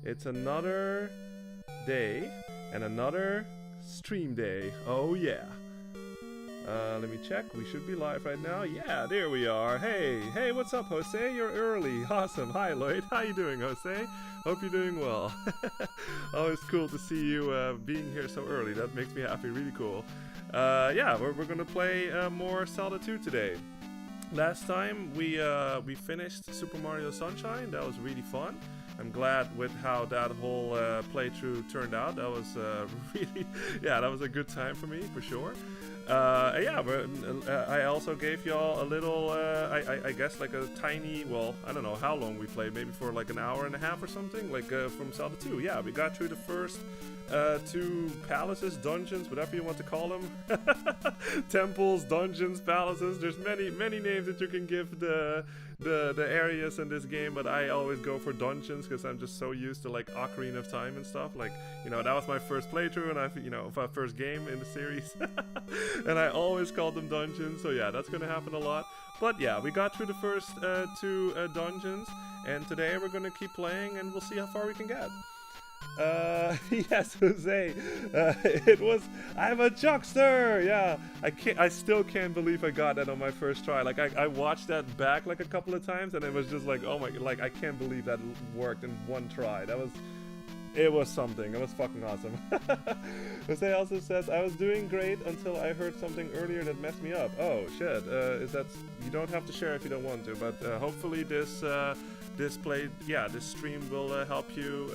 It's another day and another stream day. Oh yeah. Let me check. We should be live right now. Yeah, there we are. Hey, what's up, Jose? You're early. Awesome. Hi, Lloyd. How you doing, Jose? Hope you're doing well. Always cool to see you being here so early. That makes me happy. Really cool. Yeah, we're gonna play more Zelda 2 today. Last time we finished Super Mario Sunshine. That was really fun. I'm glad with how that whole playthrough turned out. That was really, yeah, that was a good time for me, for sure. Yeah, but I also gave y'all a little, I guess like a tiny, well, I don't know how long we played, maybe for like an hour and a half or something, like from Zelda 2. Yeah, we got through the first 2 palaces, dungeons, whatever you want to call them. Temples, dungeons, palaces. There's many names that you can give the areas in this game, but I always go for dungeons because I'm just so used to like Ocarina of Time and stuff. Like, you know, that was my first playthrough and my first game in the series. And I always called them dungeons, so yeah, that's gonna happen a lot. But yeah, we got through the first 2 dungeons, and today we're gonna keep playing and we'll see how far we can get. Yes, Jose. I'm a chuckster. Yeah, I still can't believe I got that on my first try. Like I watched that back like a couple of times, and it was just like, oh my, like I can't believe that worked in one try. It was something. It was fucking awesome. Jose also says, I was doing great until I heard something earlier that messed me up. Oh shit. You don't have to share if you don't want to, but hopefully this stream will help you,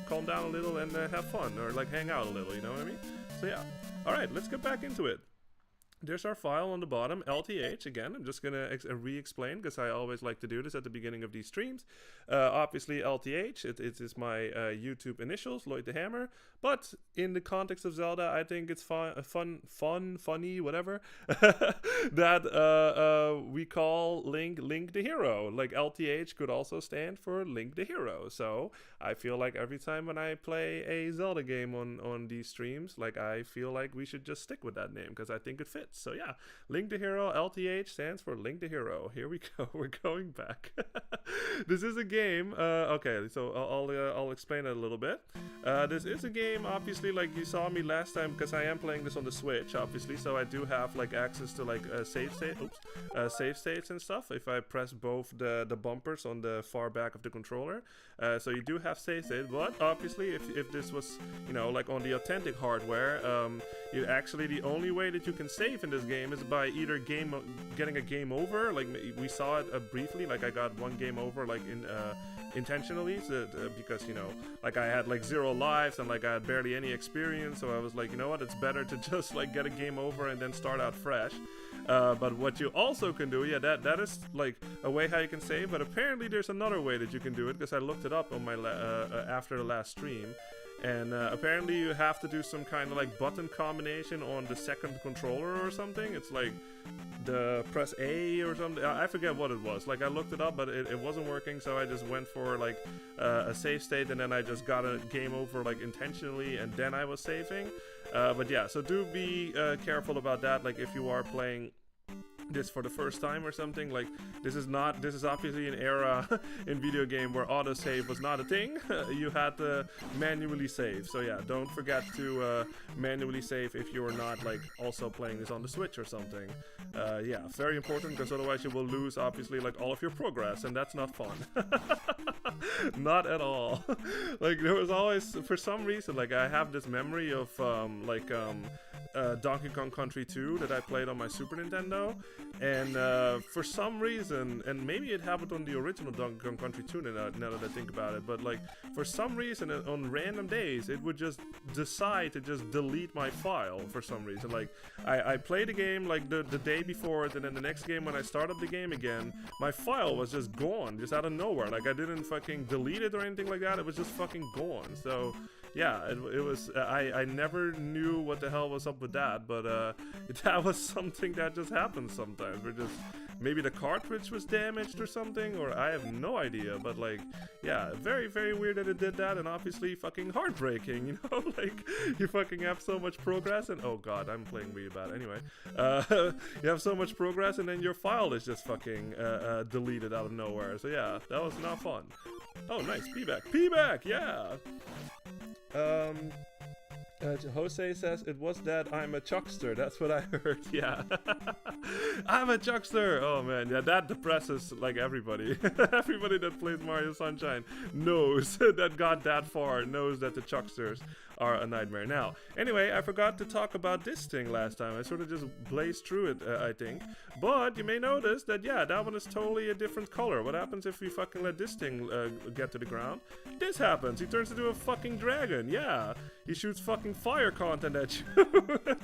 calm down a little and have fun, or like hang out a little, you know what I mean? So yeah. Alright, let's get back into it. There's our file on the bottom, LTH. Again, I'm just gonna re-explain because I always like to do this at the beginning of these streams. Obviously, LTH, it is my YouTube initials, Lloyd the Hammer. But in the context of Zelda, I think it's funny, whatever, that we call Link the Hero. Like LTH could also stand for Link the Hero. So I feel like every time when I play a Zelda game on these streams, like I feel like we should just stick with that name because I think it fits. So yeah, Link the Hero, LTH stands for Link the Hero. Here we go. We're going back. This is a game. Okay, so I'll explain it a little bit. This is a game, obviously, like you saw me last time, because I am playing this on the Switch, obviously. So I do have like access to like save states and stuff. If I press both the bumpers on the far back of the controller, so you do have save state. But obviously, if this was, you know, like on the authentic hardware, the only way that you can save in this game is by either getting a game over, like we saw it briefly, like I got one game over like intentionally, because, you know, like I had like 0 lives and like I had barely any experience, so I was like, you know what, it's better to just like get a game over and then start out fresh. But what you also can do, yeah, that is like a way how you can save, but apparently there's another way that you can do it, because I looked it up on my after the last stream. And apparently you have to do some kind of like button combination on the second controller or something. It's like the press A or something. I forget what it was. Like I looked it up, but it wasn't working. So I just went for like a save state, and then I just got a game over like intentionally, and then I was saving. But yeah, so do be careful about that. Like if you are playing this for the first time or something, like this is obviously an era in video game where autosave was not a thing. You had to manually save, so yeah, don't forget to manually save if you're not like also playing this on the Switch or something. Yeah, very important, because otherwise you will lose obviously like all of your progress, and that's not fun. Not at all. Like there was always, for some reason, like I have this memory of Donkey Kong Country 2 that I played on my Super Nintendo, and for some reason, and maybe it happened on the original Donkey Kong Country 2 now that I think about it, but like for some reason on random days it would just decide to just delete my file for some reason. Like I played the game like the day before it, and then the next game when I start up the game again, my file was just gone, just out of nowhere. Like I didn't fucking delete it or anything like that, it was just fucking gone. So yeah, it was, I never knew what the hell was up with that, but that was something that just happens sometimes. We're just maybe the cartridge was damaged or something, or I have no idea. But like, yeah, very, very weird that it did that, and obviously fucking heartbreaking, you know? Like, you fucking have so much progress, and oh god, I'm playing really bad. Anyway, you have so much progress, and then your file is just fucking deleted out of nowhere. So yeah, that was not fun. Oh, nice, P-back, yeah. Jose says, it was that I'm a chuckster. That's what I heard, yeah. I'm a chuckster! Oh man, yeah, that depresses, like, everybody. Everybody that plays Mario Sunshine knows that got that far, knows that the chucksters are a nightmare. Now, anyway, I forgot to talk about this thing last time. I sort of just blazed through it, I think. But you may notice that, yeah, that one is totally a different color. What happens if we fucking let this thing get to the ground? This happens. He turns into a fucking dragon, yeah. He shoots fucking fire content at you.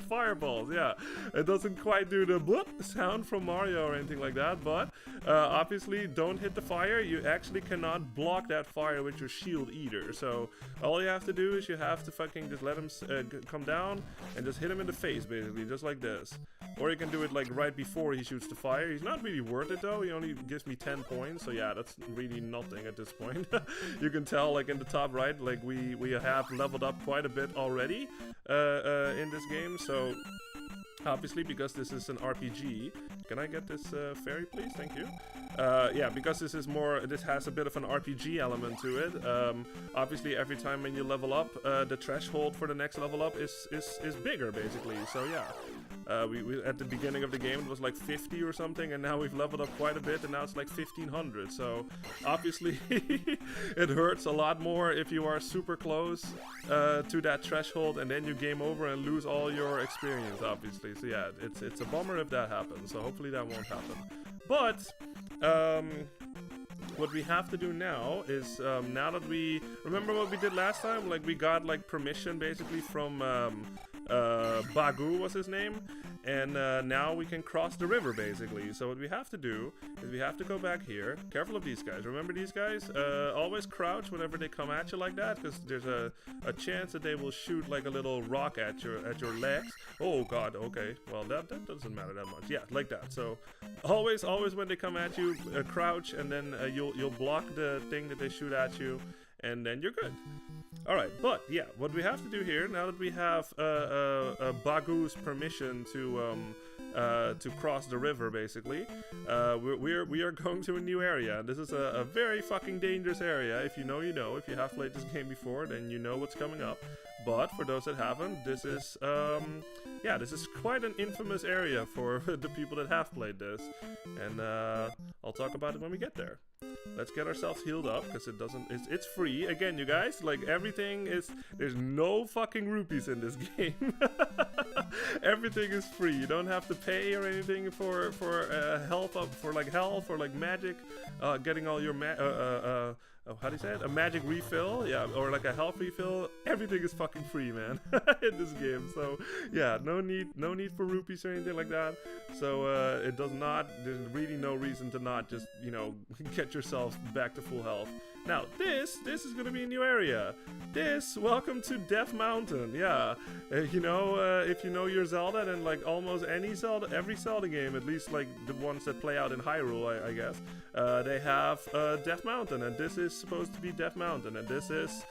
Fireballs, yeah. It doesn't quite do the bloop sound from Mario or anything like that, but obviously don't hit the fire. You actually cannot block that fire with your shield either. So all you have to do is you have to fucking just let him come down and just hit him in the face, basically, just like this. Or you can do it like right before he shoots the fire. He's not really worth it though. He only gives me 10 points, so yeah, that's really nothing at this point. You can tell, like in the top right, like we have leveled up quite a bit already in this game. So obviously, because this is an RPG, can I get this fairy, please? Thank you. Yeah, because this has a bit of an RPG element to it. Obviously, every time when you level up, the threshold for the next level up is bigger, basically. So yeah, we at the beginning of the game it was like 50 or something, and now we've leveled up quite a bit, and now it's like 1500. So obviously, it hurts a lot more if you are super close to that threshold, and then you game over and lose all your experience, obviously. So yeah, it's a bummer if that happens. So hopefully that won't happen. But what we have to do now is, now that we remember what we did last time, like we got like permission basically from Bagu was his name, and now we can cross the river basically. So what we have to do is we have to go back here. Careful of these guys. Remember these guys? Always crouch whenever they come at you like that, because there's a chance that they will shoot like a little rock at your legs. Oh god, okay. Well, that doesn't matter that much. Yeah, like that. So always when they come at you, crouch, and then you'll block the thing that they shoot at you, and then you're good. Alright, but yeah, what we have to do here, now that we have Bagu's permission to cross the river, basically, we are going to a new area. This is a very fucking dangerous area. If you know, you know. If you have played this game before, then you know what's coming up. But for those that haven't, this is yeah, this is quite an infamous area for the people that have played this, and I'll talk about it when we get there. Let's get ourselves healed up, because it's free. Again, you guys, like, everything is, there's no fucking rupees in this game. Everything is free. You don't have to pay or anything for health up, for like health or like magic, getting all your how do you say it? A magic refill, yeah, or like a health refill. Everything is fucking free, man, in this game. So yeah, no need for rupees or anything like that. So there's really no reason to not just, you know, get yourself back to full health. Now this is gonna be a new area. Welcome to Death Mountain. Yeah, you know, if you know your Zelda, then like almost every Zelda game, at least like the ones that play out in Hyrule, I guess, they have Death Mountain, and this is supposed to be Death Mountain, and this is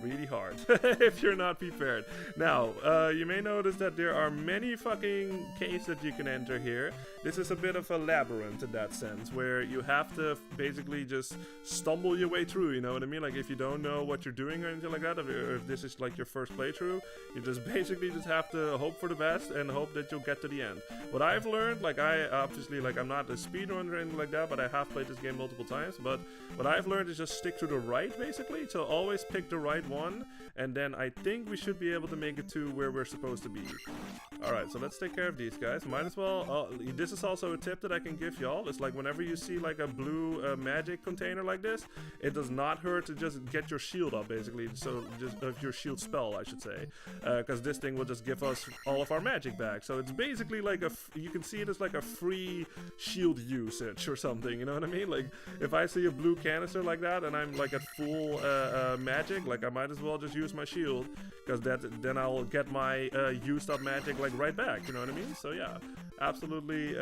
really hard if you're not prepared. Now, you may notice that there are many fucking caves that you can enter here. This is a bit of a labyrinth in that sense, where you have to basically just stumble your way through, you know what I mean? Like, if you don't know what you're doing or anything like that, or if this is like your first playthrough, you just basically just have to hope for the best and hope that you'll get to the end. What I've learned, like, I obviously, like, I'm not a speedrunner or anything like that, but I have played this game multiple times, but what I've learned is just stick to the right, basically, so always pick the right one, and then I think we should be able to make it to where we're supposed to be. Alright, so let's take care of these guys. Might as well, this is also a tip that I can give y'all. It's like whenever you see like a blue magic container like this, it does not hurt to just get your shield up, basically. So just your shield spell, I should say, because this thing will just give us all of our magic back. So it's basically like you can see it as like a free shield usage or something, you know what I mean? Like, if I see a blue canister like that and I'm like at full magic, like, I might as well just use my shield, because then I'll get my used up magic like like right back, you know what I mean? So yeah, absolutely,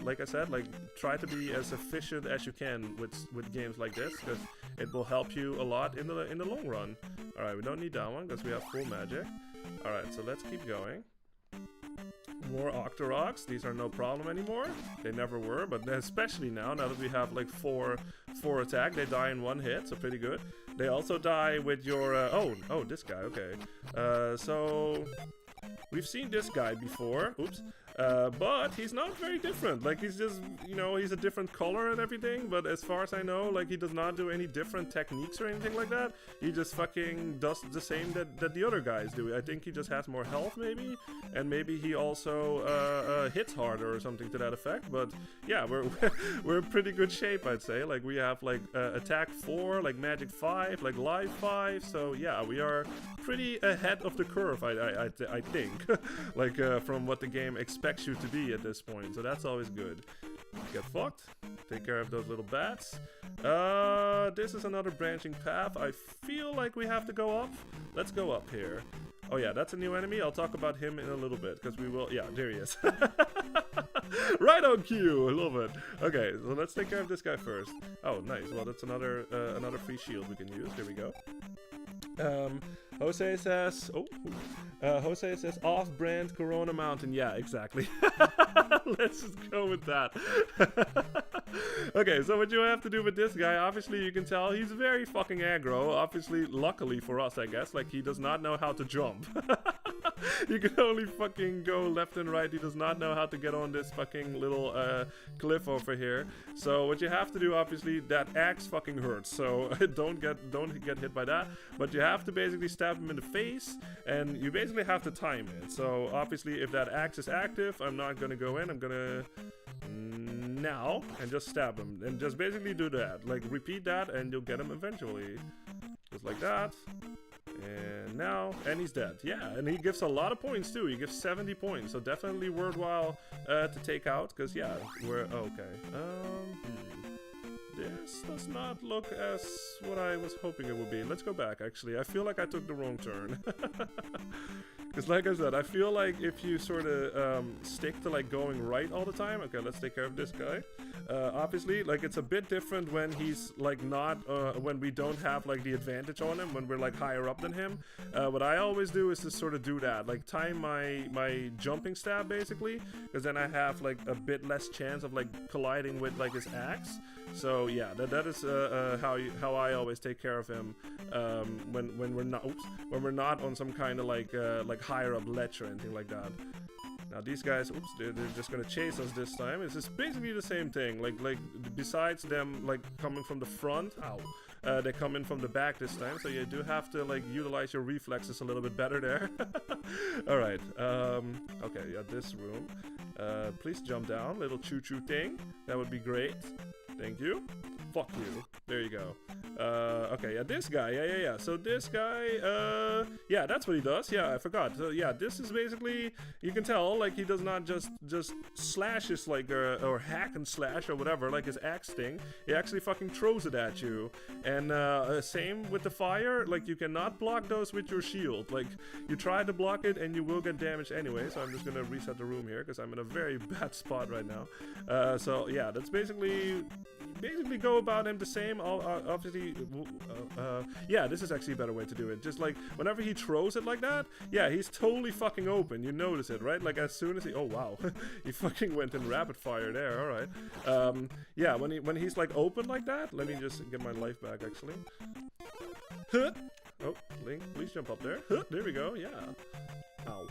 like I said, like try to be as efficient as you can with games like this, because it will help you a lot in the long run. All right, we don't need that one because we have full magic. All right, so let's keep going. More Octoroks. These are no problem anymore. They never were, but especially now that we have like four attack, they die in one hit, so pretty good. They also die with your oh, this guy. Okay, so we've seen this guy before. Oops. But he's not very different. Like, he's just, you know, he's a different color and everything, but as far as I know, like, he does not do any different techniques or anything like that. He just fucking does the same that the other guys do. I think he just has more health, maybe, and maybe he also hits harder or something to that effect. But yeah, we're in pretty good shape, I'd say. Like, we have like attack 4, like magic 5, like life 5. So yeah, we are pretty ahead of the curve, I think, like from what the game expects you to be at this point, so that's always good. Get fucked. Take care of those little bats. This is another branching path. I feel like we have to go up. Let's go up here. Oh yeah, that's a new enemy. I'll talk about him in a little bit, because we will... Yeah, there he is. Right on cue. I love it. Okay, so let's take care of this guy first. Oh, nice. Well, that's another free shield we can use. There we go. Jose says, Jose says off-brand Corona Mountain. Yeah, exactly. Let's just go with that. Okay, so what you have to do with this guy, obviously you can tell he's very fucking aggro. Obviously, luckily for us, I guess, like he does not know how to jump. You can only fucking go left and right. He does not know how to get on this fucking little cliff over here. So what you have to do, obviously, that axe fucking hurts. So don't get hit by that. But you have to basically stab him in the face, and you basically have to time it. So obviously, if that axe is active, I'm not gonna go in. I'm gonna now and just stab him, and just basically do that. Like repeat that, and you'll get him eventually, just like that. And now, and he's dead. Yeah, and he gives a lot of points too. He gives 70 points, so definitely worthwhile to take out. Because yeah, we're okay. This does not look as what I was hoping it would be. Let's go back. Actually, I feel like I took the wrong turn. Because like I said, I feel like if you sort of stick to like going right all the time. Okay, let's take care of this guy. Obviously, like it's a bit different when he's like not, when we don't have like the advantage on him, when we're like higher up than him. What I always do is to sort of do that, like time my jumping stab basically, because then I have like a bit less chance of like colliding with like his axe. So yeah, that is how I always take care of him when we're not on some kind of like higher up ledge or anything like that. Now these guys, they're just gonna chase us this time. It's just basically the same thing. Like besides them like coming from the front, they come in from the back this time. So you do have to like utilize your reflexes a little bit better there. All right. Okay. Yeah, this room. Please jump down, little choo-choo thing. That would be great. Thank you. Fuck you. There you go. Okay, yeah, this guy. Yeah. So this guy, yeah, that's what he does. Yeah, I forgot. So yeah, this is basically, you can tell, like, he does not just slashes, like, or hack and slash or whatever, like his axe thing. He actually fucking throws it at you. And same with the fire. Like, you cannot block those with your shield. Like, you try to block it and you will get damaged anyway. So I'm just gonna reset the room here because I'm in a very bad spot right now. So yeah, that's basically go about him the same. Obviously, yeah, this is actually a better way to do it. Just like whenever he throws it like that, yeah, he's totally fucking open. You notice it, right? Like as soon as he, oh wow, he fucking went in rapid fire there. All right, yeah, when he's like open like that, let me just get my life back actually. Oh, Link, please jump up there. There we go. Yeah. Ow.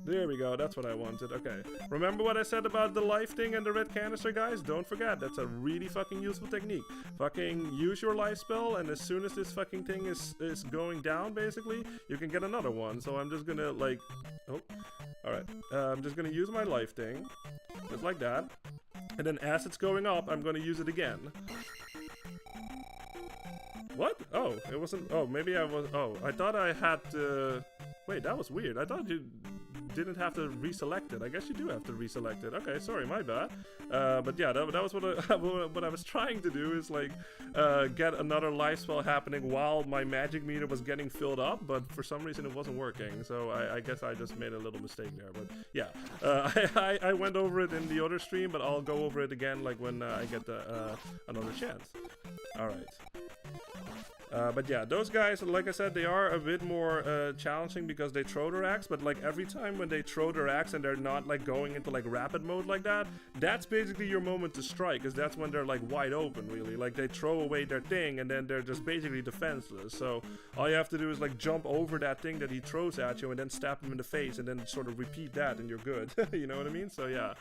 There we go, that's what I wanted. Okay, remember what I said about the life thing and the red canister, guys? Don't forget, that's a really fucking useful technique. Fucking use your life spell, and as soon as this fucking thing is going down, basically, you can get another one. So I'm just gonna, like, oh, alright. I'm just gonna use my life thing, just like that. And then as it's going up, I'm gonna use it again. What? Oh, it wasn't, oh, maybe I was, oh, I thought I had to... Wait, that was weird. I thought you didn't have to reselect it. I guess you do have to reselect it. Okay, sorry, my bad. But yeah, that was what what I was trying to do, is like get another life spell happening while my magic meter was getting filled up, but for some reason it wasn't working. So I guess I just made a little mistake there. But yeah, I went over it in the other stream, but I'll go over it again like when I get another chance. All right. But yeah, those guys, like I said, they are a bit more challenging because they throw their axe, but like every time when they throw their axe and they're not like going into like rapid mode like that, that's basically your moment to strike, because that's when they're like wide open, really. Like they throw away their thing and then they're just basically defenseless. So all you have to do is like jump over that thing that he throws at you and then stab him in the face and then sort of repeat that and you're good. You know what I mean? So yeah,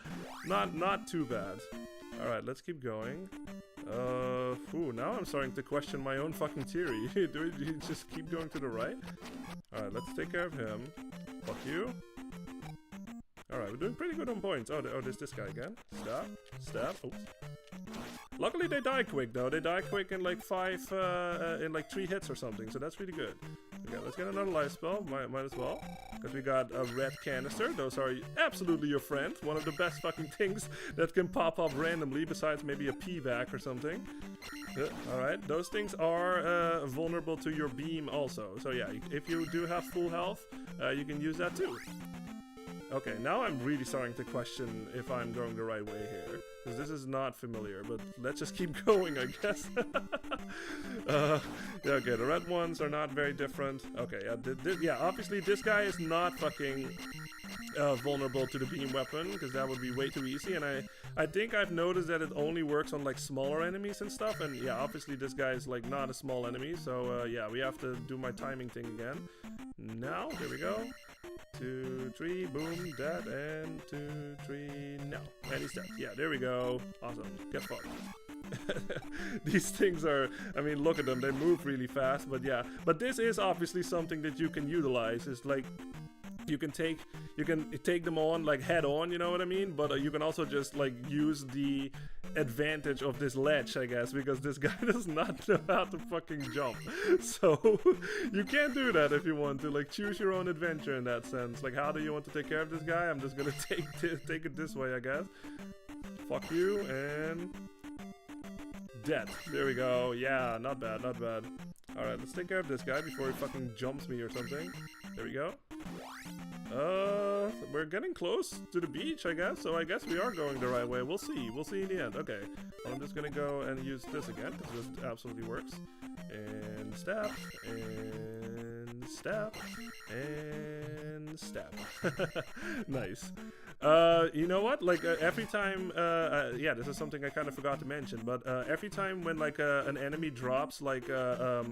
not too bad. Alright, let's keep going. Now I'm starting to question my own fucking theory. Do you just keep going to the right? Alright, let's take care of him. Fuck you. Alright, we're doing pretty good on points. Oh, there's this guy again. Stab. Oops. Luckily they die quick though. They die quick in like 3 hits or something, so that's really good. Okay, let's get another life spell. Might as well. Because we got a red canister. Those are absolutely your friend. One of the best fucking things that can pop up randomly, besides maybe a P-back or something. Alright, those things are vulnerable to your beam also. So yeah, if you do have full health, you can use that too. Okay, now I'm really starting to question if I'm going the right way here. Because this is not familiar, but let's just keep going, I guess. Yeah, okay, the red ones are not very different. Okay, yeah, obviously this guy is not fucking vulnerable to the beam weapon, because that would be way too easy, and I think I've noticed that it only works on like smaller enemies and stuff, and yeah, obviously this guy is like not a small enemy, so yeah, we have to do my timing thing again. Now, there we go. 2, 3, boom, dead, and 2, 3, no. And he's dead. Yeah, there we go. Awesome. Get fucked. These things are, I mean, look at them. They move really fast, but yeah. But this is obviously something that you can utilize. It's like, you can take them on like head on, you know what I mean? But you can also just like use the advantage of this ledge, I guess, because this guy does not know how to fucking jump. So you can't do that if you want to. Like, choose your own adventure in that sense. Like, how do you want to take care of this guy? I'm just gonna take it this way, I guess. Fuck you, and dead. There we go. Yeah, not bad, not bad. Alright, let's take care of this guy before he fucking jumps me or something. There we go. We're getting close to the beach, I guess, so I guess we are going the right way. We'll see in the end. Okay, well, I'm just gonna go and use this again, because this absolutely works. And stab, and stab, and stab. Nice. You know what? Like, every time, yeah, this is something I kind of forgot to mention, but every time when like an enemy drops like a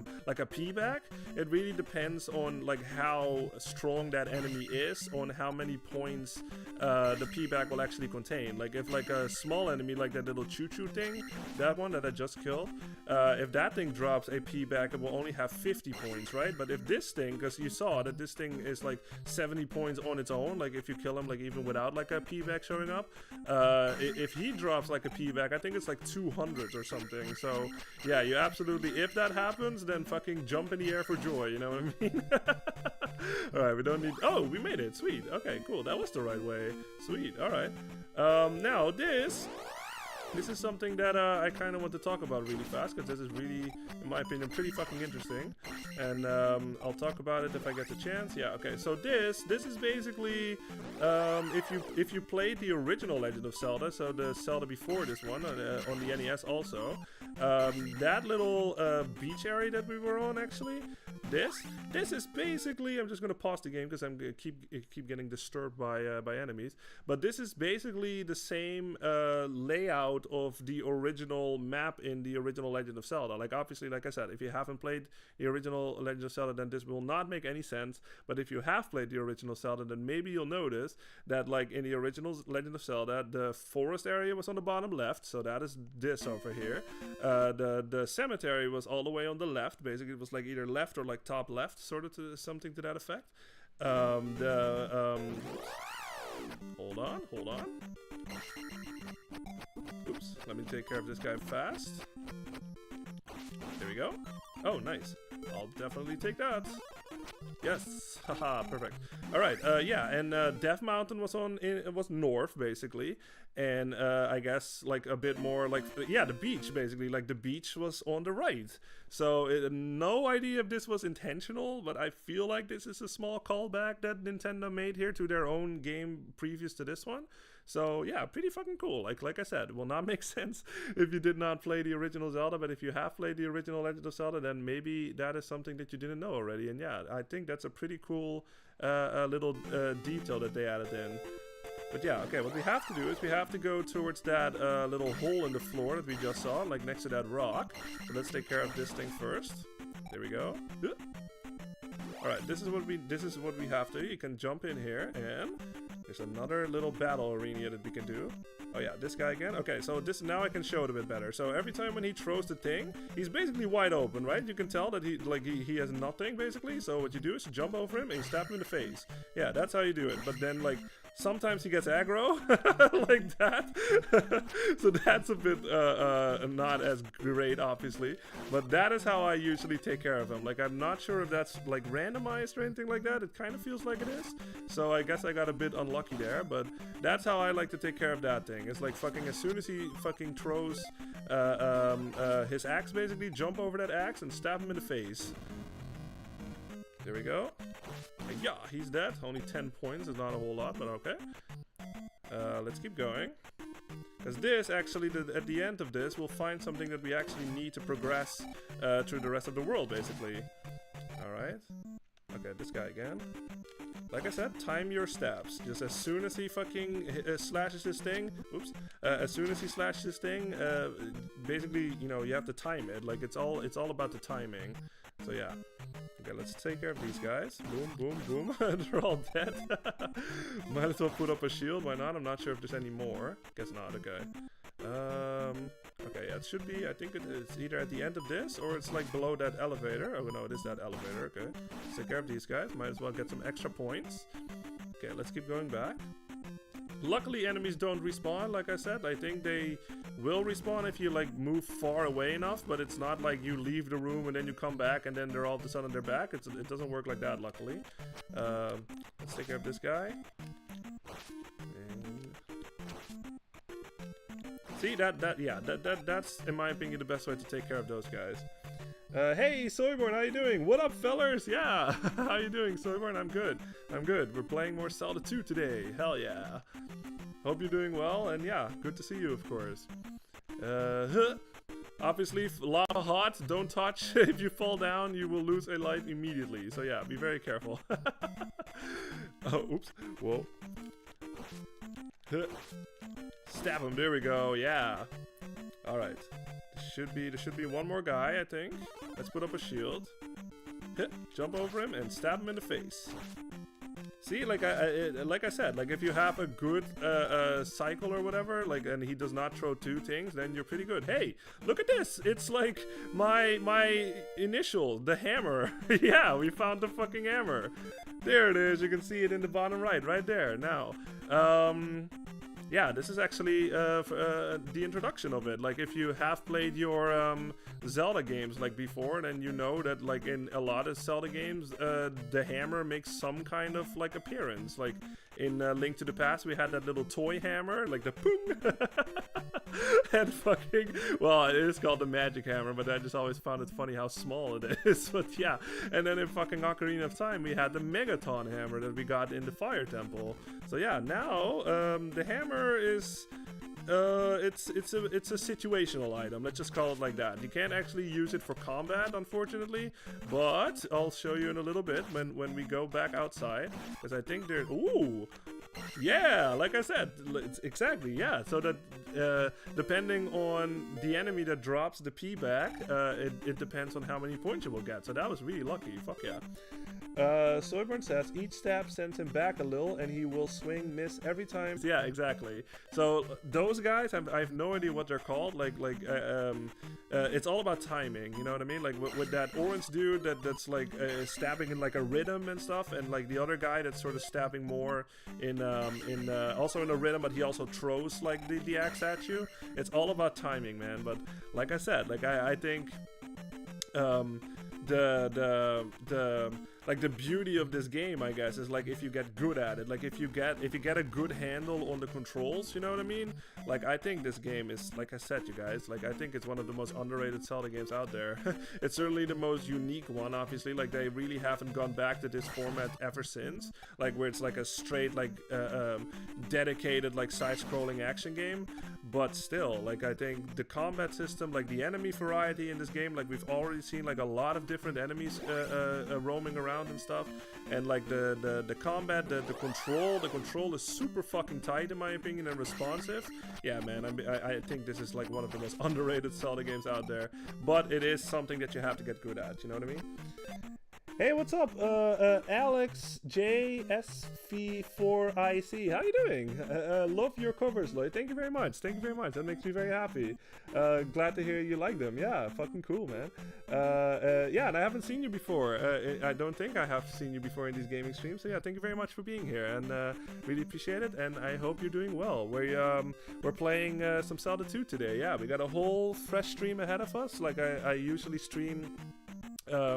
P-back, it really depends on like how strong that enemy is, on how many points the P-back will actually contain. Like, if like a small enemy, like that little choo-choo thing, that one that I just killed, if that thing drops a P-back, it will only have 50 points, right? But if this thing, because you saw that this thing is like 70 points on its own, like if you kill him, like even without like a P-back showing up, if he drops like a P-back, I think it's like 200 or something. So yeah, you absolutely, if that happens, then fucking jump in the air for joy, you know what I mean? Alright, we don't need, oh, we made it, sweet. Okay, cool, that was the right way. Sweet, alright. Now this is something that I kind of want to talk about really fast, because this is really, in my opinion, pretty fucking interesting. And I'll talk about it if I get the chance. Yeah, okay, so this is basically, if you played the original Legend of Zelda, so the Zelda before this one, on the NES also, that little beach area that we were on, actually, this is basically, I'm just gonna pause the game because I'm gonna keep getting disturbed by enemies, but this is basically the same layout of the original map in the original Legend of Zelda. Like, obviously, like I said, if you haven't played the original Legend of Zelda, then this will not make any sense. But if you have played the original Zelda, then maybe you'll notice that, like, in the original Legend of Zelda, the forest area was on the bottom left, so that is this over here. The cemetery was all the way on the left. Basically, it was like either left or like top left, sort of, to something to that effect. Hold on. Oops, let me take care of this guy fast. There we go. Oh, nice. I'll definitely take that. Yes, haha, perfect. All right, yeah, and Death Mountain was it was north basically, and I guess like a bit more like yeah, the beach basically, like the beach was on the right. So no idea if this was intentional, but I feel like this is a small callback that Nintendo made here to their own game previous to this one. So yeah, pretty fucking cool. Like I said, it will not make sense if you did not play the original Zelda, but if you have played the original Legend of Zelda, then maybe that is something that you didn't know already. And yeah, I think that's a pretty cool little detail that they added in. But yeah, okay, what we have to do is we have to go towards that little hole in the floor that we just saw, like next to that rock. So let's take care of this thing first. There we go. Alright, this is what we have to do. You can jump in here, and there's another little battle arena that we can do. Oh yeah, this guy again. Okay, so this now I can show it a bit better. So every time when he throws the thing, he's basically wide open, right? You can tell that he has nothing basically. So what you do is you jump over him and you stab him in the face. Yeah, that's how you do it. But then like sometimes he gets aggro like that. So that's a bit not as great, obviously. But that is how I usually take care of him. Like, I'm not sure if that's like randomized or anything like that. It kind of feels like it is. So I guess I got a bit unlucky there. But that's how I like to take care of that thing. It's like fucking as soon as he fucking throws his axe, basically, jump over that axe and stab him in the face. There we go. Yeah, he's dead. Only 10 points is not a whole lot, but okay. Let's keep going. Because this, actually, at the end of this, we'll find something that we actually need to progress through the rest of the world, basically. Alright. Okay, this guy again. Like I said, time your stabs. Just as soon as he fucking slashes his thing, oops. As soon as he slashes his thing, basically, you know, you have to time it. Like, it's all about the timing. So yeah. Okay, let's take care of these guys. Boom, boom, boom. They're all dead. Might as well put up a shield. Why not? I'm not sure if there's any more. Guess not. Okay. Okay, yeah, it should be. I think it's either at the end of this or it's like below that elevator. Oh no, it is that elevator. Okay. Let's take care of these guys. Might as well get some extra points. Okay, let's keep going back. Luckily, enemies don't respawn, like I said. I think they will respawn if you, like, move far away enough, but it's not like you leave the room and then you come back and then they're all of a sudden they're back. It doesn't work like that, luckily. Let's take care of this guy. And see, that's, in my opinion, the best way to take care of those guys. Hey, Soyborn, how you doing? What up, fellers? Yeah, how you doing, Soyborn? I'm good. I'm good. We're playing more Zelda 2 today. Hell yeah. Hope you're doing well, and yeah, good to see you, of course. Obviously, lava hot, don't touch. If you fall down, you will lose a life immediately. So yeah, be very careful. Oh, oops. Whoa. Stab him. There we go. Yeah. All right. There should be one more guy, I think. Let's put up a shield. Jump over him and stab him in the face. See, like I said, like if you have a good cycle or whatever, like, and he does not throw two things, then you're pretty good. Hey, look at this! It's like my initial, the hammer. Yeah, we found the fucking hammer. There it is. You can see it in the bottom right there. Now, yeah, this is actually the introduction of it. Like, if you have played your Zelda games like before, then you know that like in a lot of Zelda games, the hammer makes some kind of like appearance. Like in Link to the Past, we had that little toy hammer, like the pung, and fucking, well, it is called the magic hammer, but I just always found it funny how small it is. But yeah, and then in fucking Ocarina of Time, we had the Megaton hammer that we got in the Fire Temple. So yeah, now the hammer is it's a situational item. Let's just call it like that. You can't actually use it for combat, unfortunately, but I'll show you in a little bit when we go back outside, because I think there's, ooh, yeah, like I said, exactly, yeah. So that depending on the enemy that drops the P back, it depends on how many points you will get. So that was really lucky. Fuck yeah. Soyborn says each stab sends him back a little and he will swing miss every time. Yeah, exactly. So those guys, I have no idea what they're called. It's all about timing, you know what I mean? Like with that orange dude that's like stabbing in like a rhythm and stuff, and like the other guy that's sort of stabbing more in also in a rhythm, but he also throws like the axe at you. It's all about timing, man. But like I said, like I think the like the beauty of this game, I guess, is like if you get good at it, like if you get a good handle on the controls, you know what I mean? Like I think this game is, like I said, you guys, like I think it's one of the most underrated Zelda games out there. It's certainly the most unique one, obviously. Like they really haven't gone back to this format ever since, like where it's like a straight like dedicated like side-scrolling action game. But still, like I think the combat system, like the enemy variety in this game, like we've already seen like a lot of different enemies roaming around and stuff, and like the combat, the control is super fucking tight in my opinion and responsive. Yeah, man, I think this is like one of the most underrated Zelda games out there, but it is something that you have to get good at, you know what I mean? Hey, what's up, Alex JSV4IC? How you doing? Love your covers, Lloyd. Thank you very much. Thank you very much. That makes me very happy. Glad to hear you like them. Yeah, fucking cool, man. Yeah, and I haven't seen you before. I don't think I have seen you before in these gaming streams. So yeah, thank you very much for being here, and really appreciate it. And I hope you're doing well. We're playing some Zelda 2 today. Yeah, we got a whole fresh stream ahead of us. Like I usually stream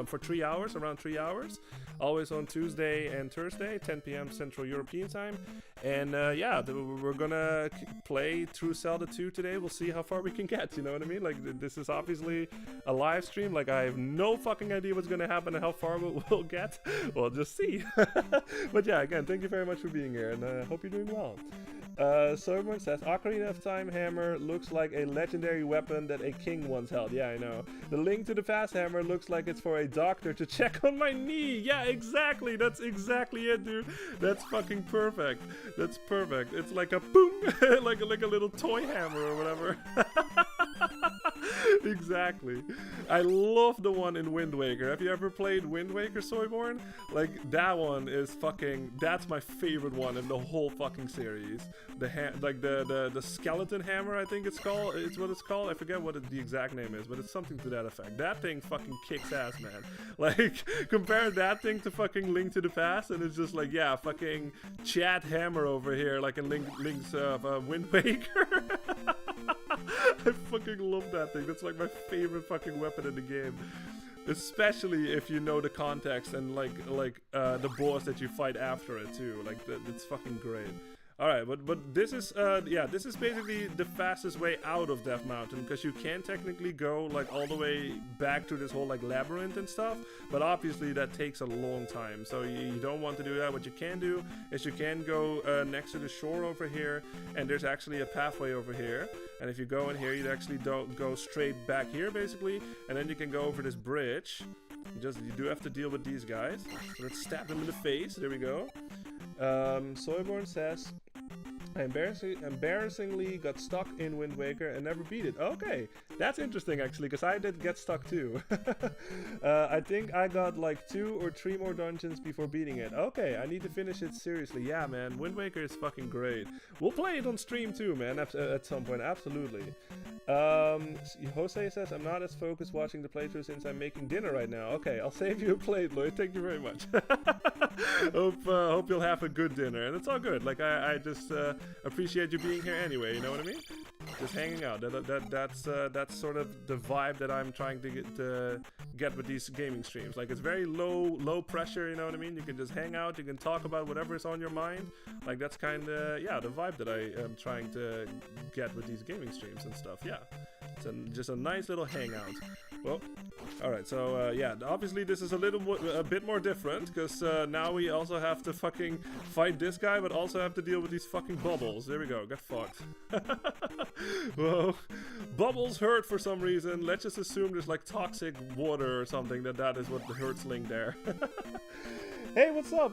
for 3 hours, around 3 hours, always on Tuesday and Thursday, 10 p.m. Central European time. And yeah, we're gonna play through Zelda 2 today. We'll see how far we can get, you know what I mean? Like this is obviously a live stream. Like I have no fucking idea what's gonna happen and how far we'll get. We'll just see. But yeah, again, thank you very much for being here, and I hope you're doing well. So everyone says, Ocarina of Time hammer looks like a legendary weapon that a king once held. Yeah, I know. The Link to the Past hammer looks like it's for a doctor to check on my knee. Yeah, exactly. That's exactly it, dude. That's fucking perfect. That's perfect. It's like a boom, like a little toy hammer or whatever. Exactly. I love the one in Wind Waker. Have you ever played Wind Waker, Soyborn? Like that one is fucking. That's my favorite one in the whole fucking series. The skeleton hammer, I think it's called. It's what it's called. I forget what the exact name is, but it's something to that effect. That thing fucking kicks ass, man. Like compare that thing to fucking Link to the Past, and it's just like, yeah, fucking Chad hammer over here, like in Link's Wind Waker. I fucking love that thing. That's like my favorite fucking weapon in the game. Especially if you know the context and like the boss that you fight after it too. Like it's fucking great. Alright, but this is yeah, this is basically the fastest way out of Death Mountain, because you can technically go like all the way back to this whole like labyrinth and stuff, but obviously that takes a long time, so you don't want to do that. What you can do is you can go next to the shore over here, and there's actually a pathway over here, and if you go in here, you actually don't go straight back here basically, and then you can go over this bridge. You do have to deal with these guys. So let's stab them in the face. There we go. Soyborn says, I embarrassingly got stuck in Wind Waker and never beat it. Okay, that's interesting actually, because I did get stuck too. I think I got like 2 or 3 more dungeons before beating it. Okay, I need to finish it seriously. Yeah, man, Wind Waker is fucking great. We'll play it on stream too, man, at some point, absolutely. Jose says, I'm not as focused watching the playthrough since I'm making dinner right now. Okay, I'll save you a plate, Lloyd. Thank you very much. Hope you'll have a good dinner, and it's all good. Like I just appreciate you being here anyway. You know what I mean? Just hanging out. That's sort of the vibe that I'm trying to get with these gaming streams. Like it's very low pressure. You know what I mean? You can just hang out. You can talk about whatever is on your mind. Like that's kind of the vibe that I am trying to get with these gaming streams and stuff. Yeah, it's just a nice little hangout. Well, alright, so yeah, obviously this is a bit more different, because now we also have to fucking fight this guy, but also have to deal with these fucking bubbles. There we go, get fucked. Whoa. Bubbles hurt for some reason. Let's just assume there's like toxic water or something, that is what hurts Link there. Hey, what's up?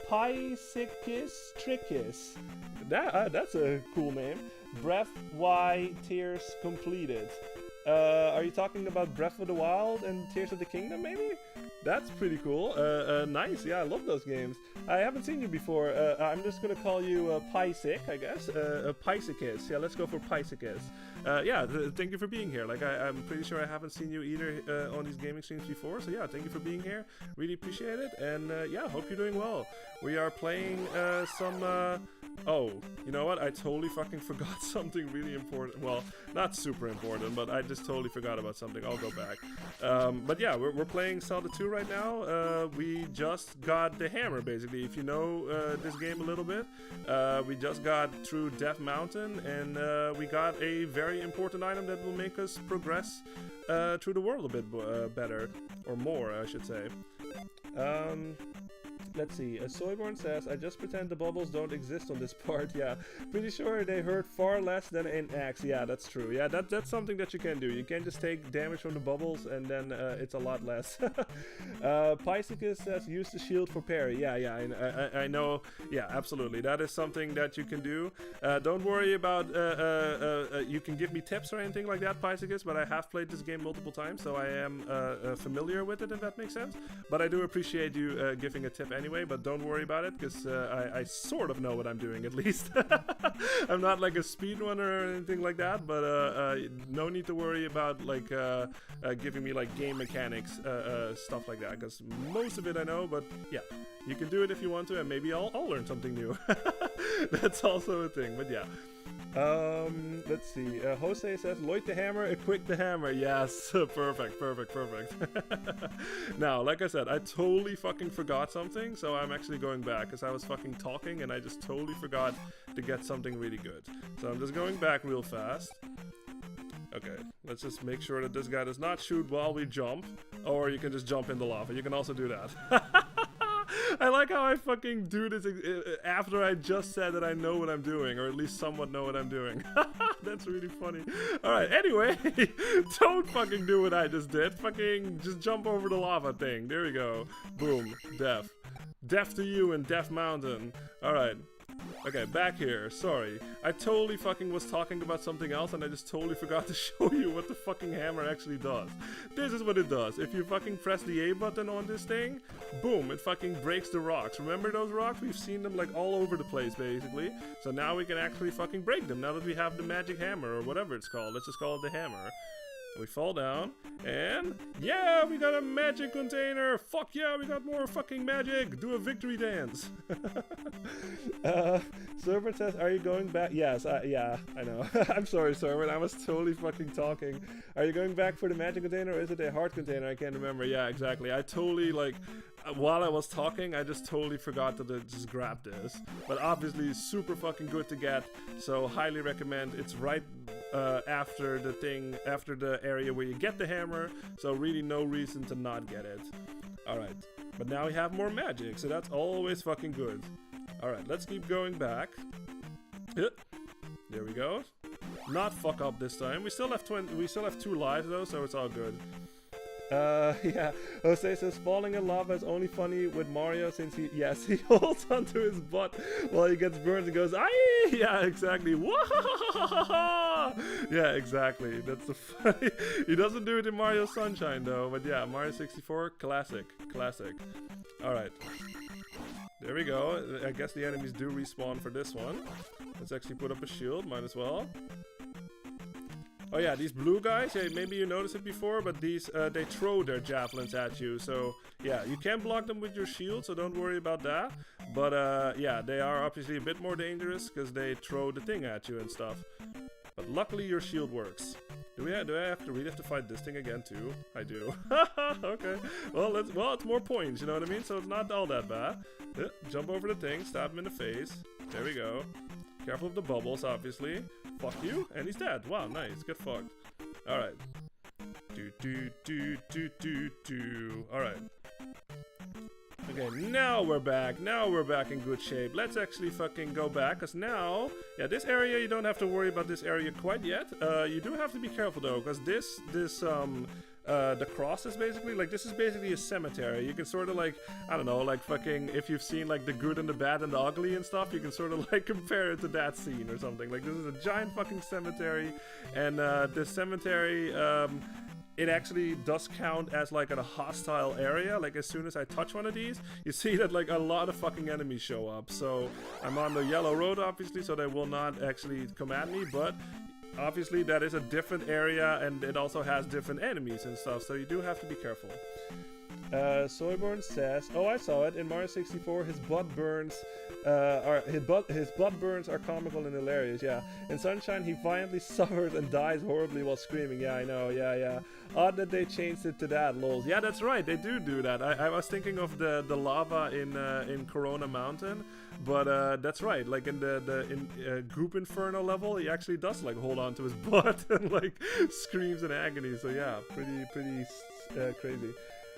Pisicus Trickis. That's a cool name. Breath Y Tears Completed. Are you talking about Breath of the Wild and Tears of the Kingdom, maybe? That's pretty cool. Nice. Yeah, I love those games. I haven't seen you before. I'm just gonna call you Pisic, I guess. Pisicus. Yeah, let's go for Pisicus. yeah, thank you for being here. Like, I'm pretty sure I haven't seen you either on these gaming streams before. So yeah, thank you for being here. Really appreciate it. And yeah, hope you're doing well. We are playing some... oh, you know what? I totally fucking forgot something really important. Well, not super important, but I just totally forgot about something. I'll go back. But yeah, we're playing Zelda 2 right now. We just got the hammer, basically. If you know this game a little bit, we just got through Death Mountain, and we got a very important item that will make us progress through the world a bit better, or more, I should say. Let's see. Soyborn says, I just pretend the bubbles don't exist on this part. Yeah, pretty sure they hurt far less than in Axe. Yeah, that's true. Yeah, that's something that you can do. You can just take damage from the bubbles, and then it's a lot less. Pisicus says, use the shield for parry. Yeah, I know. Yeah, absolutely. That is something that you can do. Don't worry about, you can give me tips or anything like that, Pisicus, but I have played this game multiple times, so I am familiar with it, if that makes sense. But I do appreciate you giving a tip anyway, but don't worry about it, because I sort of know what I'm doing, at least. I'm not like a speedrunner or anything like that, but no need to worry about like giving me like game mechanics, stuff like that, because most of it I know, but yeah, you can do it if you want to, and maybe I'll learn something new. That's also a thing, but yeah. Let's see. Jose says, Lloyd the hammer, equip the hammer. Yes, perfect. Now, like I said, I totally fucking forgot something, so I'm actually going back, because I was fucking talking, and I just totally forgot to get something really good. So I'm just going back real fast. Okay, let's just make sure that this guy does not shoot while we jump, or you can just jump in the lava. You can also do that. I like how I fucking do this after I just said that I know what I'm doing, or at least somewhat know what I'm doing. That's really funny. Alright, anyway, don't fucking do what I just did. Fucking just jump over the lava thing. There we go. Boom. Death. Death to you in Death Mountain. Alright. Okay, back here. Sorry. I totally fucking was talking about something else, and I just totally forgot to show you what the fucking hammer actually does. This is what it does. If you fucking press the A button on this thing, boom, it fucking breaks the rocks. Remember those rocks? We've seen them like all over the place, basically. So now we can actually fucking break them, now that we have the magic hammer, or whatever it's called. Let's just call it the hammer. We fall down, and yeah, we got a magic container. Fuck yeah, we got more fucking magic. Do a victory dance. Servant says, are you going back? Yes, yeah, I know. I'm sorry, Servant, I was totally fucking talking. Are you going back for the magic container, or is it a heart container? I can't remember. Yeah, exactly. I totally, like, while I was talking, I just totally forgot to just grab this. But obviously, super fucking good to get, so highly recommend. It's right after the thing, after the area where you get the hammer, so really no reason to not get it. Alright, but now we have more magic, so that's always fucking good. Alright, let's keep going back. There we go. Not fuck up this time. We still have 2 lives though, so it's all good. Yeah, Jose says falling in lava is only funny with Mario since he holds onto his butt while he gets burned and goes, aye! Yeah, exactly. Yeah, exactly. That's the funny. He doesn't do it in Mario Sunshine though, but yeah, Mario 64, classic. Alright. There we go. I guess the enemies do respawn for this one. Let's actually put up a shield, might as well. Oh yeah, these blue guys, yeah, maybe you noticed it before, but these, they throw their javelins at you, so yeah, you can block them with your shield, so don't worry about that. But yeah, they are obviously a bit more dangerous, because they throw the thing at you and stuff. But luckily your shield works. Do I really have to fight this thing again too? I do. Okay, well, it's more points, you know what I mean? So it's not all that bad. Jump over the thing, stab him in the face. There we go. Careful of the bubbles, obviously. Fuck you, and he's dead. Wow, nice. Get fucked. Alright. Alright. Okay, now we're back. Now we're back in good shape. Let's actually fucking go back, because now... Yeah, this area, you don't have to worry about this area quite yet. You do have to be careful, though, because the cross is basically, like, this is basically a cemetery. You can sort of, like, I don't know, like, fucking, if you've seen, like, the good and the bad and the ugly and stuff, you can sort of, like, compare it to that scene or something. Like, this is a giant fucking cemetery, and this cemetery, it actually does count as like a hostile area. Like as soon as I touch one of these, you see that like a lot of fucking enemies show up. So I'm on the yellow road obviously, so they will not actually come at me, but obviously that is a different area, and it also has different enemies and stuff, so you do have to be careful. Soyborn says, "Oh, I saw it in Mario 64. His blood burns are comical and hilarious. Yeah, in Sunshine, he violently suffers and dies horribly while screaming. Yeah, I know. Yeah. Odd that they changed it to that. Lols. Yeah, that's right. They do that. I was thinking of the lava in Corona Mountain, but that's right. Like in the Goop Inferno level, he actually does like hold on to his butt and like screams in agony. So yeah, pretty crazy."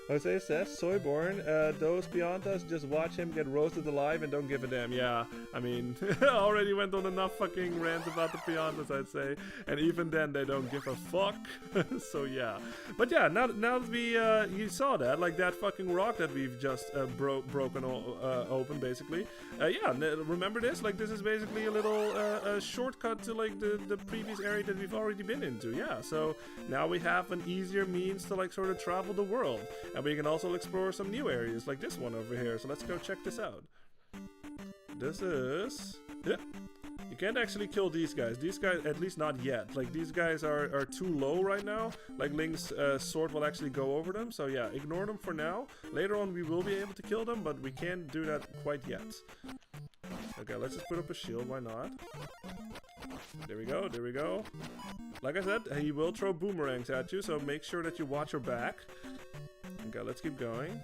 Jose says, Soyborn, those Piantas just watch him get roasted alive and don't give a damn. Yeah, I mean, I already went on enough fucking rants about the Piantas, I'd say. And even then, they don't give a fuck. So yeah. But yeah, now that we, you saw that, like that fucking rock that we've just broken open, basically. Yeah, remember this? Like, this is basically a little shortcut to, like, the previous area that we've already been into. Yeah, so now we have an easier means to, like, sort of travel the world. And we can also explore some new areas, like this one over here. So let's go check this out. This is... Yeah. You can't actually kill these guys. These guys, at least not yet. Like, these guys are too low right now. Like, Link's sword will actually go over them. So yeah, ignore them for now. Later on, we will be able to kill them, but we can't do that quite yet. Okay, let's just put up a shield. Why not? There we go. Like I said, he will throw boomerangs at you, so make sure that you watch your back. Okay, let's keep going.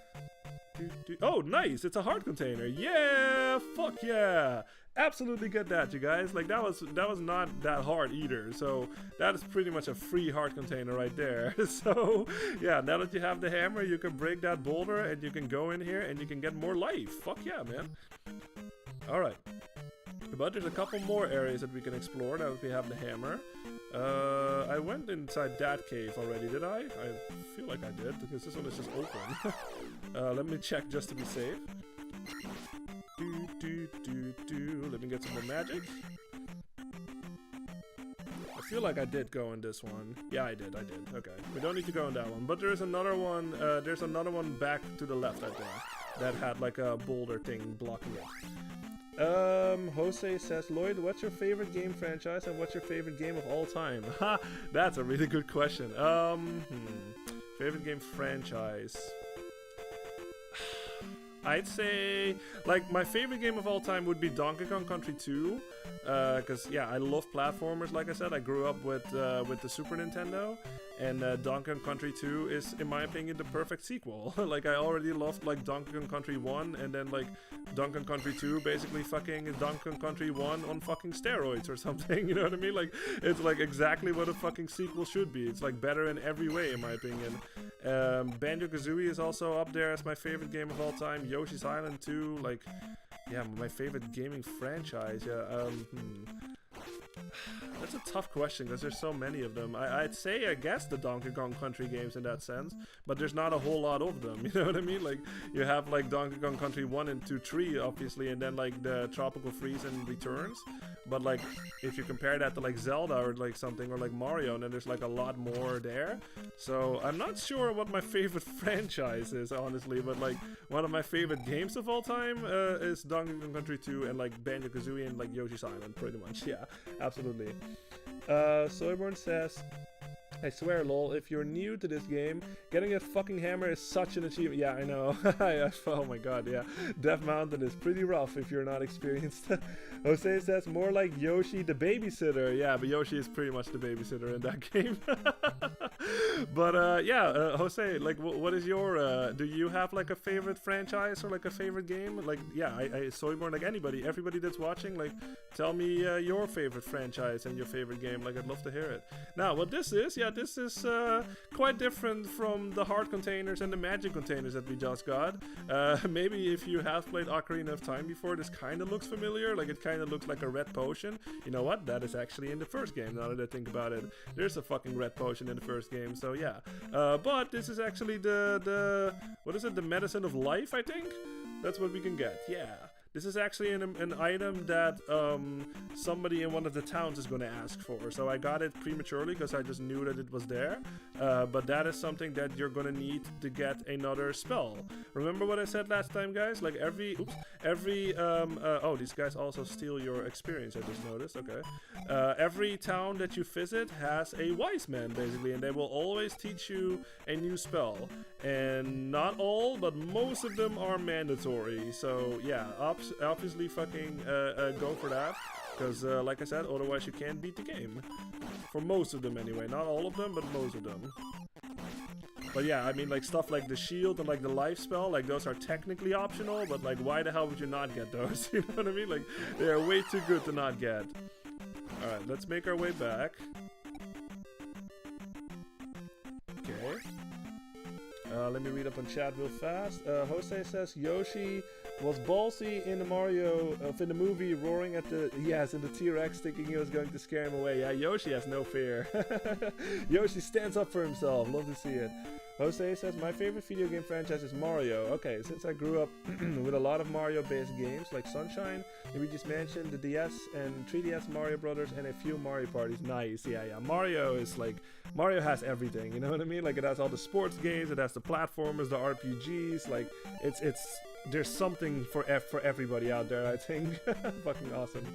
Oh, nice! It's a heart container. Yeah! Fuck yeah! Absolutely get that, you guys. Like, that was not that hard either. So that is pretty much a free heart container right there. So yeah, now that you have the hammer, you can break that boulder and you can go in here and you can get more life. Fuck yeah, man. Alright. But there's a couple more areas that we can explore now that we have the hammer. I went inside that cave already, did I? I feel like I did, because this one is just open. Let me check just to be safe. Let me get some more magic. I feel like I did go in this one. Yeah, I did. Okay. We don't need to go in that one. But there's another one, back to the left, I think, that had like a boulder thing blocking it. Jose says, Lloyd, what's your favorite game franchise and what's your favorite game of all time? Ha! That's a really good question. Favorite game franchise. I'd say, like, my favorite game of all time would be Donkey Kong Country 2. Because, yeah, I love platformers, like I said. I grew up with the Super Nintendo. And Donkey Kong Country 2 is, in my opinion, the perfect sequel. Like, I already loved, like, Donkey Kong Country 1. And then, like, Donkey Kong Country 2 basically fucking is Donkey Kong Country 1 on fucking steroids or something. You know what I mean? Like, it's, like, exactly what a fucking sequel should be. It's, like, better in every way, in my opinion. Banjo-Kazooie is also up there as my favorite game of all time. Yoshi's Island 2, like, yeah, my favorite gaming franchise. Yeah, that's a tough question because there's so many of them. I'd say, I guess, the Donkey Kong Country games in that sense, but there's not a whole lot of them, you know what I mean? Like, you have, like, Donkey Kong Country 1 and 2, 3, obviously, and then, like, the Tropical Freeze and Returns, but, like, if you compare that to, like, Zelda or, like, something, or, like, Mario, then there's, like, a lot more there, so I'm not sure what my favorite franchise is, honestly, but, like, one of my favorite games of all time is Donkey Kong Country 2 and, like, Banjo-Kazooie and, like, Yoshi's Island, pretty much, yeah. Absolutely. Soyborn says, I swear, lol, if you're new to this game, getting a fucking hammer is such an achievement. Yeah, I know. Oh my god, yeah. Death Mountain is pretty rough if you're not experienced. Jose says, more like Yoshi the babysitter. Yeah, but Yoshi is pretty much the babysitter in that game. But, yeah, Jose, like, what is your, do you have, like, a favorite franchise or, like, a favorite game? Like, yeah, Soyborn, like, everybody that's watching, like, tell me your favorite franchise and your favorite game. Like, I'd love to hear it. Now, what this is, yeah, this is quite different from the heart containers and the magic containers that we just got. Maybe if you have played Ocarina of Time before, this kind of looks familiar. Like, it kind of looks like a red potion. You know what? That is actually in the first game, now that I think about it. There's a fucking red potion in the first game, so yeah. But this is actually the what is it? The medicine of life, I think? That's what we can get, yeah. This is actually an item that somebody in one of the towns is going to ask for. So I got it prematurely because I just knew that it was there. But that is something that you're going to need to get another spell. Remember what I said last time, guys? Like oh, these guys also steal your experience, I just noticed. Okay. Every town that you visit has a wise man, basically, and they will always teach you a new spell. And not all, but most of them are mandatory. So yeah, obviously fucking go for that. Because like I said, otherwise you can't beat the game. For most of them anyway. Not all of them, but most of them. But yeah, I mean, like stuff like the shield and like the life spell, like those are technically optional, but like why the hell would you not get those? You know what I mean? Like they are way too good to not get. Alright, let's make our way back. Okay. Let me read up on chat real fast. Jose says Yoshi was ballsy in the Mario, in the movie, roaring at the, yes, in the T-Rex, thinking he was going to scare him away. Yeah, Yoshi has no fear. Yoshi stands up for himself. Love to see it. Jose says, my favorite video game franchise is Mario. Okay, since I grew up with a lot of Mario-based games like Sunshine, Luigi's Mansion, the DS and 3DS Mario Brothers, and a few Mario parties. Nice, yeah. Mario is like, Mario has everything, you know what I mean? Like it has all the sports games, it has the platformers, the RPGs, like it's there's something for everybody out there, I think. Fucking awesome.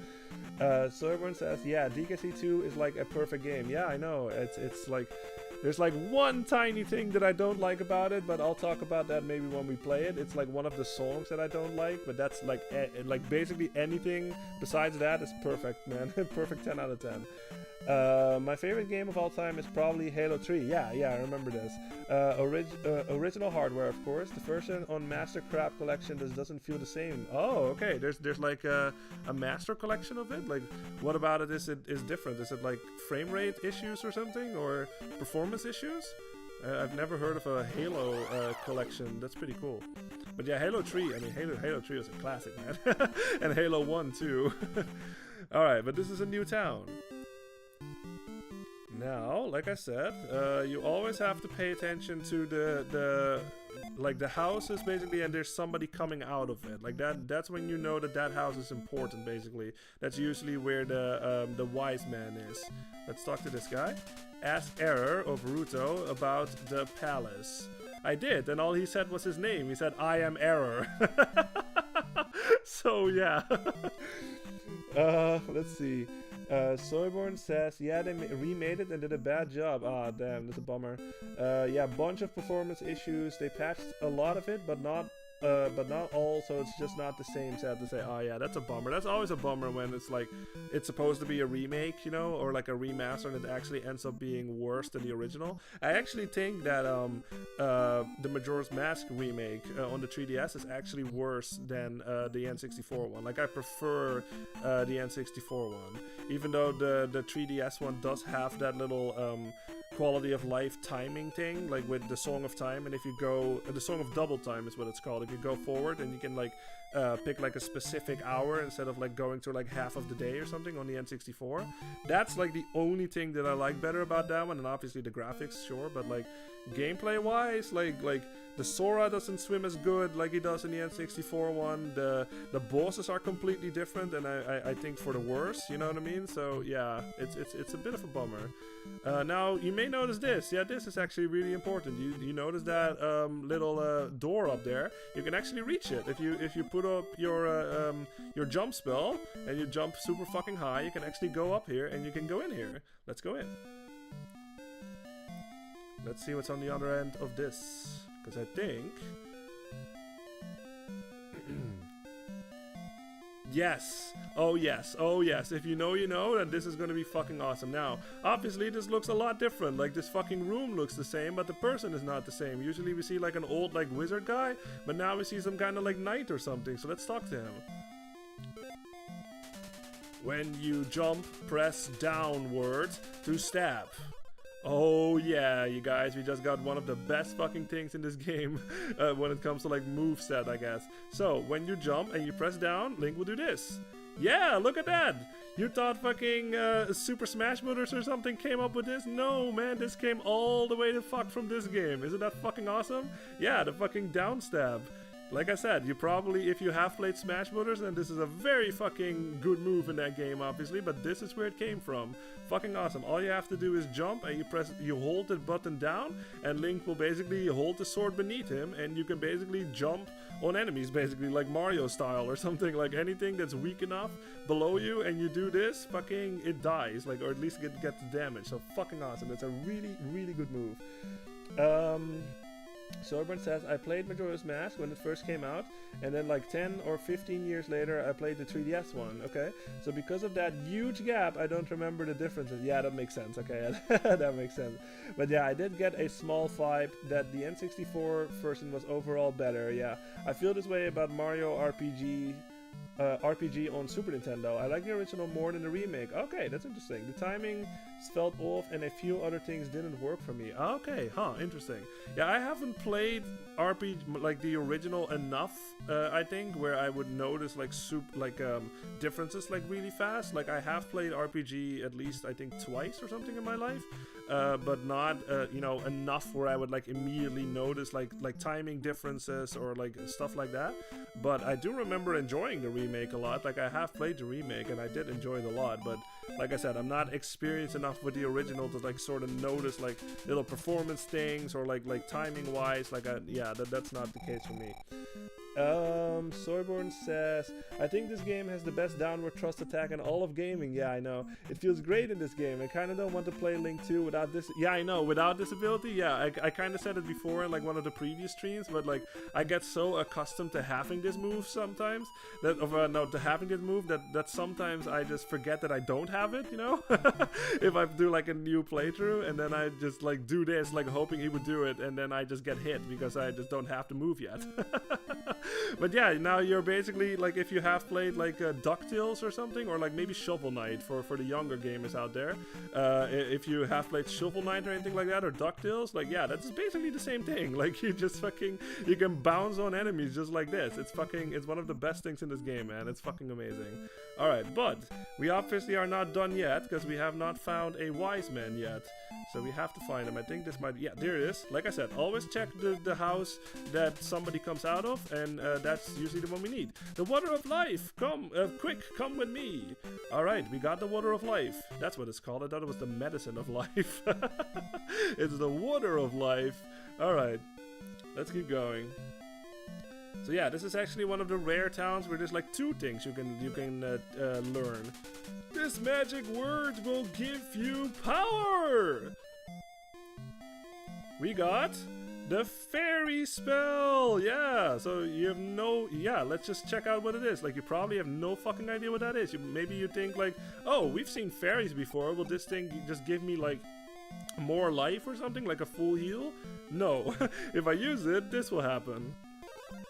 So everyone says, yeah, DKC 2 is like a perfect game. Yeah, I know. It's like there's like one tiny thing that I don't like about it, but I'll talk about that maybe when we play it. It's like one of the songs that I don't like, but that's like basically anything besides that is perfect, man. Perfect 10 out of 10. My favorite game of all time is probably Halo 3. Yeah, I remember this. Original hardware, of course. The version on Master Craft Collection doesn't feel the same. Oh, okay. There's like a Master Collection of it. Like, what about it is different? Is it like frame rate issues or something, or performance issues? I've never heard of a Halo collection. That's pretty cool. But yeah, Halo 3. I mean, Halo 3 is a classic, man. And Halo 1 too. All right, but this is a new town. Now, like I said, you always have to pay attention to the houses, basically, and there's somebody coming out of it. Like that's when you know that house is important, basically. That's usually where the wise man is. Let's talk to this guy. Ask Error of Ruto about the palace. I did, and all he said was his name. He said, I am Error. So, yeah. Let's see. Soyborn says, yeah, they remade it and did a bad job. Ah, damn, that's a bummer. Yeah, bunch of performance issues. They patched a lot of it, but not all, so it's just not the same. Sad to say. Oh yeah, that's a bummer. That's always a bummer when it's like it's supposed to be a remake, you know, or like a remaster, and it actually ends up being worse than the original. I actually think that the Majora's Mask remake on the 3DS is actually worse than the N64 one. Like I prefer the N64 one, even though the 3DS one does have that little quality of life timing thing, like with the Song of Time. And if you go, the Song of Double Time is what it's called. If you go forward and you can like pick like a specific hour instead of like going through like half of the day or something on the N64. That's like the only thing that I like better about that one. And obviously the graphics, sure, but like gameplay wise, like the Sora doesn't swim as good like he does in the N64 one. The bosses are completely different, and I think for the worse, you know what I mean? So yeah, it's a bit of a bummer. Now you may notice this. Yeah, this is actually really important. You notice that little door up there. You can actually reach it if you put up your jump spell and you jump super fucking high. You can actually go up here and you can go in here. Let's go in. Let's see what's on the other end of this. Because I think... Yes! Oh yes, oh yes. If you know, you know, then this is gonna be fucking awesome. Now, obviously this looks a lot different. Like this fucking room looks the same, but the person is not the same. Usually we see like an old like wizard guy, but now we see some kind of like knight or something. So let's talk to him. When you jump, press downward to stab. Oh yeah, you guys, we just got one of the best fucking things in this game when it comes to like moveset, I guess. So, when you jump and you press down, Link will do this. Yeah, look at that! You thought fucking Super Smash Bros. Or something came up with this? No, man, this came all the way the fuck from this game. Isn't that fucking awesome? Yeah, the fucking down stab. Like I said, you probably, if you have played Smash Brothers, and this is a very fucking good move in that game, obviously, but this is where it came from. Fucking awesome. All you have to do is jump, and you hold the button down, and Link will basically hold the sword beneath him, and you can basically jump on enemies, basically, like Mario style or something. Like anything that's weak enough below you, and you do this, fucking, it dies, like, or at least it gets damage. So fucking awesome. It's a really, really good move. Soyburn says, I played Majora's Mask when it first came out, and then like 10 or 15 years later I played the 3DS one. Okay, so because of that huge gap, I don't remember the differences. Yeah, that makes sense. Okay, that makes sense. But yeah, I did get a small vibe that the N64 version was overall better. Yeah, I feel this way about Mario RPG on Super Nintendo. I like the original more than the remake. Okay, that's interesting. The timing felt off and a few other things didn't work for me. Okay, interesting. Yeah, I haven't played RPG, like the original enough, I think, where I would notice like differences like really fast. Like I have played RPG at least I think twice or something in my life, but not you know, enough where I would like immediately notice like timing differences or like stuff like that. But I do remember enjoying the remake a lot. Like I have played the remake and I did enjoy it a lot, but like I said, I'm not experienced enough with the original to like sort of notice like little performance things or like timing wise. Like yeah, that's not the case for me. Soyborn says, I think this game has the best downward thrust attack in all of gaming. Yeah, I know. It feels great in this game. I kind of don't want to play Link 2 without this. Yeah, I know. Without this ability, yeah, I kind of said it before in like one of the previous streams, but like I get so accustomed to having this move sometimes that, to having this move that sometimes I just forget that I don't have it, you know? If I do like a new playthrough and then I just like do this, like hoping he would do it, and then I just get hit because I just don't have the move yet. But yeah, now you're basically like, if you have played like DuckTales or something, or like maybe Shovel Knight for the younger gamers out there, if you have played Shovel Knight or anything like that, or DuckTales, like yeah, that's basically the same thing. Like you just fucking, you can bounce on enemies just like this. It's one of the best things in this game, man. It's fucking amazing. Alright, but we obviously are not done yet, because we have not found a wise man yet. So we have to find him. I think this might, yeah, there it is. Like I said, always check the house that somebody comes out of, and that's usually the one we need. The water of life! Come, quick, come with me! Alright, we got the water of life. That's what it's called. I thought it was the medicine of life. It's the water of life. Alright, let's keep going. So yeah, this is actually one of the rare towns where there's like two things you can learn. This magic word will give you power! We got the fairy spell! Yeah, so you have no... Yeah, let's just check out what it is. Like, you probably have no fucking idea what that is. Maybe you think like, oh, we've seen fairies before. Will this thing just give me like more life or something? Like a full heal? No. If I use it, this will happen.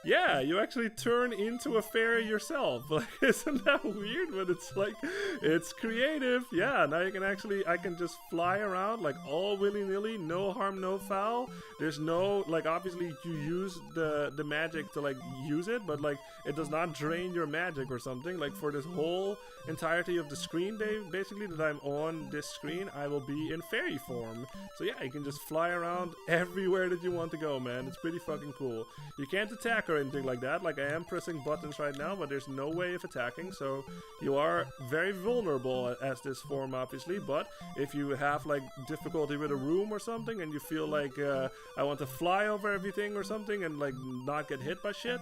Yeah, you actually turn into a fairy yourself. Like, isn't that weird? But it's like, it's creative. Yeah, now you can actually, I can just fly around like all willy-nilly, no harm, no foul. There's no, like, obviously you use the magic to like use it, but like it does not drain your magic or something. Like for this whole entirety of the screen, basically that I'm on this screen, I will be in fairy form. So yeah, you can just fly around everywhere that you want to go, man. It's pretty fucking cool. You can't attack or anything like that. Like I am pressing buttons right now, but there's no way of attacking, so you are very vulnerable as this form, obviously. But if you have like difficulty with a room or something, and you feel like I want to fly over everything or something and like not get hit by shit,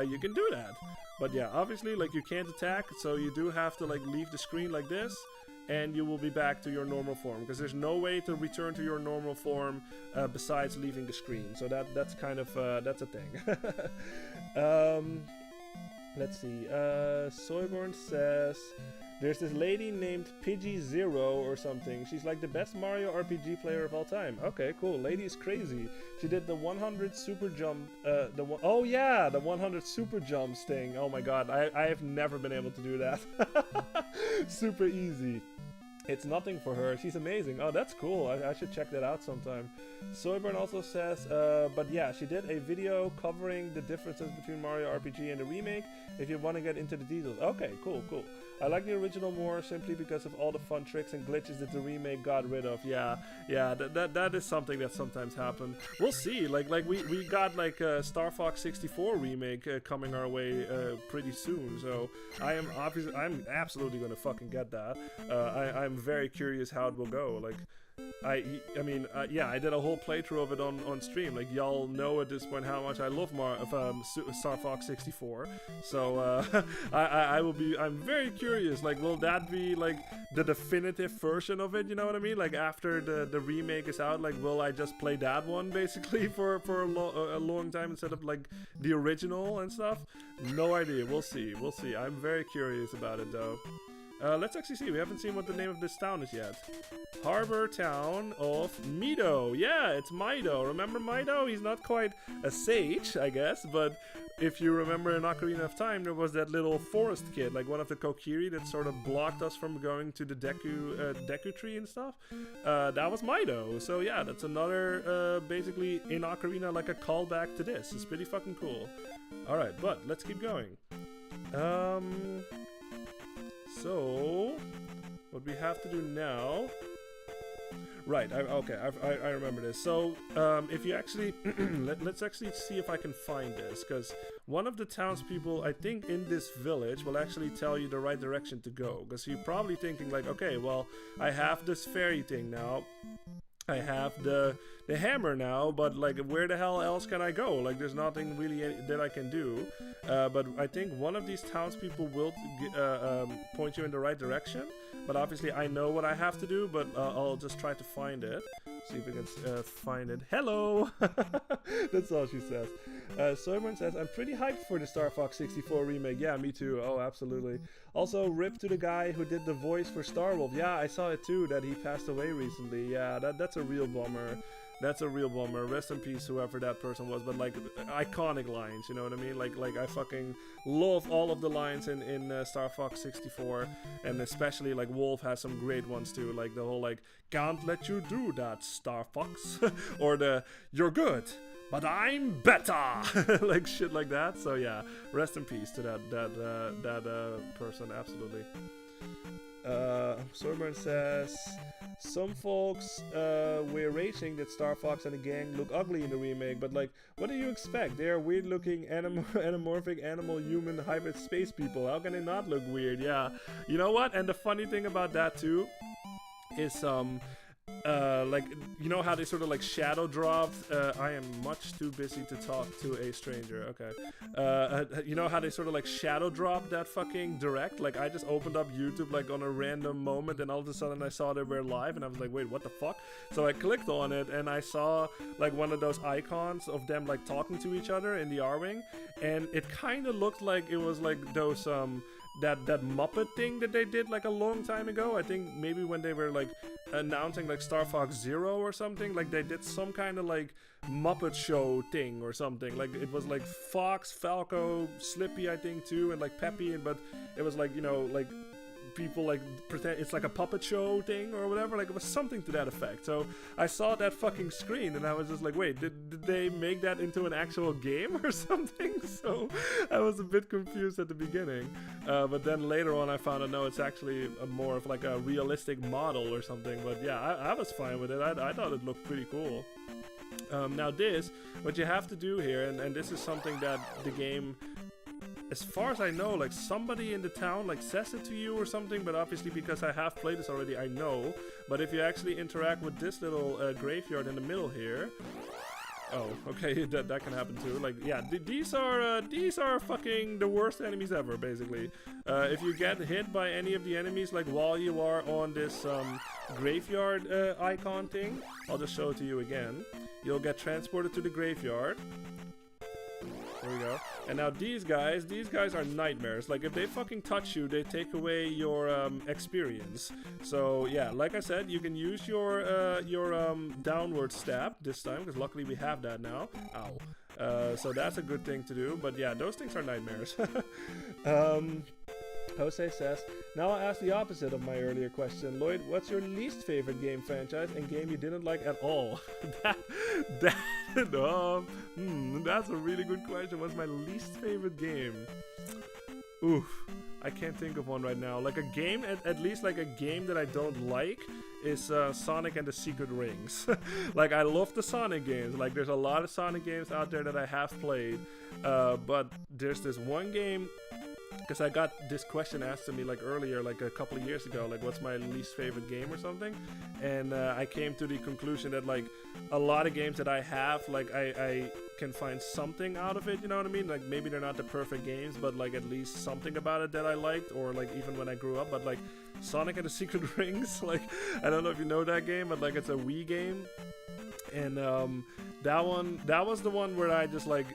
you can do that. But yeah, obviously like you can't attack, so you do have to like leave the screen like this, and you will be back to your normal form, because there's no way to return to your normal form besides leaving the screen. So that's kind of that's a thing. Let's see. Soyborn says there's this lady named Pidgey0 or something. She's like the best Mario RPG player of all time. Okay, cool. Lady is crazy. She did the 100 super jump. Oh yeah, the 100 super jumps thing. Oh my god, I have never been able to do that. Super easy. It's nothing for her. She's amazing. Oh, that's cool. I should check that out sometime. Soyburn also says, but yeah, she did a video covering the differences between Mario RPG and the remake. If you want to get into the details. Okay, cool, cool. I like the original more simply because of all the fun tricks and glitches that the remake got rid of. Yeah, that is something that sometimes happens. We'll see. Like we got like a Star Fox 64 remake coming our way pretty soon. So I'm absolutely gonna fucking get that. I'm very curious how it will go. Like. I mean, yeah, I did a whole playthrough of it on stream. Like, y'all know at this point how much I love Star Fox 64. So, I'm very curious. Like, will that be, like, the definitive version of it? You know what I mean? Like, after the remake is out, like, will I just play that one, basically, for a long time instead of, like, the original and stuff? No idea. We'll see. We'll see. I'm very curious about it, though. Let's actually see. We haven't seen what the name of this town is yet. Harbor town of Mido. Yeah, it's Mido. Remember Mido? He's not quite a sage, I guess, but if you remember in Ocarina of Time, there was that little forest kid, like one of the Kokiri that sort of blocked us from going to the Deku tree and stuff. That was Mido. So yeah, that's another, basically in Ocarina, like a callback to this. It's pretty fucking cool. Alright, but let's keep going. So, what we have to do now... Right, okay, I remember this. So, if you actually... let's actually see if I can find this, because one of the townspeople, I think, in this village will actually tell you the right direction to go. Because you're probably thinking, like, okay, well, I have this fairy thing now. I have the hammer now, but like where the hell else can I go? Like there's nothing really that I can do. But I think one of these townspeople will point you in the right direction. But obviously I know what I have to do, but I'll just try to find it. See if we can find it. Hello! That's all she says. Soyburn says, I'm pretty hyped for the Star Fox 64 remake. Yeah, me too. Oh, absolutely. Also, rip to the guy who did the voice for Starwolf. Yeah, I saw it too, that he passed away recently. Yeah, that's a real bummer. That's a real bummer. Rest in peace, whoever that person was. But like, iconic lines, you know what I mean? Like I fucking love all of the lines in Star Fox 64, and especially like Wolf has some great ones too. Like the whole like, can't let you do that, Star Fox, or the you're good, but I'm better, like shit like that. So yeah, rest in peace to that person. Absolutely. Sorburn says, some folks were raging that Star Fox and the gang look ugly in the remake, but like, what do you expect? They are weird looking anamorphic animal human hybrid space people. How can they not look weird? Yeah, you know what? And the funny thing about that too is like, you know how they sort of like shadow dropped? I am much too busy to talk to a stranger. Okay. You know how they sort of like shadow dropped that fucking direct? Like, I just opened up YouTube like on a random moment, and all of a sudden I saw they were live, and I was like, wait, what the fuck? So I clicked on it, and I saw like one of those icons of them like talking to each other in the R-Wing, and it kind of looked like it was like those that Muppet thing that they did like a long time ago. I think maybe when they were like announcing like Star Fox Zero or something, like they did some kind of like Muppet show thing or something. Like it was like Fox, Falco, Slippy I think too, and like Peppy, but it was like, you know, like people like pretend it's like a puppet show thing or whatever. Like it was something to that effect. So I saw that fucking screen and I was just like, wait, did they make that into an actual game or something? So I was a bit confused at the beginning, but then later on I found out no, it's actually more of like a realistic model or something. But yeah, I was fine with it. I thought it looked pretty cool. Now this, what you have to do here, and this is something that the game, as far as I know, like somebody in the town like says it to you or something, but obviously because I have played this already, I know. But if you actually interact with this little graveyard in the middle here, oh, okay, that can happen too. Like, yeah, these are fucking the worst enemies ever, basically. If you get hit by any of the enemies, like while you are on this graveyard icon thing, I'll just show it to you again. You'll get transported to the graveyard. There we go. And now these guys are nightmares. Like if they fucking touch you, they take away your experience. So yeah, like I said, you can use your downward stab this time, because luckily we have that now. Ow. So that's a good thing to do. But yeah, those things are nightmares. Jose says, now I'll ask the opposite of my earlier question. Lloyd, what's your least favorite game franchise and game you didn't like at all? That's a really good question. What's my least favorite game? Oof, I can't think of one right now. Like a game, at least like a game that I don't like is Sonic and the Secret Rings. Like I love the Sonic games. Like there's a lot of Sonic games out there that I have played. But there's this one game, because I got this question asked to me like earlier, like a couple of years ago, like what's my least favorite game or something, and I came to the conclusion that like a lot of games that I have, like I can find something out of it, you know what I mean? Like maybe they're not the perfect games, but like at least something about it that I liked, or like even when I grew up. But like Sonic and the Secret Rings, like I don't know if you know that game, but like it's a Wii game, and that was the one where I just like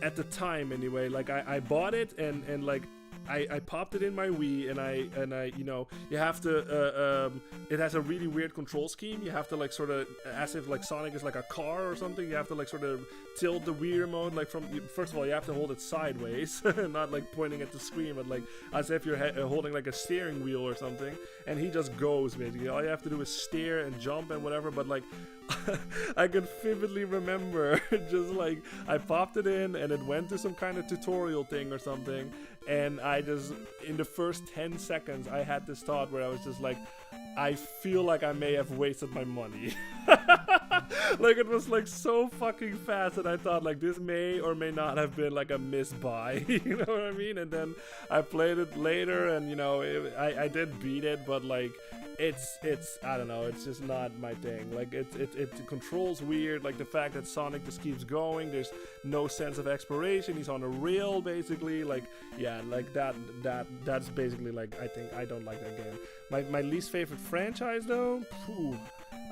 at the time anyway, like I bought it and like I popped it in my Wii, and I you know, you have to it has a really weird control scheme. You have to like sort of, as if like Sonic is like a car or something, you have to like sort of tilt the Wii remote like from, first of all you have to hold it sideways, not like pointing at the screen, but like as if you're holding like a steering wheel or something, and he just goes basically. All you have to do is steer and jump and whatever, but like I can vividly remember just like I popped it in and it went to some kind of tutorial thing or something, and I just, in the first 10 seconds I had this thought where I was just like, I feel like I may have wasted my money. Like it was like so fucking fast, and I thought like this may or may not have been like a misbuy. You know what I mean? And then I played it later, and you know, I did beat it, but like it's I don't know, it's just not my thing. Like it controls weird, like the fact that Sonic just keeps going, there's no sense of exploration, he's on a rail basically, like yeah, like that's basically like, I think I don't like that game. My least favorite franchise though, phew,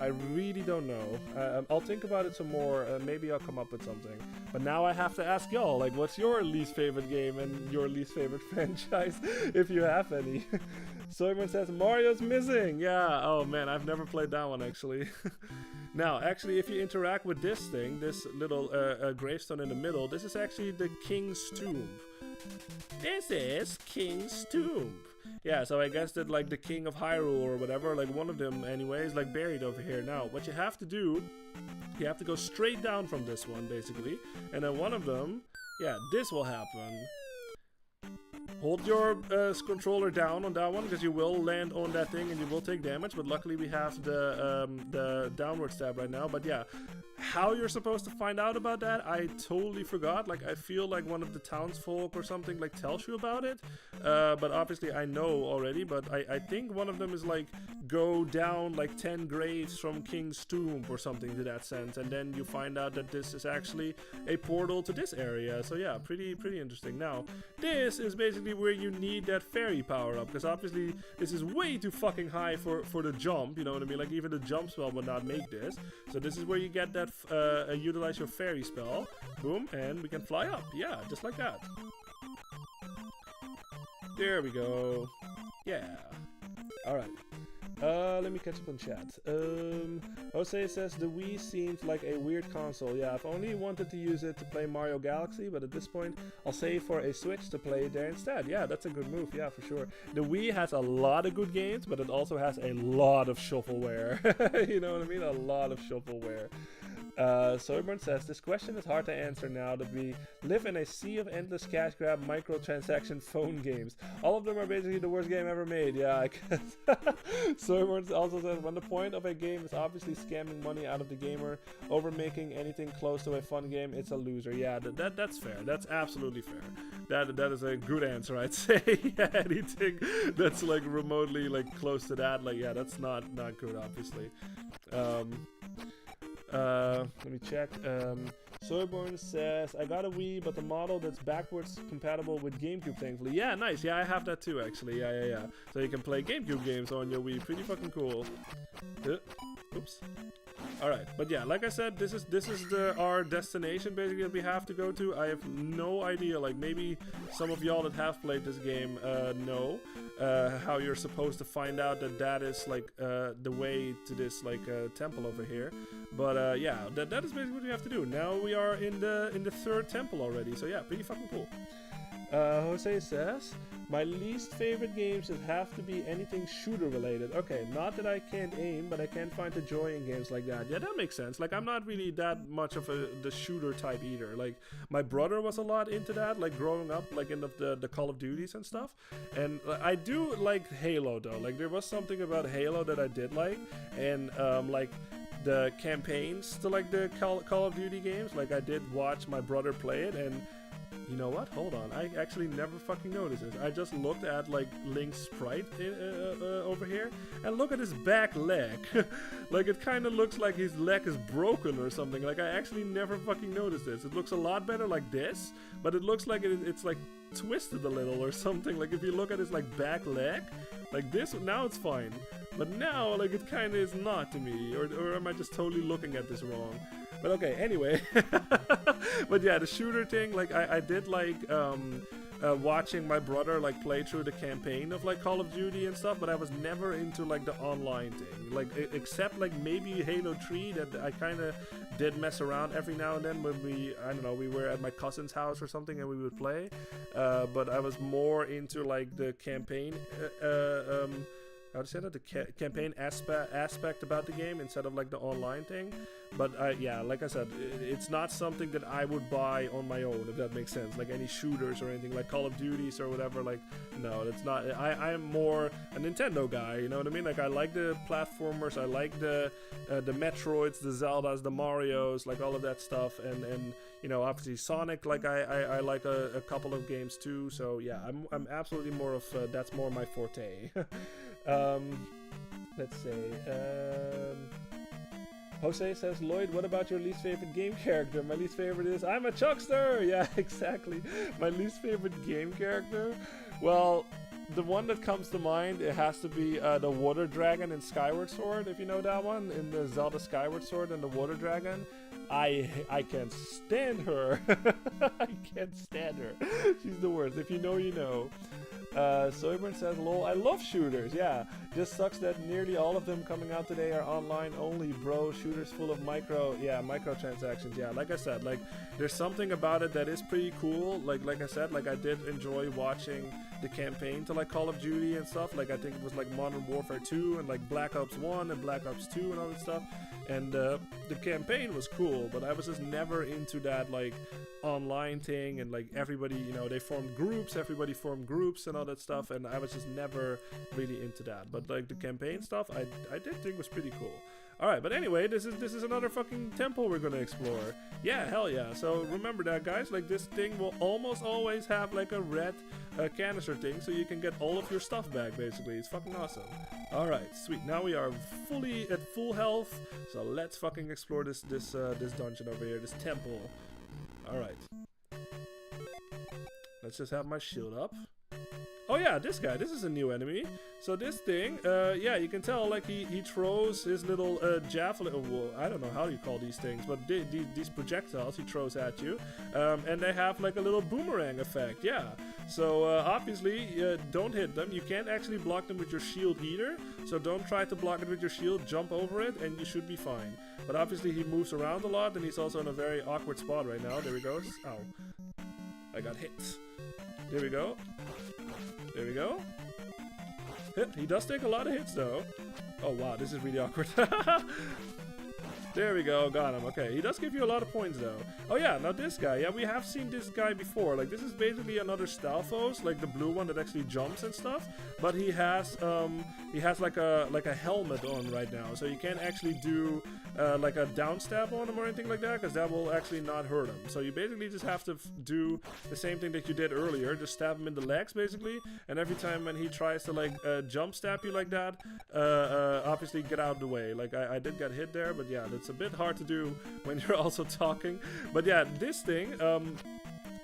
I really don't know. I'll think about it some more, maybe I'll come up with something. But now I have to ask y'all, like what's your least favorite game and your least favorite franchise, if you have any. Soyman says Mario's missing. Yeah, oh man, I've never played that one actually. Now, actually, if you interact with this thing, this little gravestone in the middle, this is actually the King's Tomb. This is King's Tomb. Yeah, so I guess that like the King of Hyrule or whatever, like one of them anyway, is like buried over here. Now, what you have to do, you have to go straight down from this one basically, and then one of them, yeah, this will happen. Hold your controller down on that one, because you will land on that thing and you will take damage, but luckily we have the downward stab right now. But yeah, how you're supposed to find out about that, I totally forgot. Like I feel like one of the townsfolk or something like tells you about it, but obviously I know already. But I think one of them is like go down like 10 graves from King's Tomb or something to that sense, and then you find out that this is actually a portal to this area. So yeah, pretty interesting. Now this is basically where you need that fairy power up, because obviously this is way too fucking high for the jump, you know what I mean? Like even the jump spell would not make this. So this is where you get that utilize your fairy spell, boom, and we can fly up. Yeah, just like that. There we go. Yeah. Alright. Let me catch up on chat. Jose says the Wii seems like a weird console. Yeah, I've only wanted to use it to play Mario Galaxy, but at this point I'll save for a Switch to play it there instead. Yeah, that's a good move, yeah, for sure. The Wii has a lot of good games, but it also has a lot of shovelware. You know what I mean? A lot of shovelware. Soyburn says, this question is hard to answer now that we live in a sea of endless cash grab microtransaction phone games. All of them are basically the worst game ever made. Yeah, I guess. Soyburn also says, when the point of a game is obviously scamming money out of the gamer over making anything close to a fun game, it's a loser. Yeah, that's fair. That's absolutely fair. That is a good answer, I'd say. Yeah, anything that's like remotely like close to that, like yeah, that's not good, obviously. Let me check. Soyborn says, I got a Wii, but the model that's backwards compatible with GameCube, thankfully. Yeah, nice. Yeah, I have that too, actually. Yeah. So you can play GameCube games on your Wii. Pretty fucking cool. Oops. Alright, but yeah, like I said, this is our destination basically that we have to go to. I have no idea, like maybe some of y'all that have played this game know how you're supposed to find out that is like the way to this like temple over here. But yeah, that is basically what we have to do. Now we are in the third temple already, so yeah, pretty fucking cool. Jose says, my least favorite games would have to be anything shooter related. Okay, not that I can't aim, but I can't find the joy in games like that. Yeah, that makes sense. Like, I'm not really that much of the shooter type either. Like, my brother was a lot into that, like growing up, like in the Call of Duties and stuff. And I do like Halo though. Like, there was something about Halo that I did like, and like the campaigns to like the Call of Duty games. Like, I did watch my brother play it, and you know what? Hold on. I actually never fucking noticed this. I just looked at like Link's sprite over here, and look at his back leg. Like, it kind of looks like his leg is broken or something. Like, I actually never fucking noticed this. It looks a lot better like this, but it looks like it's like twisted a little or something. Like, if you look at his like back leg, like this, now it's fine. But now, like, it kind of is not to me. Or am I just totally looking at this wrong? But okay, anyway. But yeah, the shooter thing, like, I did like watching my brother like play through the campaign of like Call of Duty and stuff, but I was never into like the online thing. Like, except like maybe Halo 3, that I kind of did mess around every now and then when I don't know, we were at my cousin's house or something and we would play. But I was more into like the campaign how to say that, the campaign aspect about the game instead of like the online thing. But yeah, like I said, it's not something that I would buy on my own, if that makes sense. Like any shooters or anything like Call of Duties or whatever. Like, no, that's not. I'm more a Nintendo guy. You know what I mean? Like, I like the platformers, I like the Metroids, the Zeldas, the Marios, like all of that stuff. And you know, obviously Sonic. Like I like a couple of games too. So yeah, I'm absolutely more of that's more my forte. Let's say, Jose says, Lloyd, what about your least favorite game character? My least favorite is, I'm a Chuckster! Yeah, exactly. My least favorite game character? Well, the one that comes to mind, it has to be the Water Dragon in Skyward Sword, if you know that one, in the Zelda Skyward Sword and the Water Dragon. I can't stand her. I can't stand her. She's the worst. If you know, you know. Soyburn says, lol, I love shooters. Yeah, just sucks that nearly all of them coming out today are online only, bro. Shooters full of microtransactions. Yeah, like I said, like, there's something about it that is pretty cool. Like I said, like, I did enjoy watching the campaign to like Call of Duty and stuff. Like, I think it was like Modern Warfare 2 and like Black Ops 1 and Black Ops 2 and all that stuff. And the campaign was cool, but I was just never into that like online thing, and like everybody, you know, they formed groups, everybody formed groups and all that stuff, and I was just never really into that. But like the campaign stuff, I did think was pretty cool. Alright, but anyway, this is another fucking temple we're gonna explore. Yeah, hell yeah. So remember that, guys, like, this thing will almost always have like a red canister thing, so you can get all of your stuff back, basically. It's fucking awesome. Alright, sweet. Now we are fully at full health, so let's fucking explore this dungeon over here, this temple. Alright. Let's just have my shield up. Oh yeah, this guy, this is a new enemy. So this thing, yeah, you can tell, like, he throws his little javelin, well, I don't know how you call these things, but these projectiles he throws at you, and they have like a little boomerang effect, yeah. So obviously, don't hit them. You can't actually block them with your shield either, so don't try to block it with your shield, jump over it, and you should be fine. But obviously he moves around a lot, and he's also in a very awkward spot right now. There he goes. Ow. I got hit. There we go. There we go. He does take a lot of hits though. Oh wow, this is really awkward. There we go, got him. Okay, he does give you a lot of points though. Oh yeah, now this guy, yeah, we have seen this guy before. Like, this is basically another Stalfos, like the blue one that actually jumps and stuff. But he has like a helmet on right now, so you can't actually do like a down stab on him or anything like that, because that will actually not hurt him. So you basically just have to do the same thing that you did earlier, just stab him in the legs basically. And every time when he tries to like jump stab you like that, obviously get out of the way. Like, I did get hit there, but yeah, it's a bit hard to do when you're also talking. But yeah, this thing,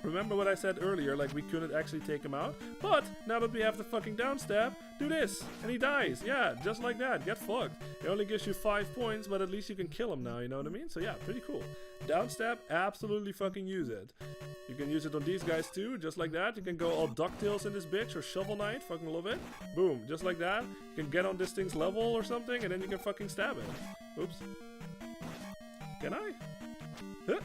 remember what I said earlier, like, we couldn't actually take him out, but now that we have the fucking down stab, do this, and he dies. Yeah, just like that, get fucked. It only gives you 5 points, but at least you can kill him now, you know what I mean? So yeah, pretty cool. Down stab, absolutely fucking use it. You can use it on these guys too, just like that. You can go all DuckTales in this bitch, or Shovel Knight, fucking love it. Boom, just like that. You can get on this thing's level or something, and then you can fucking stab it. Oops. Can I? Huh?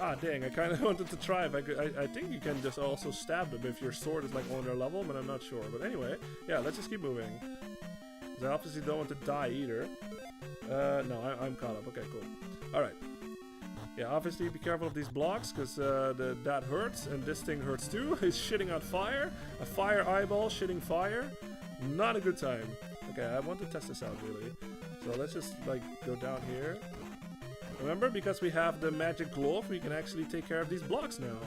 Ah, dang, I kind of wanted to try if I could. I think you can just also stab them if your sword is like on their level, but I'm not sure. But anyway, yeah, let's just keep moving. Because I obviously don't want to die either. No, I'm caught up. Okay, cool. Alright. Yeah, obviously be careful of these blocks, because that hurts, and this thing hurts too. It's shitting out fire. A fire eyeball shitting fire. Not a good time. Okay, I want to test this out, really. So let's just, like, go down here. Remember, because we have the magic glove, we can actually take care of these blocks now.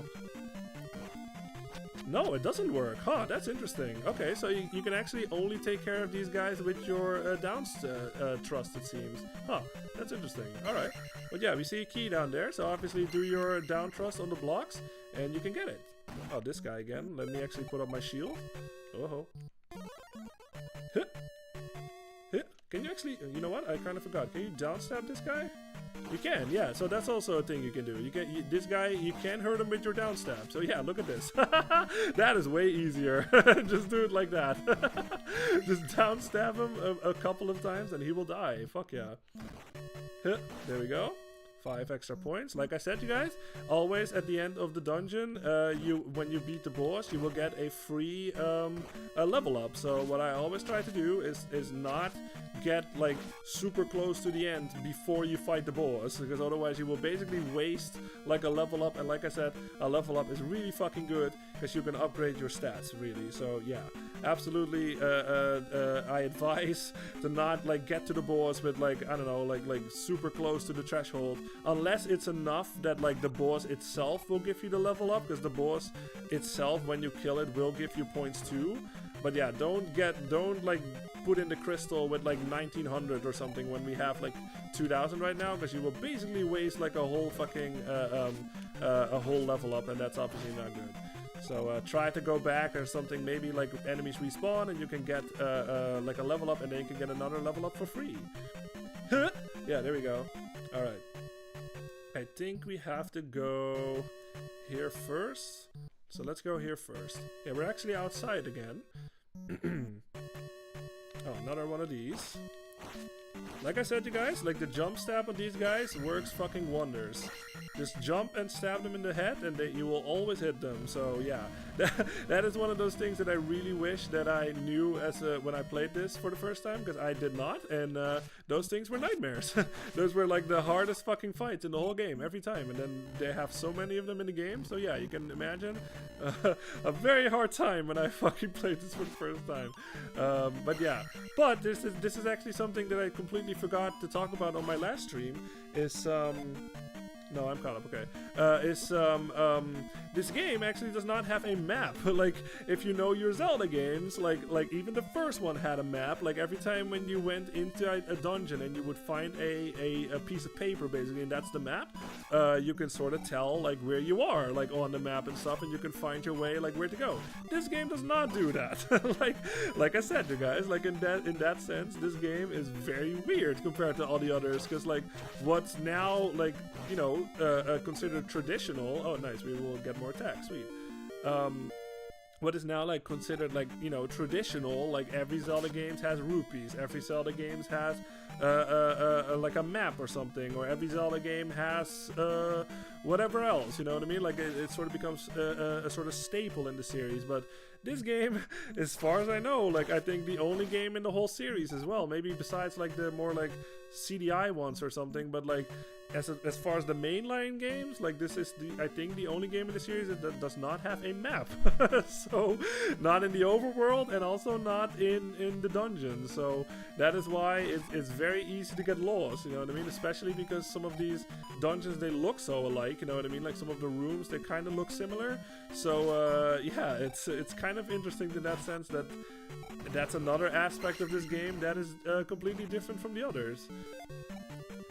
No, it doesn't work. Huh, that's interesting. Okay, so you can actually only take care of these guys with your down thrust, it seems. Huh, that's interesting. Alright. But yeah, we see a key down there, so obviously do your down thrust on the blocks, and you can get it. Oh, this guy again. Let me actually put up my shield. Oh-ho. Huh. Huh. Can you actually... You know what? I kind of forgot. Can you down stab this guy? You can, yeah. So that's also a thing you can do. This guy, you can hurt him with your down stab. So yeah, look at this. That is way easier. Just do it like that. Just down stab him a couple of times and he will die. Fuck yeah. There we go. 5 extra points. Like I said, you guys, always at the end of the dungeon, when you beat the boss, you will get a free a level up. So what I always try to do is not get like super close to the end before you fight the boss, because otherwise you will basically waste like a level up. And like I said, a level up is really fucking good because you can upgrade your stats, really. So yeah, absolutely I advise to not like get to the boss with like, I don't know, like super close to the threshold, unless it's enough that like the boss itself will give you the level up, because the boss itself, when you kill it, will give you points too. But yeah, don't like put in the crystal with like 1900 or something when we have like 2000 right now, because you will basically waste like a whole fucking a whole level up, and that's obviously not good. So try to go back or something, maybe like enemies respawn and you can get like a level up, and then you can get another level up for free. Yeah, there we go. Alright. I think we have to go here first. So let's go here first. Yeah, we're actually outside again. Oh, another one of these. Like I said, you guys, like the jump stab on these guys works fucking wonders. Just jump and stab them in the head and you will always hit them. So yeah, that is one of those things that I really wish that I knew when I played this for the first time, because I did not, and those things were nightmares. Those were like the hardest fucking fights in the whole game every time, and then they have so many of them in the game. So yeah, you can imagine a very hard time when I fucking played this for the first time. But yeah, but this is actually something that I completely forgot to talk about on my last stream. Is no, I'm caught up, okay. This game actually does not have a map. Like, if you know your Zelda games, like even the first one had a map. Like, every time when you went into a dungeon and you would find a piece of paper, basically, and that's the map, you can sort of tell, like, where you are, like, on the map and stuff, and you can find your way, like, where to go. This game does not do that. like I said, you guys, like, in that sense, this game is very weird compared to all the others, because, like, what's now, like, you know, considered traditional. Oh, nice, we will get more attack, sweet. What is now like considered like, you know, traditional, like every Zelda games has rupees, every Zelda games has like a map or something, or every Zelda game has whatever else, you know what I mean? Like it sort of becomes a sort of staple in the series. But this game, as far as I know, like I think the only game in the whole series as well, maybe besides like the more like CDI ones or something, but like as far as the mainline games, like this is I think the only game in the series that does not have a map. So not in the overworld, and also not in the dungeon. So that is why it's very easy to get lost, you know what I mean? Especially because some of these dungeons, they look so alike, you know what I mean? Like some of the rooms, they kind of look similar. So yeah, it's kind of interesting in that sense that that's another aspect of this game that is completely different from the others.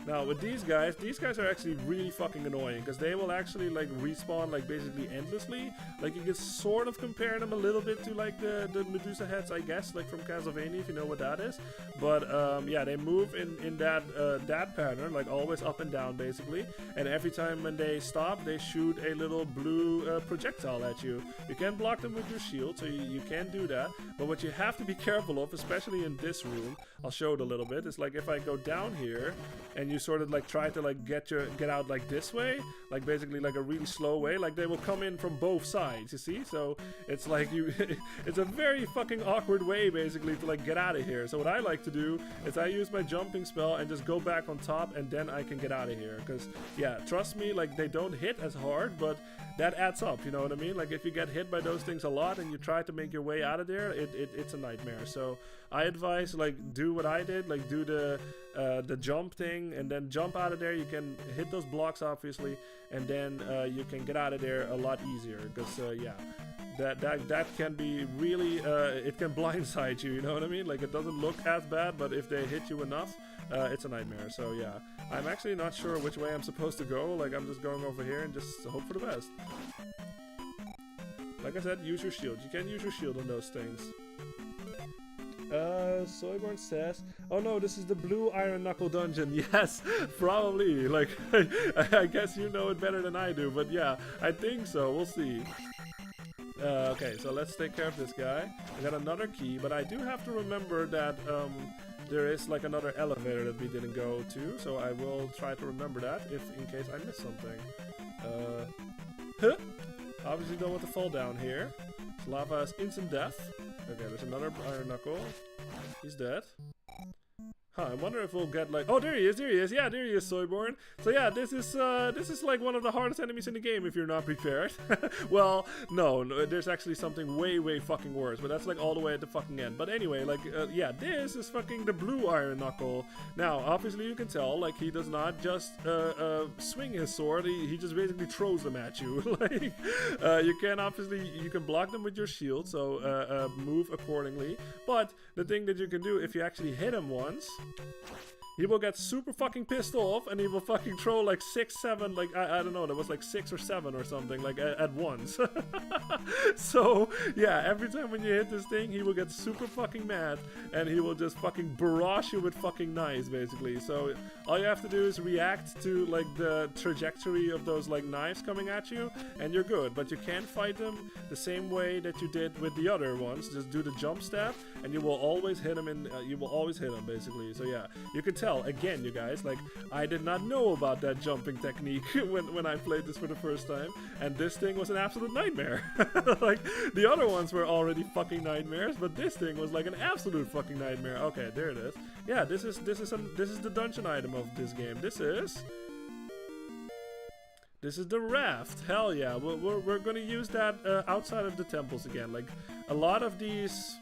Now with these guys are actually really fucking annoying, because they will actually like respawn like basically endlessly. Like you can sort of compare them a little bit to like the Medusa heads, I guess, like from Castlevania, if you know what that is. But yeah, they move in that pattern, like always up and down basically. And every time when they stop, they shoot a little blue projectile at you. You can block them with your shield, so you can do that. But what you have to be careful of, especially in this room, I'll show it a little bit, is like if I go down here and you sort of like try to like get out like this way, like basically like a really slow way, like they will come in from both sides, you see? So it's like you it's a very fucking awkward way basically to like get out of here. So what I like to do is I use my jumping spell and just go back on top, and then I can get out of here. Because yeah, trust me, like they don't hit as hard, but that adds up, you know what I mean? Like if you get hit by those things a lot and you try to make your way out of there, it's a nightmare. So I advise like do what I did, like do the jump thing and then jump out of there. You can hit those blocks obviously, and then you can get out of there a lot easier. Because yeah, that can be really it can blindside you, you know what I mean? Like it doesn't look as bad, but if they hit you enough, it's a nightmare. So yeah, I'm actually not sure which way I'm supposed to go. Like I'm just going over here and just hope for the best. Like I said, use your shield. You can use your shield on those things. Soyborn says, oh no, this is the blue Iron Knuckle dungeon. Yes, probably. Like, I guess you know it better than I do, but yeah, I think so. We'll see. Okay, so let's take care of this guy. I got another key, but I do have to remember that there is like another elevator that we didn't go to, so I will try to remember that if in case I miss something. Obviously don't want to fall down here. This lava is instant death. Okay, there's another Iron Knuckle. He's dead. Huh, I wonder if we'll get like... Oh, there he is, Yeah, there he is, Soyborn. So yeah, this is like one of the hardest enemies in the game if you're not prepared. Well, no, there's actually something way fucking worse, but that's like all the way at the fucking end. But anyway, like, yeah, this is fucking the blue Iron Knuckle. Now, obviously you can tell, like, he does not just swing his sword, he just basically throws them at you. Like, you can obviously, you can block them with your shield, so move accordingly. But the thing that you can do, if you actually hit him once, he will get super fucking pissed off, and he will fucking throw like 6, 7, like, I don't know, that was like 6 or 7 or something, like at once. So, yeah, every time when you hit this thing, he will get super fucking mad, and he will just fucking barrage you with fucking knives, basically. So, all you have to do is react to, like, the trajectory of those, like, knives coming at you, and you're good. But you can't fight them the same way that you did with the other ones. Just do the jump stab, and you will always hit him, basically. So, yeah, you can tell, again, you guys, like, I did not know about that jumping technique when I played this for the first time, and this thing was an absolute nightmare. Like, the other ones were already fucking nightmares, but this thing was like an absolute fucking nightmare. Okay, there it is. Yeah, this is the dungeon item of this game. This is the raft. Hell yeah, we're gonna use that outside of the temples again. Like, a lot of these...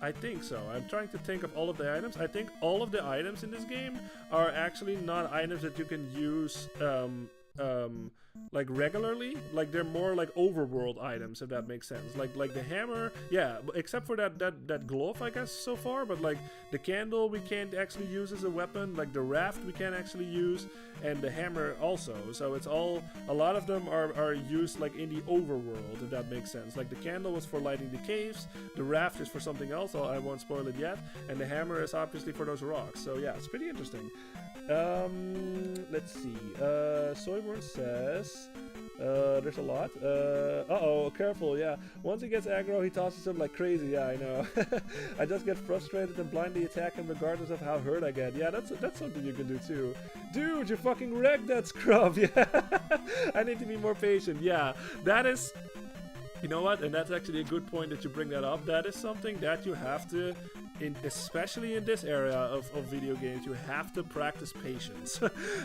I think so. I'm trying to think of all of the items. I think all of the items in this game are actually not items that you can use like regularly. Like, they're more like overworld items, if that makes sense. Like the hammer, yeah, except for that glove, I guess, so far. But like the candle we can't actually use as a weapon. Like the raft we can't actually use, and the hammer also. So it's all, a lot of them are used like in the overworld, if that makes sense. Like the candle was for lighting the caves, the raft is for something else, so I won't spoil it yet, and the hammer is obviously for those rocks. So yeah, it's pretty interesting. Let's see. Soyborn says there's a lot. Uh-oh, careful, yeah. Once he gets aggro, he tosses him like crazy. Yeah, I know. I just get frustrated and blindly attack him regardless of how hurt I get. Yeah, that's something you can do too. Dude, you fucking wrecked that scrub. Yeah. I need to be more patient. Yeah, that is... You know what? And that's actually a good point that you bring that up. That is something that you have to, especially in this area of video games, you have to practice patience.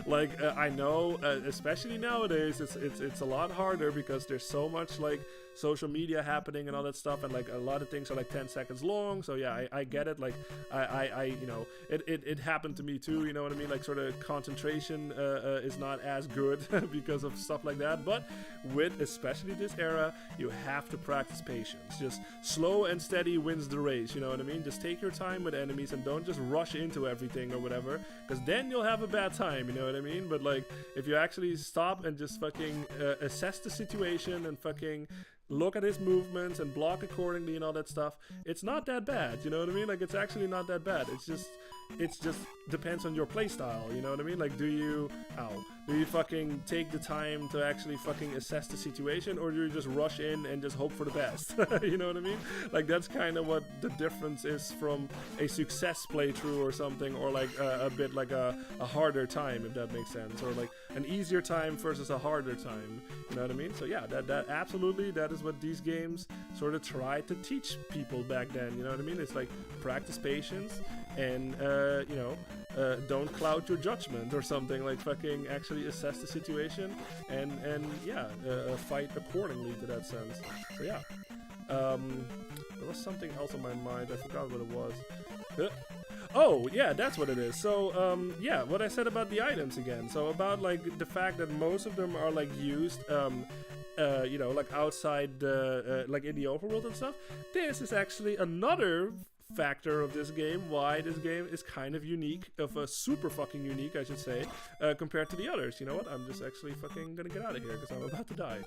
Like, I know, especially nowadays, it's a lot harder because there's so much, like, social media happening and all that stuff, and like a lot of things are like 10 seconds long. So yeah, I get it. Like I you know, it happened to me too, you know what I mean? Like, sort of concentration is not as good because of stuff like that. But with especially this era, you have to practice patience. Just slow and steady wins the race, you know what I mean? Just take your time with enemies and don't just rush into everything or whatever, because then you'll have a bad time, you know what I mean? But like, if you actually stop and just fucking assess the situation and fucking look at his movements and block accordingly and all that stuff, it's not that bad, you know what I mean? Like, it's actually not that bad. It's just depends on your playstyle, you know what I mean? Like, do you fucking take the time to actually fucking assess the situation, or do you just rush in and just hope for the best? You know what I mean? Like, that's kind of what the difference is from a success playthrough or something, or like a bit like a harder time, if that makes sense, or like an easier time versus a harder time, you know what I mean? So yeah, that absolutely, that is what these games sort of tried to teach people back then, you know what I mean? It's like, practice patience, and don't cloud your judgment or something, like fucking actually assess the situation and yeah, fight accordingly to that sense. So yeah, there was something else on my mind, I forgot what it was. Oh yeah, that's what it is. So yeah, what I said about the items again, so about like the fact that most of them are like used like outside like in the overworld and stuff. This is actually another factor of this game, why this game is kind of unique, super fucking unique, I should say, compared to the others. You know what? I'm just actually fucking gonna get out of here because I'm about to die.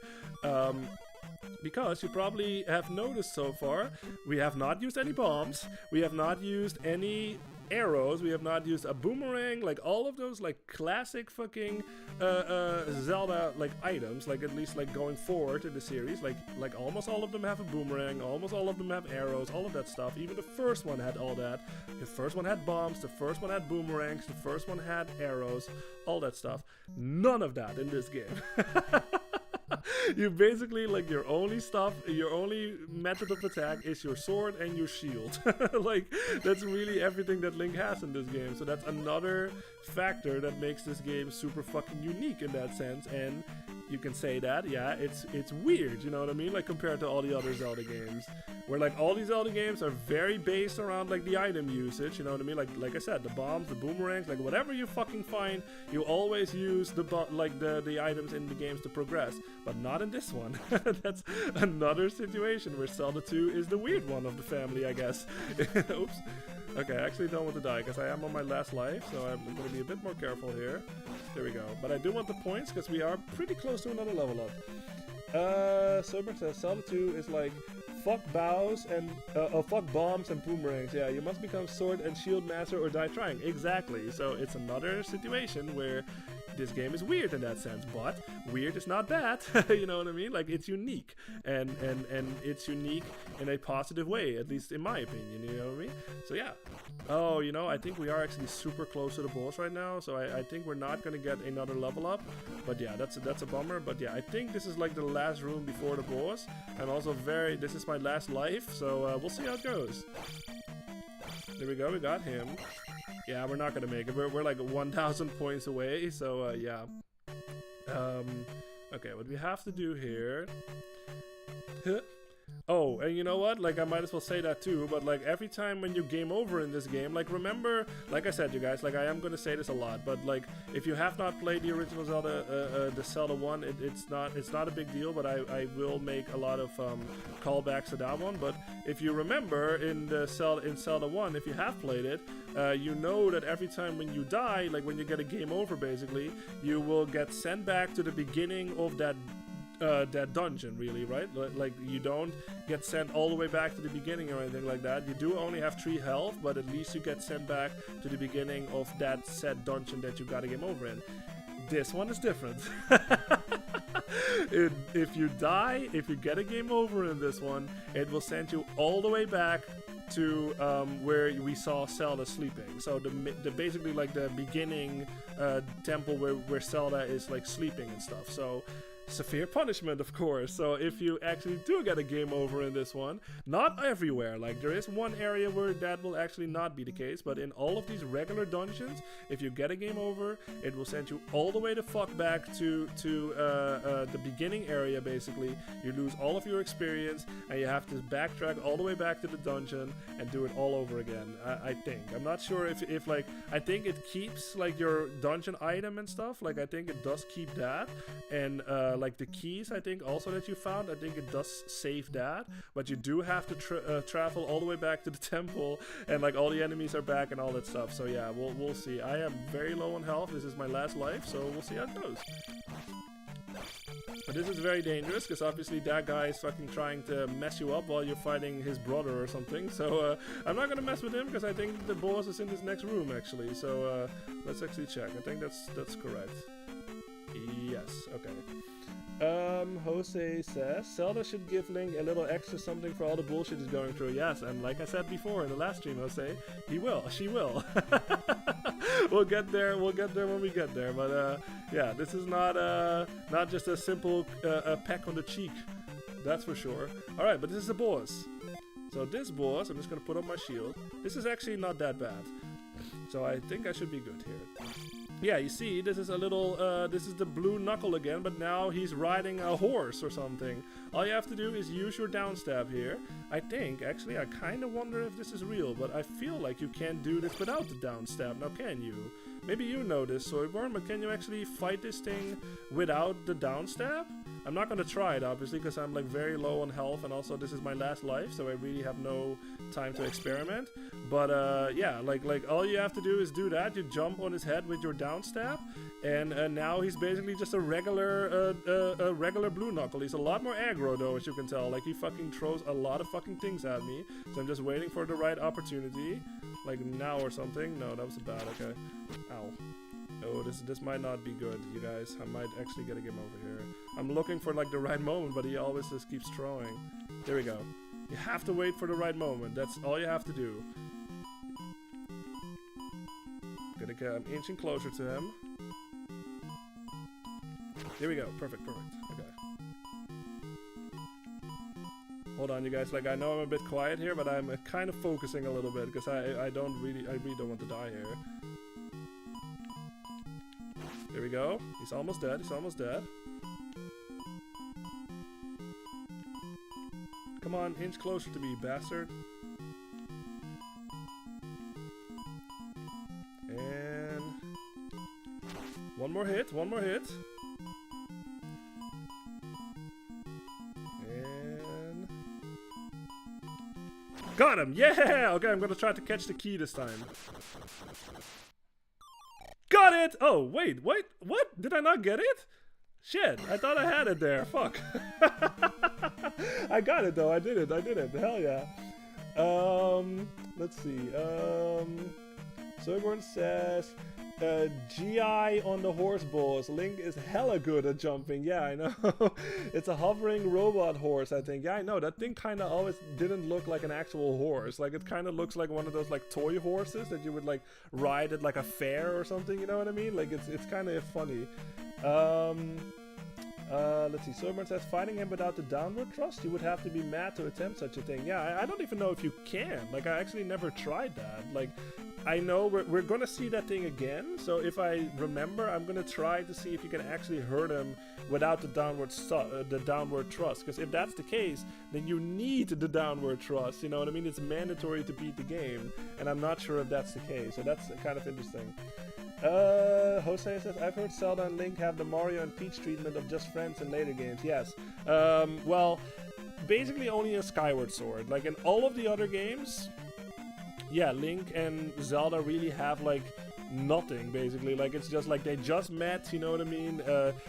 Because you probably have noticed so far, we have not used any bombs, we have not used any arrows, we have not used a boomerang, like all of those like classic fucking Zelda like items, like at least like going forward in the series, like almost all of them have a boomerang, almost all of them have arrows, all of that stuff. Even the first one had all that. The first one had bombs, the first one had boomerangs, the first one had arrows, all that stuff. None of that in this game. You basically, like, your only method of attack is your sword and your shield. Like, that's really everything that Link has in this game. So that's another factor that makes this game super fucking unique in that sense. And you can say that, yeah, it's weird, you know what I mean? Like, compared to all the other Zelda games, where like all these Zelda games are very based around like the item usage, you know what I mean? Like I said, the bombs, the boomerangs, like whatever you fucking find, you always use the items in the games to progress, but not in this one. That's another situation where Zelda 2 is the weird one of the family, I guess. Oops. Okay, I actually don't want to die because I am on my last life, so I'm going to be a bit more careful here. There we go. But I do want the points because we are pretty close to another level up. Sober says Zelda 2 is like fuck bows and fuck bombs and boomerangs. Yeah, you must become sword and shield master or die trying. Exactly. So it's another situation where this game is weird in that sense, but weird is not bad. You know what I mean? Like, it's unique, and it's unique in a positive way, at least in my opinion. You know what I mean? So yeah. Oh, you know, I think we are actually super close to the boss right now, so I think we're not gonna get another level up. But yeah, that's a bummer. But yeah, I think this is like the last room before the boss. I'm also this is my last life, so we'll see how it goes. There we go, we got him. Yeah, we're not gonna make it. We're like 1,000 points away, so yeah. Okay, what we have to do here. Oh, and you know what? Like, I might as well say that too, but like every time when you game over in this game, like remember, like I said, you guys, like I am gonna say this a lot, but like if you have not played the original Zelda, the Zelda 1, it's not a big deal, but I will make a lot of callbacks to that one. But if you remember in Zelda 1, if you have played it, you know that every time when you die, like when you get a game over, basically, you will get sent back to the beginning of that dungeon, really, right? Like, you don't get sent all the way back to the beginning or anything like that. You do only have 3 health, but at least you get sent back to the beginning of that said dungeon that you got a game over in. This one is different. If you die, if you get a game over in this one, it will send you all the way back to where we saw Zelda sleeping. So the basically like the beginning temple where Zelda is like sleeping and stuff. So severe punishment, of course. So if you actually do get a game over in this one, not everywhere, like there is one area where that will actually not be the case, but in all of these regular dungeons, if you get a game over, it will send you all the way the fuck back to the beginning area. Basically, you lose all of your experience and you have to backtrack all the way back to the dungeon and do it all over again. I think, I'm not sure if like, I think it keeps like your dungeon item and stuff, like I think it does keep that, and like the keys, I think also that you found, I think it does save that, but you do have to travel all the way back to the temple, and like all the enemies are back and all that stuff. So yeah, we'll see. I am very low on health. This is my last life, so we'll see how it goes. But this is very dangerous, because obviously that guy is fucking trying to mess you up while you're fighting his brother or something. So I'm not gonna mess with him, because I think the boss is in this next room actually. So let's actually check. I think that's correct. Yes, okay. Jose says Zelda should give Link a little extra something for all the bullshit he's going through. Yes, and like I said before in the last stream, Jose, he will, she will. We'll get there when we get there. But yeah, this is not just a simple peck on the cheek, that's for sure. All right, but this is the boss. So this boss, I'm just gonna put up my shield. This is actually not that bad, so I think I should be good here. Yeah, you see, this is a little, this is the blue knuckle again, but now he's riding a horse or something. All you have to do is use your down stab here. I think, actually, I kind of wonder if this is real, but I feel like you can't do this without the down stab. Now, can you? Maybe you know this, Soyborn, but can you actually fight this thing without the down stab? I'm not going to try it, obviously, because I'm like very low on health, and also this is my last life, so I really have no time to experiment. But yeah, like all you have to do is do that. You jump on his head with your down stab, and now he's basically just a regular blue knuckle. He's a lot more aggro though, as you can tell. Like he fucking throws a lot of fucking things at me, so I'm just waiting for the right opportunity, like now or something. No, that was bad. Okay, ow. Oh, this might not be good, you guys. I might actually get a game over here. I'm looking for like the right moment, but he always just keeps throwing. There we go. You have to wait for the right moment. That's all you have to do. Gonna get inching closer to him. Here we go. Perfect, perfect. Okay. Hold on, you guys. Like, I know I'm a bit quiet here, but I'm kind of focusing a little bit because I really don't want to die here. There we go. He's almost dead. He's almost dead. Come on, inch closer to me, bastard. And one more hit, one more hit. And got him! Yeah! Okay, I'm gonna try to catch the key this time. Got it! Oh, wait, what? Did I not get it? Shit, I thought I had it there. Fuck. I got it though, I did it. Hell yeah. Let's see. Soyborn says, GI on the horse boss. Link is hella good at jumping. Yeah, I know. It's a hovering robot horse, I think. Yeah, I know. That thing kind of always didn't look like an actual horse. Like, it kind of looks like one of those, like, toy horses that you would, like, ride at, like, a fair or something. You know what I mean? Like, it's kind of funny. Let's see. Soyborn says, fighting him without the downward thrust, you would have to be mad to attempt such a thing. Yeah, I don't even know if you can. Like, I actually never tried that. Like, I know we're gonna see that thing again, so if I remember, I'm gonna try to see if you can actually hurt him without the downward thrust. Because if that's the case, then you need the downward thrust. You know what I mean? It's mandatory to beat the game, and I'm not sure if that's the case. So that's kind of interesting. Jose says, I've heard Zelda and Link have the Mario and Peach treatment of just friends in later games. Yes. Well, basically only in Skyward Sword. Like in all of the other games, yeah, Link and Zelda really have like nothing, basically. Like, it's just like they just met, you know what I mean?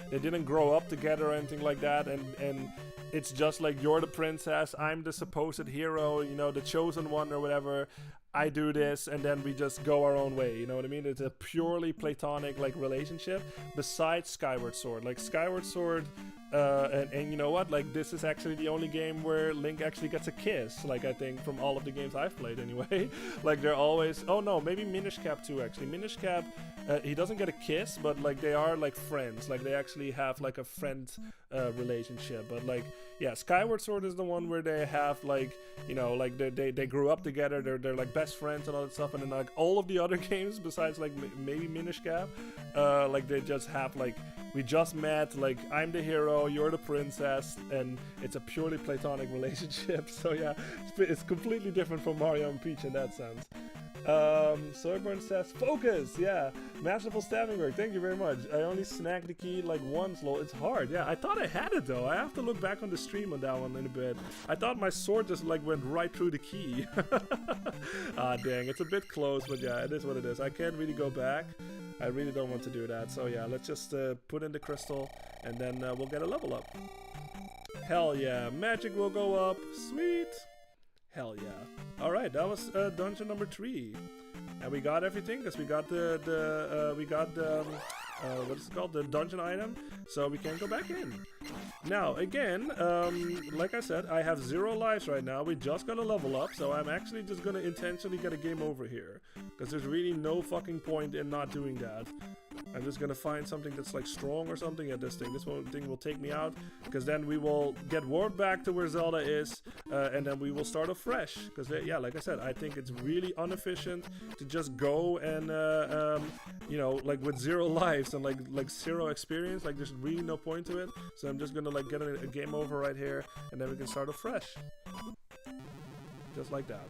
They didn't grow up together or anything like that, and it's just like, you're the princess, I'm the supposed hero, you know, the chosen one or whatever. I do this, and then we just go our own way, you know what I mean? It's a purely platonic, like, relationship, besides Skyward Sword. Like, Skyward Sword, and you know what? Like, this is actually the only game where Link actually gets a kiss, like, I think, from all of the games I've played anyway. Like, they're always... Oh, no, maybe Minish Cap too, actually. Minish Cap, he doesn't get a kiss, but, like, they are, like, friends. Like, they actually have, like, a friend relationship. But, like, yeah, Skyward Sword is the one where they have, like, you know, like, they grew up together, they're like, best friends and all that stuff, and then, like, all of the other games, besides, like, maybe Minish Cap, like, they just have, like, we just met, like, I'm the hero, you're the princess, and it's a purely platonic relationship. So yeah, it's completely different from Mario and Peach in that sense. Soyburn says, focus! Yeah, masterful stabbing work, thank you very much. I only snagged the key like once, lol. It's hard. Yeah, I thought I had it though. I have to look back on the stream on that one in a bit. I thought my sword just like went right through the key. Ah, dang, it's a bit close, but yeah, it is what it is. I can't really go back. I really don't want to do that. So yeah, let's just put in the crystal and then we'll get a level up. Hell yeah, magic will go up. Sweet. Hell yeah. Alright, that was dungeon number 3. And we got everything, because we got what is it called? The dungeon item, so we can go back in. Now, again, like I said, I have 0 lives right now. We just got a level up, so I'm actually just gonna intentionally get a game over here, because there's really no fucking point in not doing that. I'm just gonna find something that's like strong or something at this thing. This thing will take me out, because then we will get warped back to where Zelda is, and then we will start afresh. Because yeah, like I said, I think it's really inefficient to just go and you know, like with 0 lives and like 0 experience. Like there's really no point to it. So I'm just gonna like get a game over right here, and then we can start afresh, just like that.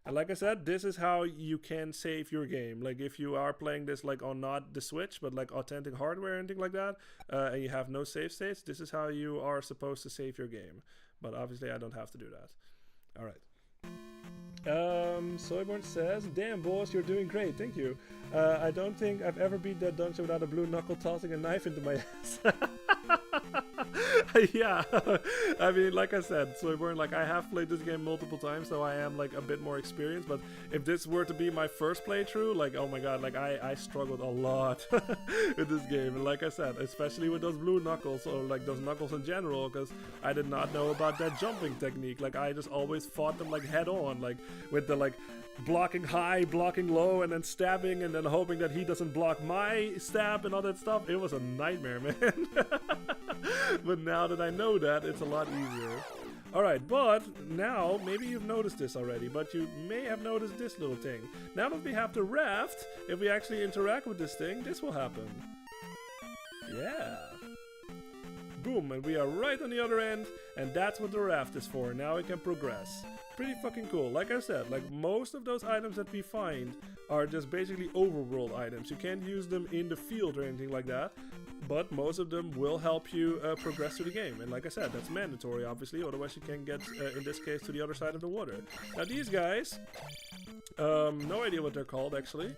And like I said, this is how you can save your game. Like if you are playing this like on not the Switch, but like authentic hardware and things like that, and you have no save states, this is how you are supposed to save your game. But obviously I don't have to do that. Alright. Soyborn says, damn boss, you're doing great, thank you. I don't think I've ever beat that dungeon without a blue knuckle tossing a knife into my ass. Yeah, I mean, like I said, Soyborn, like I have played this game multiple times, so I am like a bit more experienced, but if this were to be my first playthrough, like oh my god, like I struggled a lot with this game. And like I said, especially with those blue knuckles, or like those knuckles in general, because I did not know about that jumping technique. Like I just always fought them like head on, like with the like blocking high, blocking low, and then stabbing, and then hoping that he doesn't block my stab and all that stuff. It was a nightmare, man. But now that I know that, it's a lot easier. Alright, but now, maybe you've noticed this already, but you may have noticed this little thing. Now that we have the raft, if we actually interact with this thing, this will happen. Yeah. Boom, and we are right on the other end, and that's what the raft is for. Now we can progress. Pretty fucking cool. Like I said, like most of those items that we find are just basically overworld items. You can't use them in the field or anything like that, but most of them will help you progress through the game. And like I said, that's mandatory, obviously, otherwise you can get, in this case, to the other side of the water. Now these guys, no idea what they're called, actually.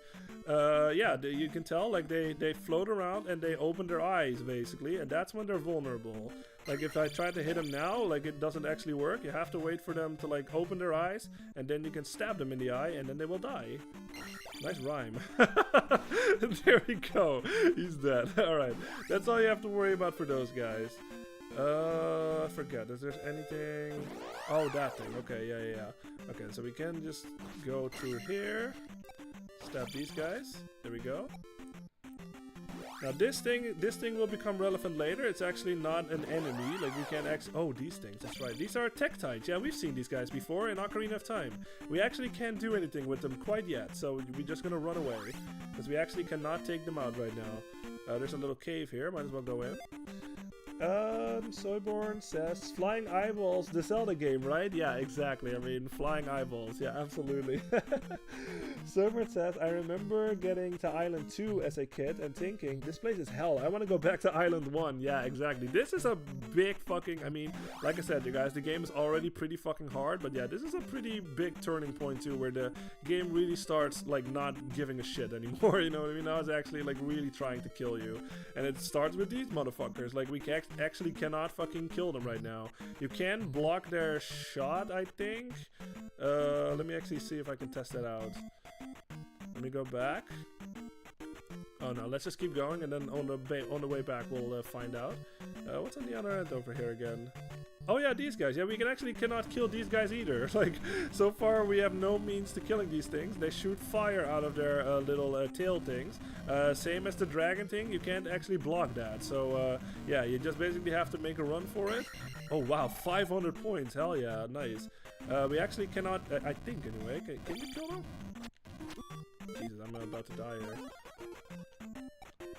Yeah, you can tell, like, they float around and they open their eyes, basically, and that's when they're vulnerable. Like, if I try to hit them now, like, it doesn't actually work. You have to wait for them to, like, open their eyes, and then you can stab them in the eye, and then they will die. Nice rhyme. There we go. He's dead. Alright, that's all you have to worry about for those guys. I forget, is there anything? Oh, that thing. Okay, yeah. Okay, so we can just go through here. Stab these guys. There we go. Now this thing will become relevant later. It's actually not an enemy. Like we can oh, these things. That's right. These are Tektites. Yeah, we've seen these guys before in Ocarina of Time. We actually can't do anything with them quite yet, so we're just gonna run away because we actually cannot take them out right now. There's a little cave here. Might as well go in. Soyborn says, flying eyeballs, the Zelda game, right? Yeah, exactly. I mean, flying eyeballs. Yeah, absolutely. Soyborn says, I remember getting to Island 2 as a kid and thinking, this place is hell. I want to go back to Island 1. Yeah, exactly. This is a big fucking, I mean, like I said, you guys, the game is already pretty fucking hard, but yeah, this is a pretty big turning point too, where the game really starts, like, not giving a shit anymore, you know what I mean? Now it's actually, like, really trying to kill you. And it starts with these motherfuckers. Like, we actually cannot fucking kill them right now. You can block their shot, I think. Let me actually see if I can test that out. Let me go back. Oh no, let's just keep going, and then on the way back we'll find out. What's on the other end over here again? Oh yeah, these guys. Yeah, we cannot kill these guys either. Like, so far we have no means to killing these things. They shoot fire out of their little tail things. Same as the dragon thing, you can't actually block that. So yeah, you just basically have to make a run for it. Oh wow, 500 points. Hell yeah, nice. We actually cannot, I think anyway. Can you kill them? Jesus, I'm about to die here.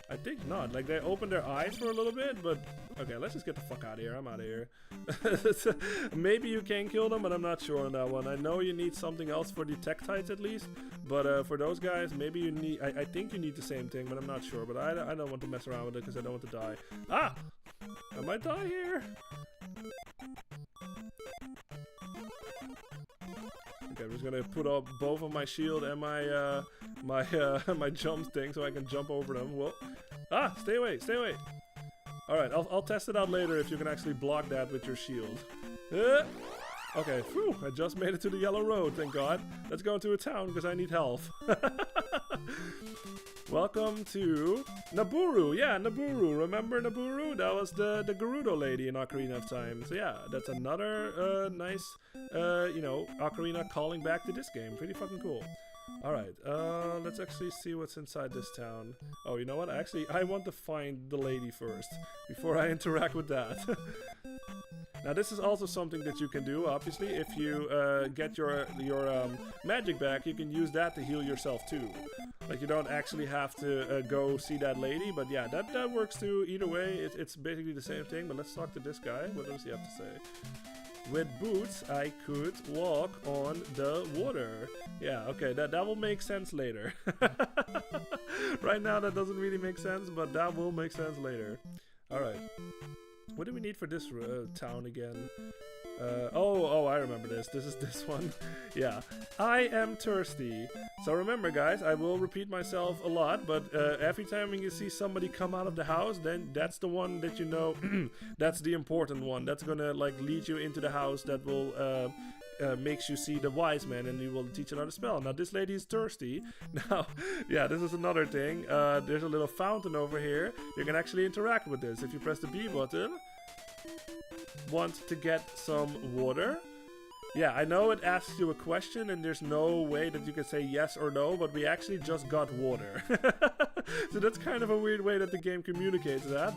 I think not. Like, they opened their eyes for a little bit, but okay, let's just get the fuck out of here. I'm out of here. Maybe you can kill them, but I'm not sure on that one. I know you need something else for the Tektites at least, but for those guys, maybe you need, I think you need the same thing, but I'm not sure. But I don't want to mess around with it because I don't want to die. Ah! I might die here. Okay, I'm just gonna put up both of my shield and my my jump thing so I can jump over them. Whoa. Ah, stay away, stay away. Alright, I'll test it out later if you can actually block that with your shield. Okay, phew, I just made it to the yellow road, thank God. Let's go into a town because I need health. Welcome to Naburu. Yeah, Naburu. Remember Naburu? That was the Gerudo lady in Ocarina of Time. So yeah, that's another nice, you know, Ocarina calling back to this game. Pretty fucking cool. Alright, let's actually see what's inside this town. Oh, you know what? Actually, I want to find the lady first before I interact with that. Now, this is also something that you can do, obviously. If you get your magic back, you can use that to heal yourself too. Like, you don't actually have to go see that lady, but yeah, that works too. Either way, it's basically the same thing, but let's talk to this guy. What does he have to say? With boots, I could walk on the water. Yeah, okay, that will make sense later. Right now, that doesn't really make sense, but that will make sense later. Alright. What do we need for this town again? Oh, I remember this. This is this one. Yeah. I am thirsty. So remember, guys, I will repeat myself a lot, but every time when you see somebody come out of the house, then that's the one that you know, that's the important one. That's gonna, like, lead you into the house that will, makes you see the wise man, and you will teach another spell. Now, this lady is thirsty. Now, yeah, this is another thing. There's a little fountain over here. You can actually interact with this. If you press the B button, want to get some water. Yeah, I know it asks you a question and there's no way that you can say yes or no, but we actually just got water. So that's kind of a weird way that the game communicates that,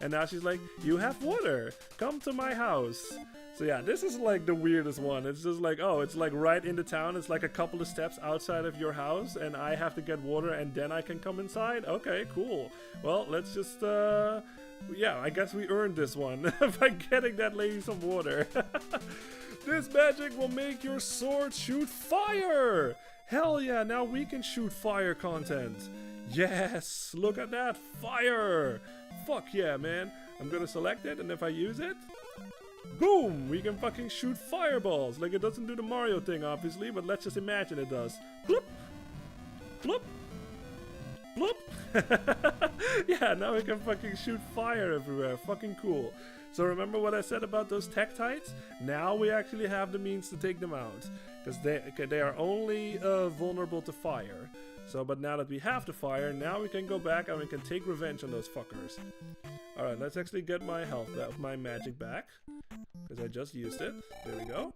and now she's like, you have water, come to my house. So yeah, this is like the weirdest one. It's just like, oh, it's like right in the town. It's like a couple of steps outside of your house and I have to get water and then I can come inside. Okay, cool. Well, let's just, yeah, I guess we earned this one by getting that lady some water. This magic will make your sword shoot fire! Hell yeah, now we can shoot fire content. Yes, look at that, fire! Fuck yeah, man. I'm gonna select it, and if I use it, boom! We can fucking shoot fireballs. Like, it doesn't do the Mario thing, obviously, but let's just imagine it does. Bloop! Bloop! Bloop! Yeah, now we can fucking shoot fire everywhere. Fucking cool. So remember what I said about those Tektites? Now we actually have the means to take them out. Because they are only vulnerable to fire. So, but now that we have the fire, now we can go back and we can take revenge on those fuckers. Alright, let's actually get my health, my magic back. Because I just used it. There we go.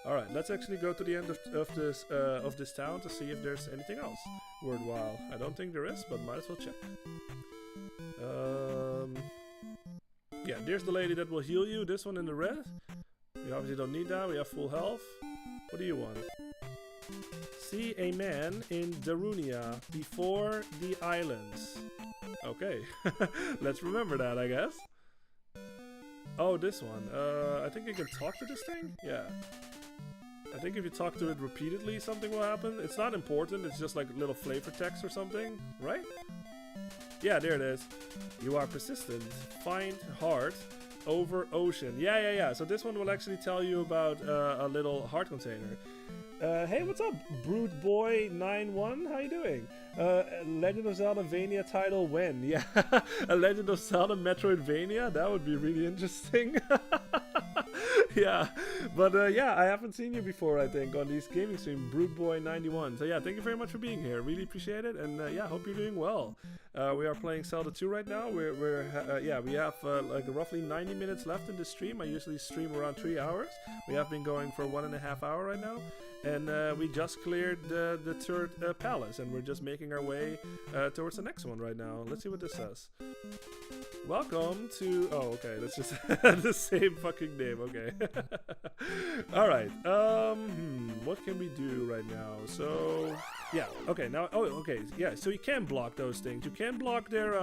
Alright, let's actually go to the end of this town to see if there's anything else worthwhile. I don't think there is, but might as well check. Yeah, there's the lady that will heal you. This one in the red. We obviously don't need that. We have full health. What do you want? See a man in Darunia before the islands. Okay. Let's remember that, I guess. Oh, this one. I think you can talk to this thing? Yeah. I think if you talk to it repeatedly, something will happen. It's not important. It's just like a little flavor text or something, right? Yeah, there it is. You are persistent. Find heart over ocean. Yeah. So this one will actually tell you about a little heart container. Hey, what's up, Brute Boy 91? How you doing? Legend of Zelda Vania title when? Yeah, a Legend of Zelda Metroidvania? That would be really interesting. Yeah, but yeah, I haven't seen you before, I think, on these gaming stream, Brute Boy 91. So yeah, thank you very much for being here. Really appreciate it, and yeah, hope you're doing well. We are playing Zelda 2 right now. Yeah, we have like roughly 90 minutes left in the stream. I usually stream around 3 hours. We have been going for 1.5 hours right now. And we just cleared the third palace, and we're just making our way towards the next one right now. Let's see what this says. Welcome to... Oh, okay, that's just the same fucking name, okay. Alright, what can we do right now? So, yeah, okay, now, oh, okay, yeah, so you can block those things. You can block their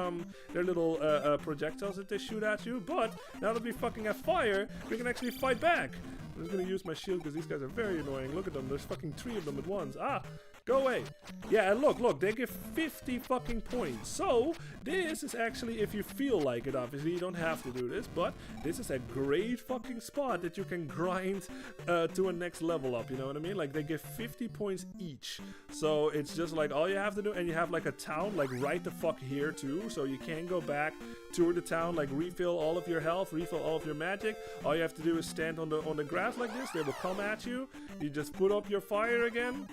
little projectiles that they shoot at you, but now that we fucking have fire, we can actually fight back. I'm just gonna use my shield because these guys are very annoying. Look at them, there's fucking 3 of them at once. Ah! Go away. Yeah, and look, they give 50 fucking points. So, this is actually, if you feel like it, obviously, you don't have to do this, but this is a great fucking spot that you can grind to a next level up, you know what I mean? Like, they give 50 points each. So, it's just like, all you have to do, and you have like a town, like, right the fuck here, too. So, you can go back, tour the town, like, refill all of your health, refill all of your magic. All you have to do is stand on the grass like this. They will come at you. You just put up your fire again.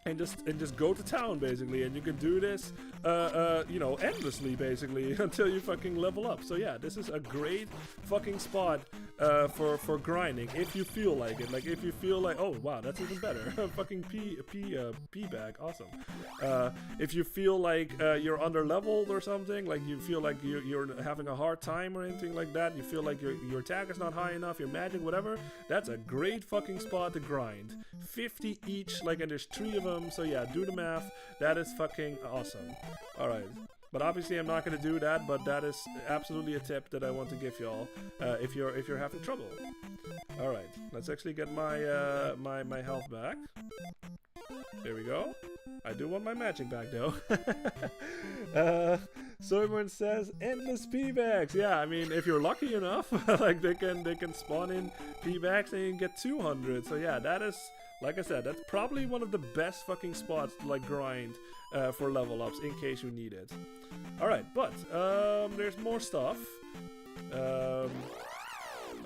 And just go to town, basically, and you can do this, you know, endlessly, basically, until you fucking level up. So yeah, this is a great fucking spot for grinding, if you feel like it. Like, if you feel like, oh wow, that's even better. Fucking P bag, awesome. If you feel like you're under leveled or something, like you feel like you're having a hard time or anything like that, you feel like your attack is not high enough, your magic, whatever, that's a great fucking spot to grind. 50 each, like, and there's 3 of them. So yeah, do the math. That is fucking awesome. Alright. But obviously I'm not going to do that, but that is absolutely a tip that I want to give y'all if you're having trouble. Alright, let's actually get my my health back. There we go. I do want my magic back though. Soyborn says endless P-bags. Yeah, I mean, if you're lucky enough, like they can spawn in P-bags and you can get 200. So yeah, that is, like I said, that's probably one of the best fucking spots to like grind for level ups in case you need it. Alright, but there's more stuff.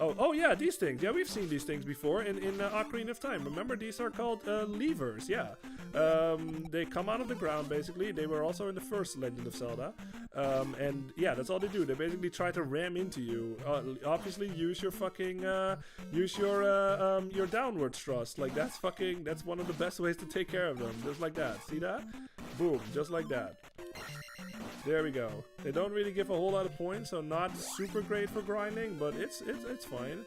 Oh yeah, these things. Yeah, we've seen these things before in Ocarina of Time. Remember, these are called levers. Yeah, they come out of the ground basically. They were also in the first Legend of Zelda, and yeah, that's all they do. They basically try to ram into you. Obviously, use your fucking your downward thrust. Like that's one of the best ways to take care of them. Just like that. See that? Boom, just like that. There we go. They don't really give a whole lot of points, so not super great for grinding, but it's fine.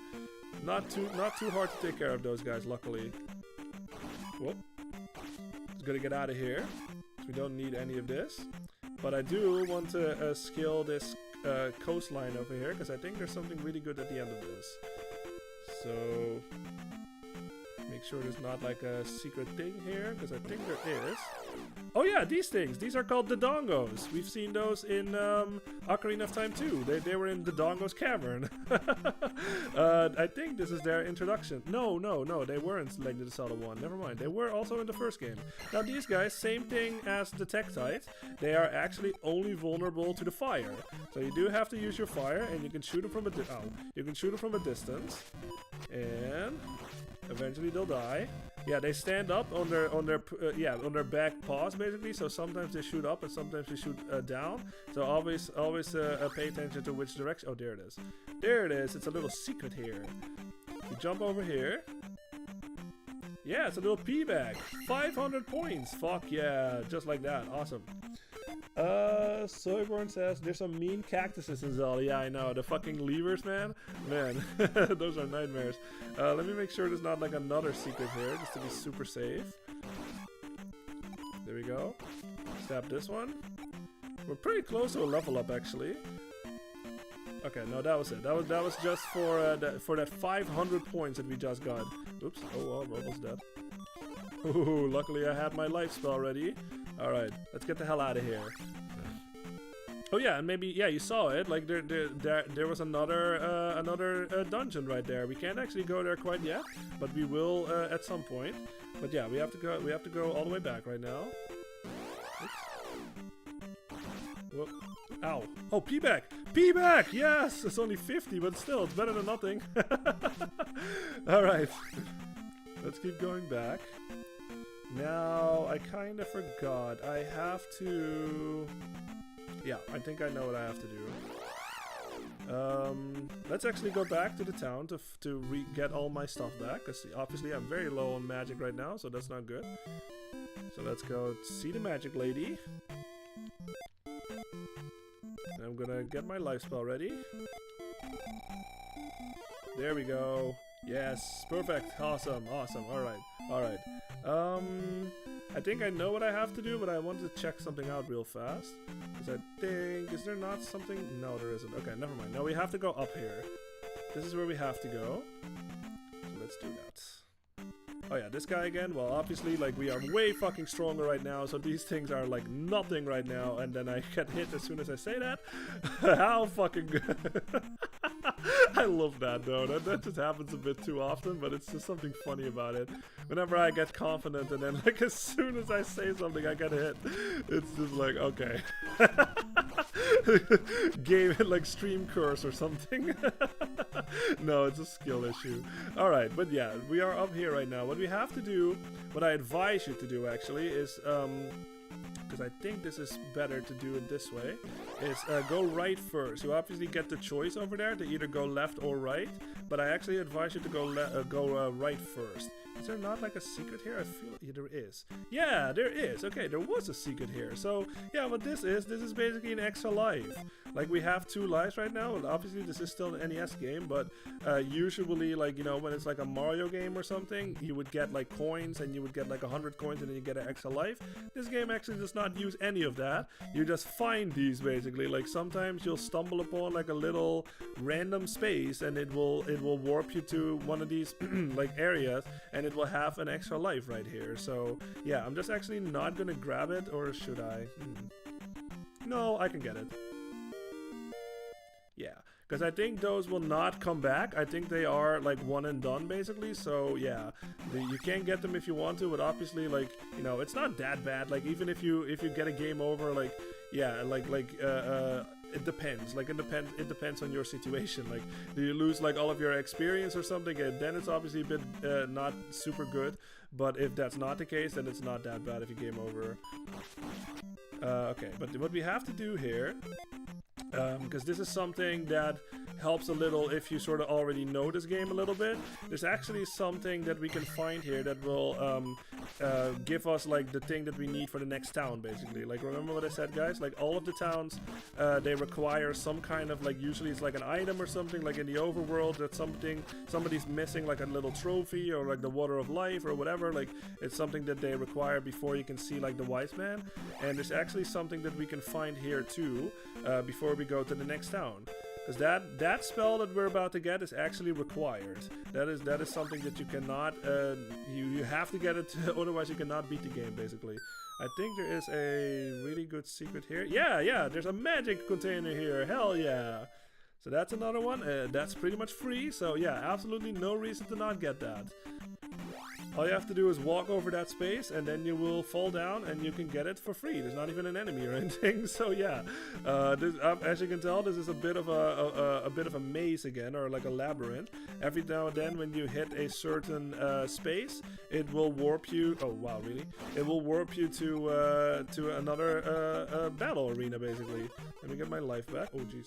Not too hard to take care of those guys, luckily. Whoop. Just gonna get out of here. We don't need any of this. But I do want to skill this coastline over here, because I think there's something really good at the end of this. So make sure there's not like a secret thing here, because I think there is. Oh yeah, these things. These are called the Dongos. We've seen those in Ocarina of Time 2. They were in the Dongo's cavern. I think this is their introduction. No, they weren't Legend of Zelda 1. Never mind. They were also in the first game. Now these guys, same thing as the Tektite. They are actually only vulnerable to the fire. So you do have to use your fire, and you can shoot them from a distance, and eventually they'll die. Yeah, they stand up on their back paws basically. So sometimes they shoot up and sometimes they shoot down. So always pay attention to which direction. Oh, there it is. There it is. It's a little secret here. You jump over here. Yeah, it's a little P bag. 500 points. Fuck yeah, just like that. Awesome. Soyborn says there's some mean cactuses in Zelda. Yeah, I know. The fucking levers, man. Those are nightmares. Let me make sure there's not like another secret here, just to be super safe. There we go. Stab this one. We're pretty close to a level up, actually. Okay, no, that was it. That was just for that 500 points that we just got. Oops. Oh, Robo's dead. Ooh, luckily I had my life spell ready. Alright, let's get the hell out of here. Oh yeah, and maybe, yeah, you saw it. Like there was another dungeon right there. We can't actually go there quite yet, but we will at some point. But yeah, we have to go all the way back right now. Oops. Whoop. Ow. Oh, P-back! P-back! Yes! It's only 50, but still, it's better than nothing. Alright. Let's keep going back. Now, I kind of forgot. I have to... Yeah, I think I know what I have to do. Let's actually go back to the town to get all my stuff back, because obviously I'm very low on magic right now, so that's not good. So let's go see the magic lady. And I'm gonna get my life spell ready. There we go. Yes, perfect. Awesome. Alright. I think I know what I have to do, but I want to check something out real fast. Because I think... Is there not something? No, there isn't. Okay, never mind. No, we have to go up here. This is where we have to go. So let's do that. Oh yeah, this guy again. Well, obviously, like, we are way fucking stronger right now, so these things are like nothing right now, and then I get hit as soon as I say that. How fucking good. I love that though. That just happens a bit too often, but it's just something funny about it. Whenever I get confident and then like as soon as I say something I get hit, it's just like, okay. Game like stream curse or something. No, it's a skill issue. Alright, but yeah, we are up here right now. What we have to do, what I advise you to do actually is because I think this is better to do it this way, is go right first. You obviously get the choice over there to either go left or right, but I actually advise you to go right first. Is there not like a secret here? I feel there is. Yeah, there is. Okay, there was a secret here. So yeah, what this is basically an extra life. Like we have 2 lives right now. And obviously this is still an NES game, but usually, like, you know, when it's like a Mario game or something, you would get like coins and you would get like 100 coins and then you get an extra life. This game actually does not use any of that. You just find these basically. Like sometimes you'll stumble upon like a little random space and it will warp you to one of these like areas, and it will have an extra life right here. So yeah, I'm just actually not gonna grab it, or should I? No, I can get it. Yeah, because I think those will not come back. I think they are like one and done basically. So yeah, you can get them if you want to, but obviously, like, you know, it's not that bad. Like even if you get a game over, like, yeah, it depends. Like it depends on your situation. Like, do you lose like all of your experience or something, and then it's obviously a bit not super good. But if that's not the case, then it's not that bad if you game over. Okay, but what we have to do here, because this is something that helps a little if you sort of already know this game a little bit. There's actually something that we can find here that will give us like the thing that we need for the next town basically. Like, remember what I said, guys? Like all of the towns, they require some kind of, like, usually it's like an item or something, like in the overworld that somebody's missing, like a little trophy or like the water of life or whatever. Like it's something that they require before you can see like the wise man. And there's actually something that we can find here too before we go to the next town. Because that spell that we're about to get is actually required. That is something that you cannot, you have to get it, otherwise you cannot beat the game, basically. I think there is a really good secret here. Yeah, there's a magic container here, hell yeah! So that's another one, that's pretty much free, so yeah, absolutely no reason to not get that. All you have to do is walk over that space, and then you will fall down, and you can get it for free. There's not even an enemy or anything. So yeah, as you can tell, this is a bit of a maze again, or like a labyrinth. Every now and then, when you hit a certain space, it will warp you. Oh wow, really? It will warp you to another battle arena, basically. Let me get my life back. Oh jeez.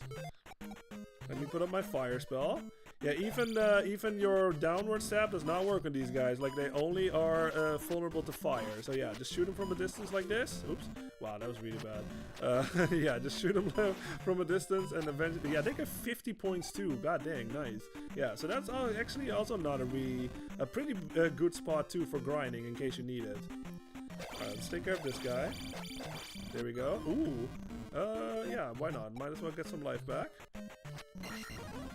Let me put up my fire spell. Yeah, even your downward stab does not work on these guys. Like, they only are vulnerable to fire. So yeah, just shoot them from a distance like this. Oops. Wow, that was really bad. Yeah, just shoot them from a distance, and eventually, yeah, they get 50 points too. God dang, nice. Yeah, so that's actually also not a pretty good spot too for grinding in case you need it. Alright, let's take care of this guy. There we go. Ooh. Yeah, why not? Might as well get some life back.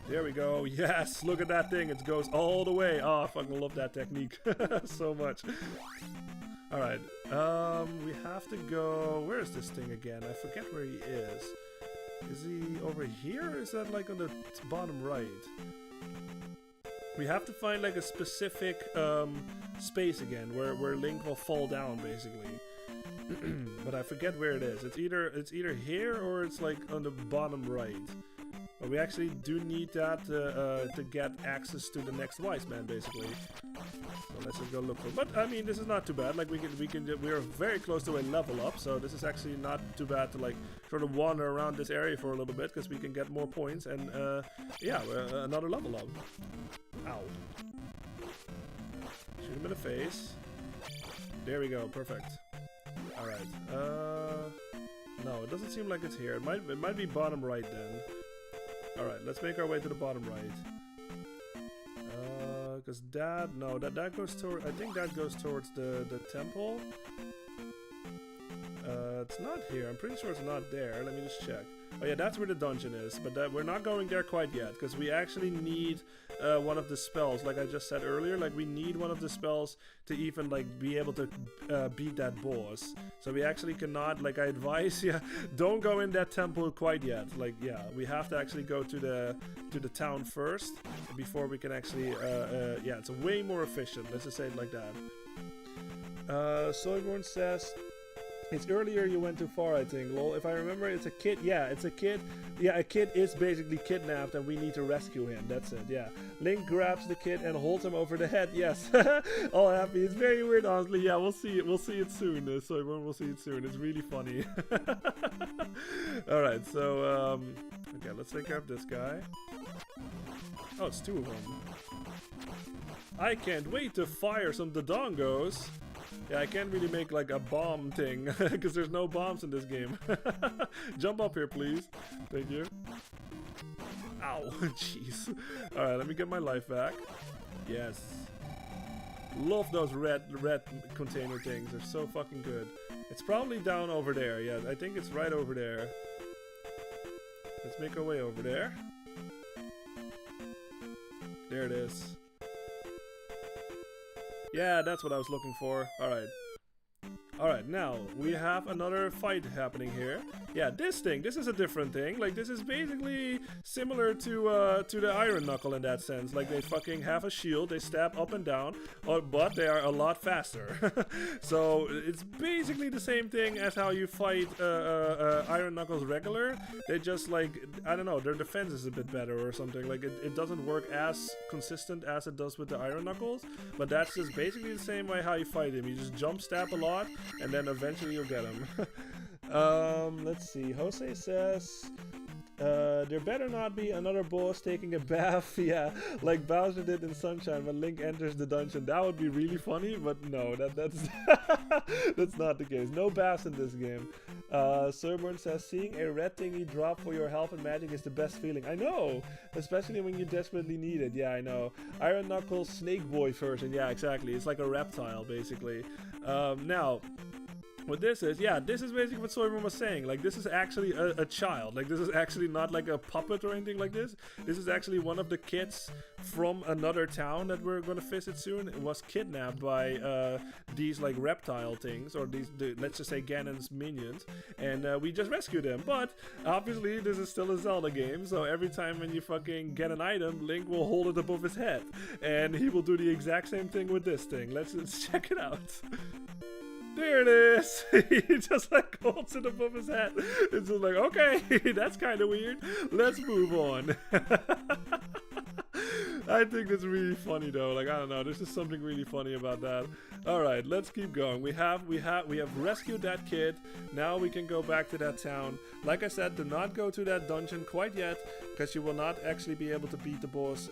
There we go. Yes, look at that thing. It goes all the way. Oh, I fucking love that technique so much. Alright, we have to go... Where is this thing again? I forget where he is. Is he over here, or is that like on the bottom right? We have to find like a specific space again where Link will fall down, basically. But I forget where it is. It's either here or it's like on the bottom right. But we actually do need that to get access to the next wise man, basically. So let's just go look for it. But I mean, this is not too bad. Like we're very close to a level up, so this is actually not too bad to like sort of wander around this area for a little bit, because we can get more points and yeah, another level up. Ow! Shoot him in the face. There we go. Perfect. All right. No, it doesn't seem like it's here. It might be bottom right then. Alright, let's make our way to the bottom right. Because that goes toward, I think that goes towards the temple. It's not here. I'm pretty sure it's not there. Let me just check. Oh yeah, that's where the dungeon is, but we're not going there quite yet, because we actually need one of the spells, like I just said earlier, like we need one of the spells to even like be able to beat that boss. So we actually cannot, like I advise, yeah, don't go in that temple quite yet. Like, yeah, we have to actually go to the town first before we can actually, yeah, it's way more efficient, let's just say it like that. Soyborn says, it's earlier you went too far, I think. Lol, if I remember, it's a kid. Yeah, it's a kid. Yeah, a kid is basically kidnapped and we need to rescue him. That's it, yeah. Link grabs the kid and holds him over the head. Yes. All happy. It's very weird, honestly. Yeah, we'll see it. We'll see it soon. Soyborn, we'll see it soon. It's really funny. Alright, so, okay, let's take care of this guy. Oh, it's two of them. I can't wait to fire some Dodongos. Yeah, I can't really make like a bomb thing because there's no bombs in this game. Jump up here, please. Thank you. Ow, jeez. Alright, let me get my life back. Yes. Love those red container things. They're so fucking good. It's probably down over there. Yeah, I think it's right over there. Let's make our way over there. There it is. Yeah, that's what I was looking for. Alright. Alright, now we have another fight happening here. Yeah, this is a different thing. Like, this is basically similar to the Iron Knuckle in that sense. Like, they fucking have a shield, they stab up and down, but they are a lot faster. So, it's basically the same thing as how you fight Iron Knuckles regular. They just, like, I don't know, their defense is a bit better or something. Like, it doesn't work as consistent as it does with the Iron Knuckles, but that's just basically the same way how you fight him. You just jump stab a lot, and then eventually you'll get him. Let's see. Jose says, there better not be another boss taking a bath, yeah, like Bowser did in Sunshine when Link enters the dungeon. That would be really funny, but no, that's that's not the case. No baths in this game. Serburn says, seeing a red thingy drop for your health and magic is the best feeling. I know, especially when you desperately need it. Yeah, I know. Iron Knuckles Snake Boy version. Yeah, exactly. It's like a reptile, basically. Now, what this is, yeah, this is basically what Soyborn was saying. Like, this is actually a child. Like, this is actually not like a puppet or anything like this. This is actually one of the kids from another town that we're gonna visit soon. It was kidnapped by these like reptile things, or let's just say Ganon's minions, and we just rescued him. But obviously this is still a Zelda game, so every time when you fucking get an item, Link will hold it above his head, and he will do the exact same thing with this thing. Let's check it out. There it is. He just like holds it above his head. It's just like, okay, that's kind of weird. Let's move on. I think that's really funny though. Like, I don't know, there's just something really funny about that. All right, let's keep going. We have rescued that kid. Now we can go back to that town. Like I said, do not go to that dungeon quite yet, because you will not actually be able to beat the boss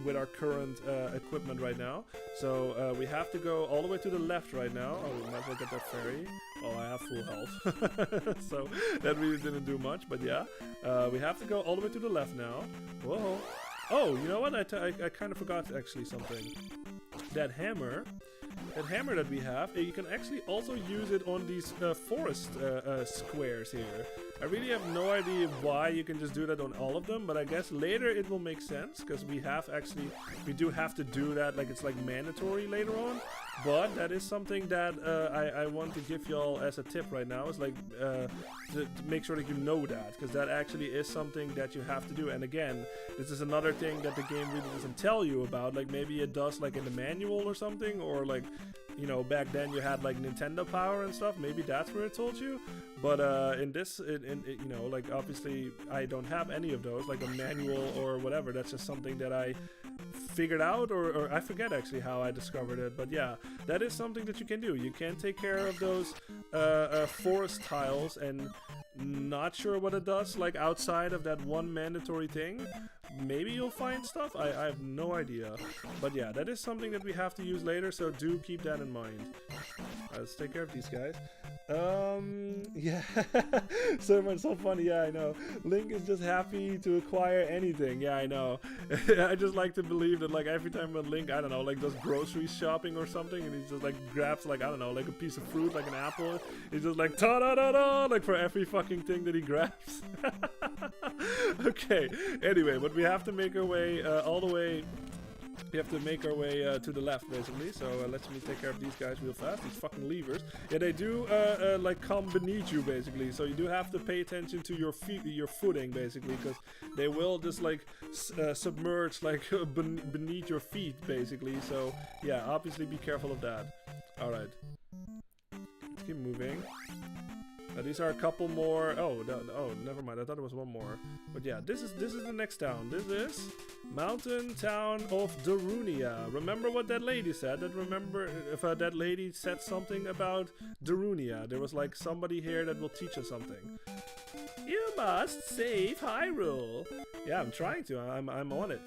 with our current equipment right now. So we have to go all the way to the left right now. Oh, we might as well get that ferry. Oh, I have full health. So that really didn't do much, but yeah. We have to go all the way to the left now. Whoa. Oh, you know what? I kind of forgot actually something. That hammer that we have, you can actually also use it on these forest squares here. I really have no idea why you can just do that on all of them, but I guess later it will make sense, because we do have to do that, like it's like mandatory later on. But that is something that I want to give y'all as a tip right now. Is like to make sure that you know that, because that actually is something that you have to do. And again, this is another thing that the game really doesn't tell you about. Like, maybe it does like in the manual or something, or like, you know, back then you had like Nintendo Power and stuff. Maybe that's where it told you. But in this, you know, like obviously I don't have any of those, like a manual or whatever. That's just something that I figured out, or I forget actually how I discovered it. But yeah, that is something that you can do. You can take care of those forest tiles, and not sure what it does, like outside of that one mandatory thing. Maybe you'll find stuff, I have no idea. But yeah, that is something that we have to use later, so do keep that in mind. Let's take care of these guys. Yeah. So funny. Yeah, I know. Link is just happy to acquire anything. Yeah, I know. I just like to believe that, like, every time when Link, I don't know, like, does grocery shopping or something, and he just, like, grabs, like, I don't know, like a piece of fruit, like an apple, he's just like, ta-da-da-da, like, for every fucking thing that he grabs. Okay, anyway, but we have to make our way all the way. We have to make our way to the left, basically. So let me take care of these guys real fast. These fucking levers. Yeah, they do like come beneath you, basically. So you do have to pay attention to your feet, your footing, basically, because they will just like submerge like beneath your feet, basically. So yeah, obviously be careful of that. All right, let's keep moving. These are a couple more. Oh, never mind. I thought there was one more. But yeah, this is the next town. This is Mountain Town of Darunia. Remember what that lady said? Remember if that lady said something about Darunia? There was like somebody here that will teach us something. You must save Hyrule. Yeah, I'm trying to. I'm on it.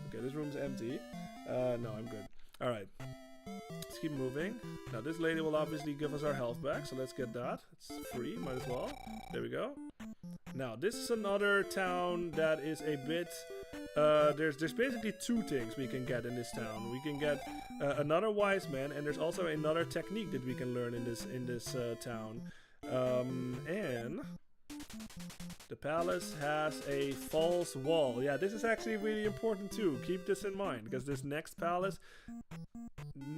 Okay, this room's empty. No, I'm good. All right. Let's keep moving. Now this lady will obviously give us our health back, so let's get that. It's free, might as well. There we go. Now this is another town that is a bit... there's basically two things we can get in this town. We can get another wise man, and there's also another technique that we can learn in this town. And the palace has a false wall. Yeah, this is actually really important too. Keep this in mind, because this next palace...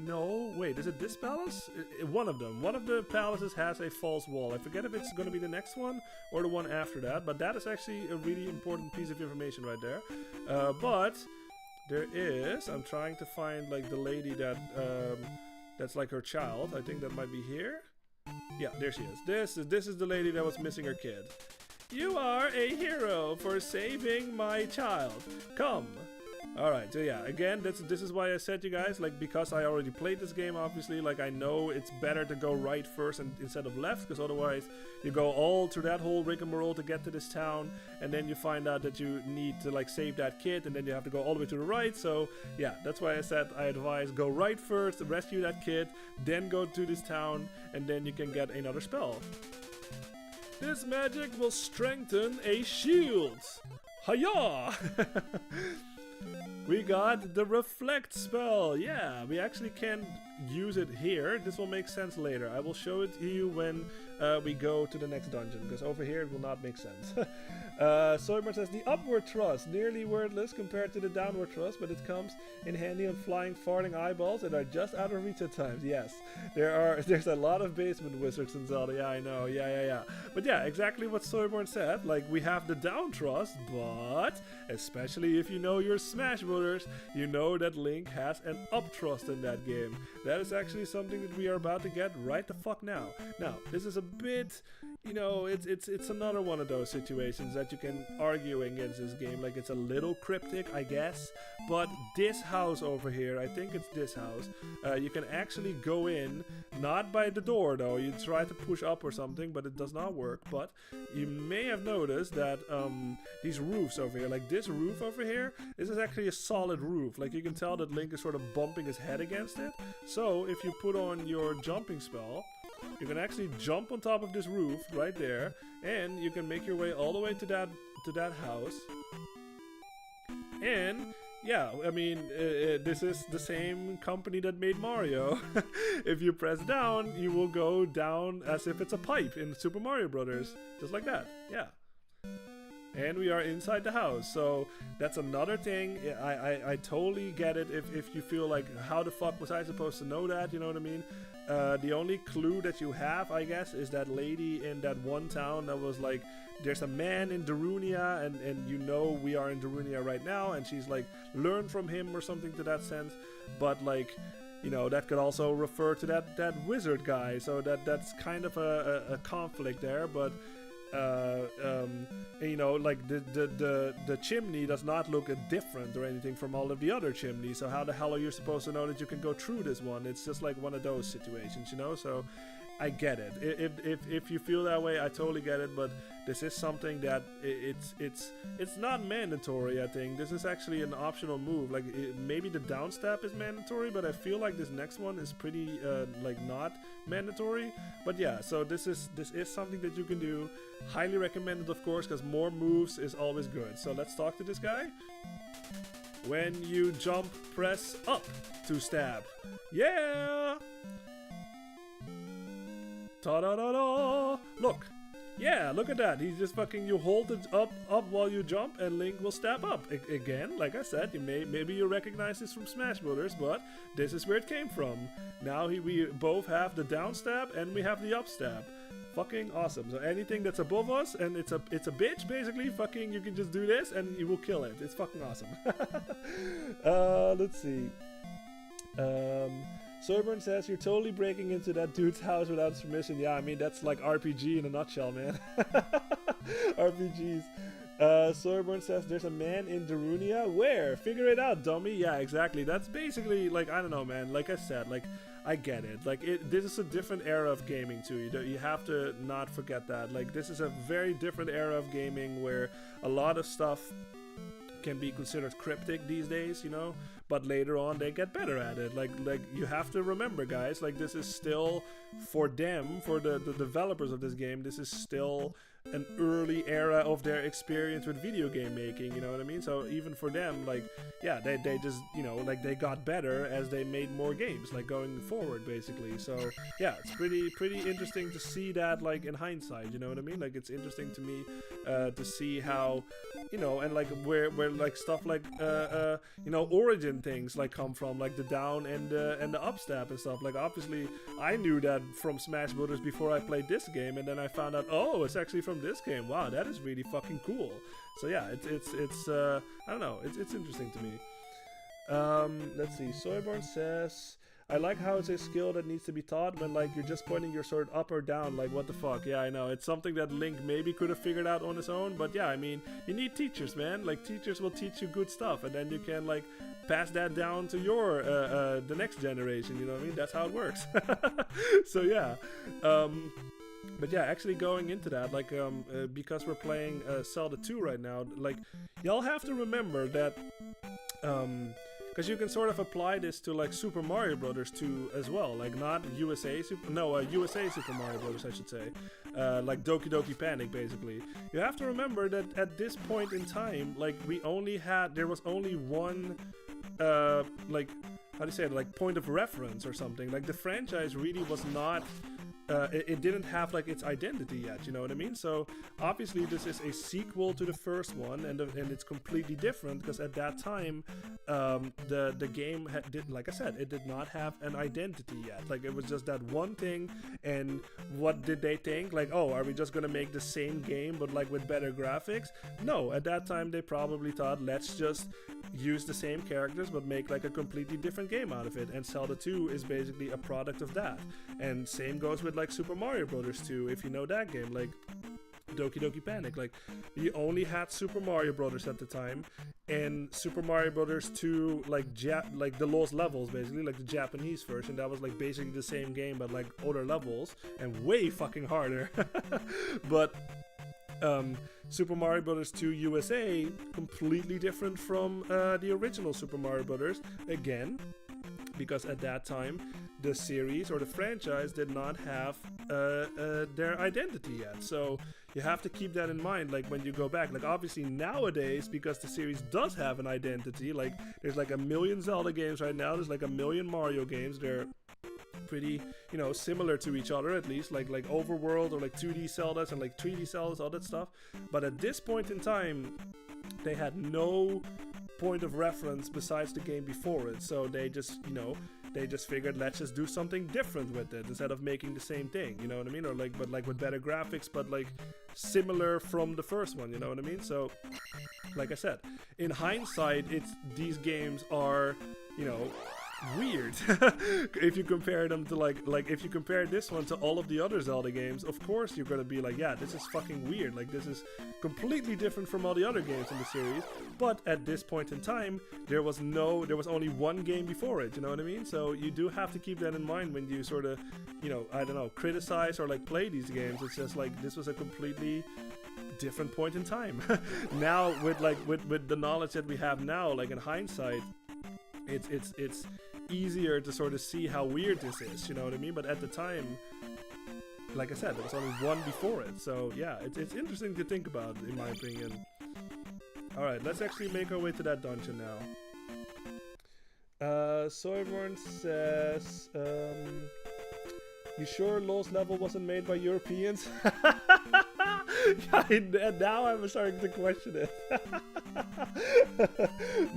No, wait, is it this palace? One of them. One of the palaces has a false wall. I forget if it's going to be the next one or the one after that, but that is actually a really important piece of information right there. But there is... I'm trying to find like the lady that that's like her child. I think that might be here. Yeah, there she is. This is the lady that was missing her kid. You are a hero for saving my child. Come. Alright, so yeah, again, this is why I said, you guys, like, because I already played this game, obviously, like, I know it's better to go right first instead of left, because otherwise you go all through that whole rigmarole to get to this town, and then you find out that you need to, like, save that kid, and then you have to go all the way to the right. So yeah, that's why I said I advise go right first, rescue that kid, then go to this town, and then you can get another spell. This magic will strengthen a shield. Hiya! We got the reflect spell. Yeah, we actually can use it here. This will make sense later. I will show it to you when we go to the next dungeon, because over here it will not make sense. Soyber says the upward thrust, nearly wordless compared to the downward thrust, but it comes in handy on flying farting eyeballs that are just out of reach at times. Yes, there's a lot of basement wizards in Zelda. Yeah, I know. Yeah. But yeah, exactly what Soyborn said. Like, we have the down thrust, but especially if you know your Smash Brothers, you know that Link has an up thrust in that game. That is actually something that we are about to get right the fuck now. Now, this is a bit, you know, it's another one of those situations that you can argue against this game. Like, it's a little cryptic, I guess, but this house over here, I think it's this house, you can actually go in, not by the door though. You try to push up or something, but it does not work. But you may have noticed that these roofs over here, like this roof over here, this is actually a solid roof. Like, you can tell that Link is sort of bumping his head against it. So if you put on your jumping spell, you can actually jump on top of this roof right there, and you can make your way all the way to that house. And yeah, I mean, this is the same company that made Mario. If you press down, you will go down as if it's a pipe in Super Mario Brothers, just like that. Yeah. And we are inside the house, so that's another thing. I totally get it if you feel like, how the fuck was I supposed to know that, you know what I mean? The only clue that you have, I guess, is that lady in that one town that was like, there's a man in Darunia, and you know we are in Darunia right now, and she's like, learn from him or something to that sense. But like, you know, that could also refer to that wizard guy, so that's kind of a conflict there. But you know, like the chimney does not look different or anything from all of the other chimneys, so how the hell are you supposed to know that you can go through this one? It's just like one of those situations, you know. So I get it. If you feel that way, I totally get it. But this is something that it's not mandatory. I think this is actually an optional move. Like maybe the down step is mandatory, but I feel like this next one is pretty like not mandatory. But yeah, so this is something that you can do. Highly recommended, of course, because more moves is always good. So let's talk to this guy. When you jump, press up to stab. Yeah! Ta-da-da-da! Look! Yeah, look at that. He's just fucking, you hold it up while you jump and Link will stab up. Again, like I said, maybe you recognize this from Smash Brothers, but this is where it came from. Now we both have the down stab and we have the up stab. Fucking awesome. So anything that's above us and it's a bitch, basically, fucking you can just do this and you will kill it. It's fucking awesome. Let's see. Soyburn says you're totally breaking into that dude's house without his permission. Yeah, I mean that's like RPG in a nutshell, man. RPGs. Soyburn says there's a man in Darunia. Where? Figure it out, dummy. Yeah, exactly. That's basically like, I don't know, man. Like I said, like I get it. Like this is a different era of gaming too. You have to not forget that. Like this is a very different era of gaming where a lot of stuff can be considered cryptic these days, you know, but later on they get better at it. Like you have to remember, guys, like this is still for them, for the developers of this game, this is still an early era of their experience with video game making, you know what I mean? So even for them, like, yeah, they just, you know, like they got better as they made more games, like going forward, basically. So yeah, it's pretty interesting to see that, like in hindsight, you know what I mean? Like it's interesting to me to see how, you know, and like where like stuff like you know, origin things like come from, like the down and the up stab and stuff. Like obviously I knew that from Smash Brothers before I played this game, and then I found out, oh, it's actually from this game. Wow, that is really fucking cool. So yeah, it's I don't know, it's interesting to me. Let's see. Soyborn says, I like how it's a skill that needs to be taught when like you're just pointing your sword up or down. Like what the fuck? Yeah, I know. It's something that Link maybe could have figured out on his own, but yeah, I mean, you need teachers, man. Like teachers will teach you good stuff, and then you can like pass that down to your the next generation. You know what I mean? That's how it works. So yeah. But yeah, actually going into that, like, because we're playing Zelda 2 right now, like, y'all have to remember that, because you can sort of apply this to, like, Super Mario Brothers 2 as well, like, not USA Super Mario Brothers, I should say, like Doki Doki Panic, basically. You have to remember that at this point in time, like, there was only one, like, how do you say it, like, point of reference or something. Like, the franchise really was not... it didn't have like its identity yet, you know what I mean? So obviously this is a sequel to the first one, and it's completely different because at that time the game like I said, it did not have an identity yet. Like it was just that one thing, and what did they think? Like, oh, are we just gonna make the same game but like with better graphics? No, at that time they probably thought, let's just use the same characters but make like a completely different game out of it, and Zelda 2 is basically a product of that. And same goes with like Super Mario Brothers 2, if you know that game, like Doki Doki Panic. Like you only had Super Mario Brothers at the time, and Super Mario Brothers 2 like like the Lost Levels, basically like the Japanese version, that was like basically the same game but like other levels and way fucking harder. But Super Mario Bros. 2 USA, completely different from the original Super Mario Bros. Again, because at that time the series or the franchise did not have their identity yet. So you have to keep that in mind, like when you go back. Like obviously nowadays, because the series does have an identity, like there's like 1 million Zelda games right now, there's like 1 million Mario games. They're pretty, you know, similar to each other, at least like overworld or like 2D Zeldas and like 3D Zeldas, all that stuff. But at this point in time, they had no point of reference besides the game before it, so they just, you know, they just figured, let's just do something different with it instead of making the same thing, you know what I mean? Or like, but like with better graphics, but like similar from the first one, you know what I mean? So like I said, in hindsight, these games are, you know, weird. If you compare them to like if you compare this one to all of the other Zelda games, of course you're gonna be like, yeah, this is fucking weird. Like this is completely different from all the other games in the series. But at this point in time, there was only one game before it. You know what I mean? So you do have to keep that in mind when you sort of, you know, I don't know, criticize or like play these games. It's just like this was a completely different point in time. Now with the knowledge that we have now, like in hindsight, it's easier to sort of see how weird this is, you know what I mean? But at the time, like I said, there was only one before it, so yeah, it's interesting to think about, in my opinion. Alright, let's actually make our way to that dungeon now. Soyborn says, you sure Low's level wasn't made by Europeans? Yeah, now I'm starting to question it.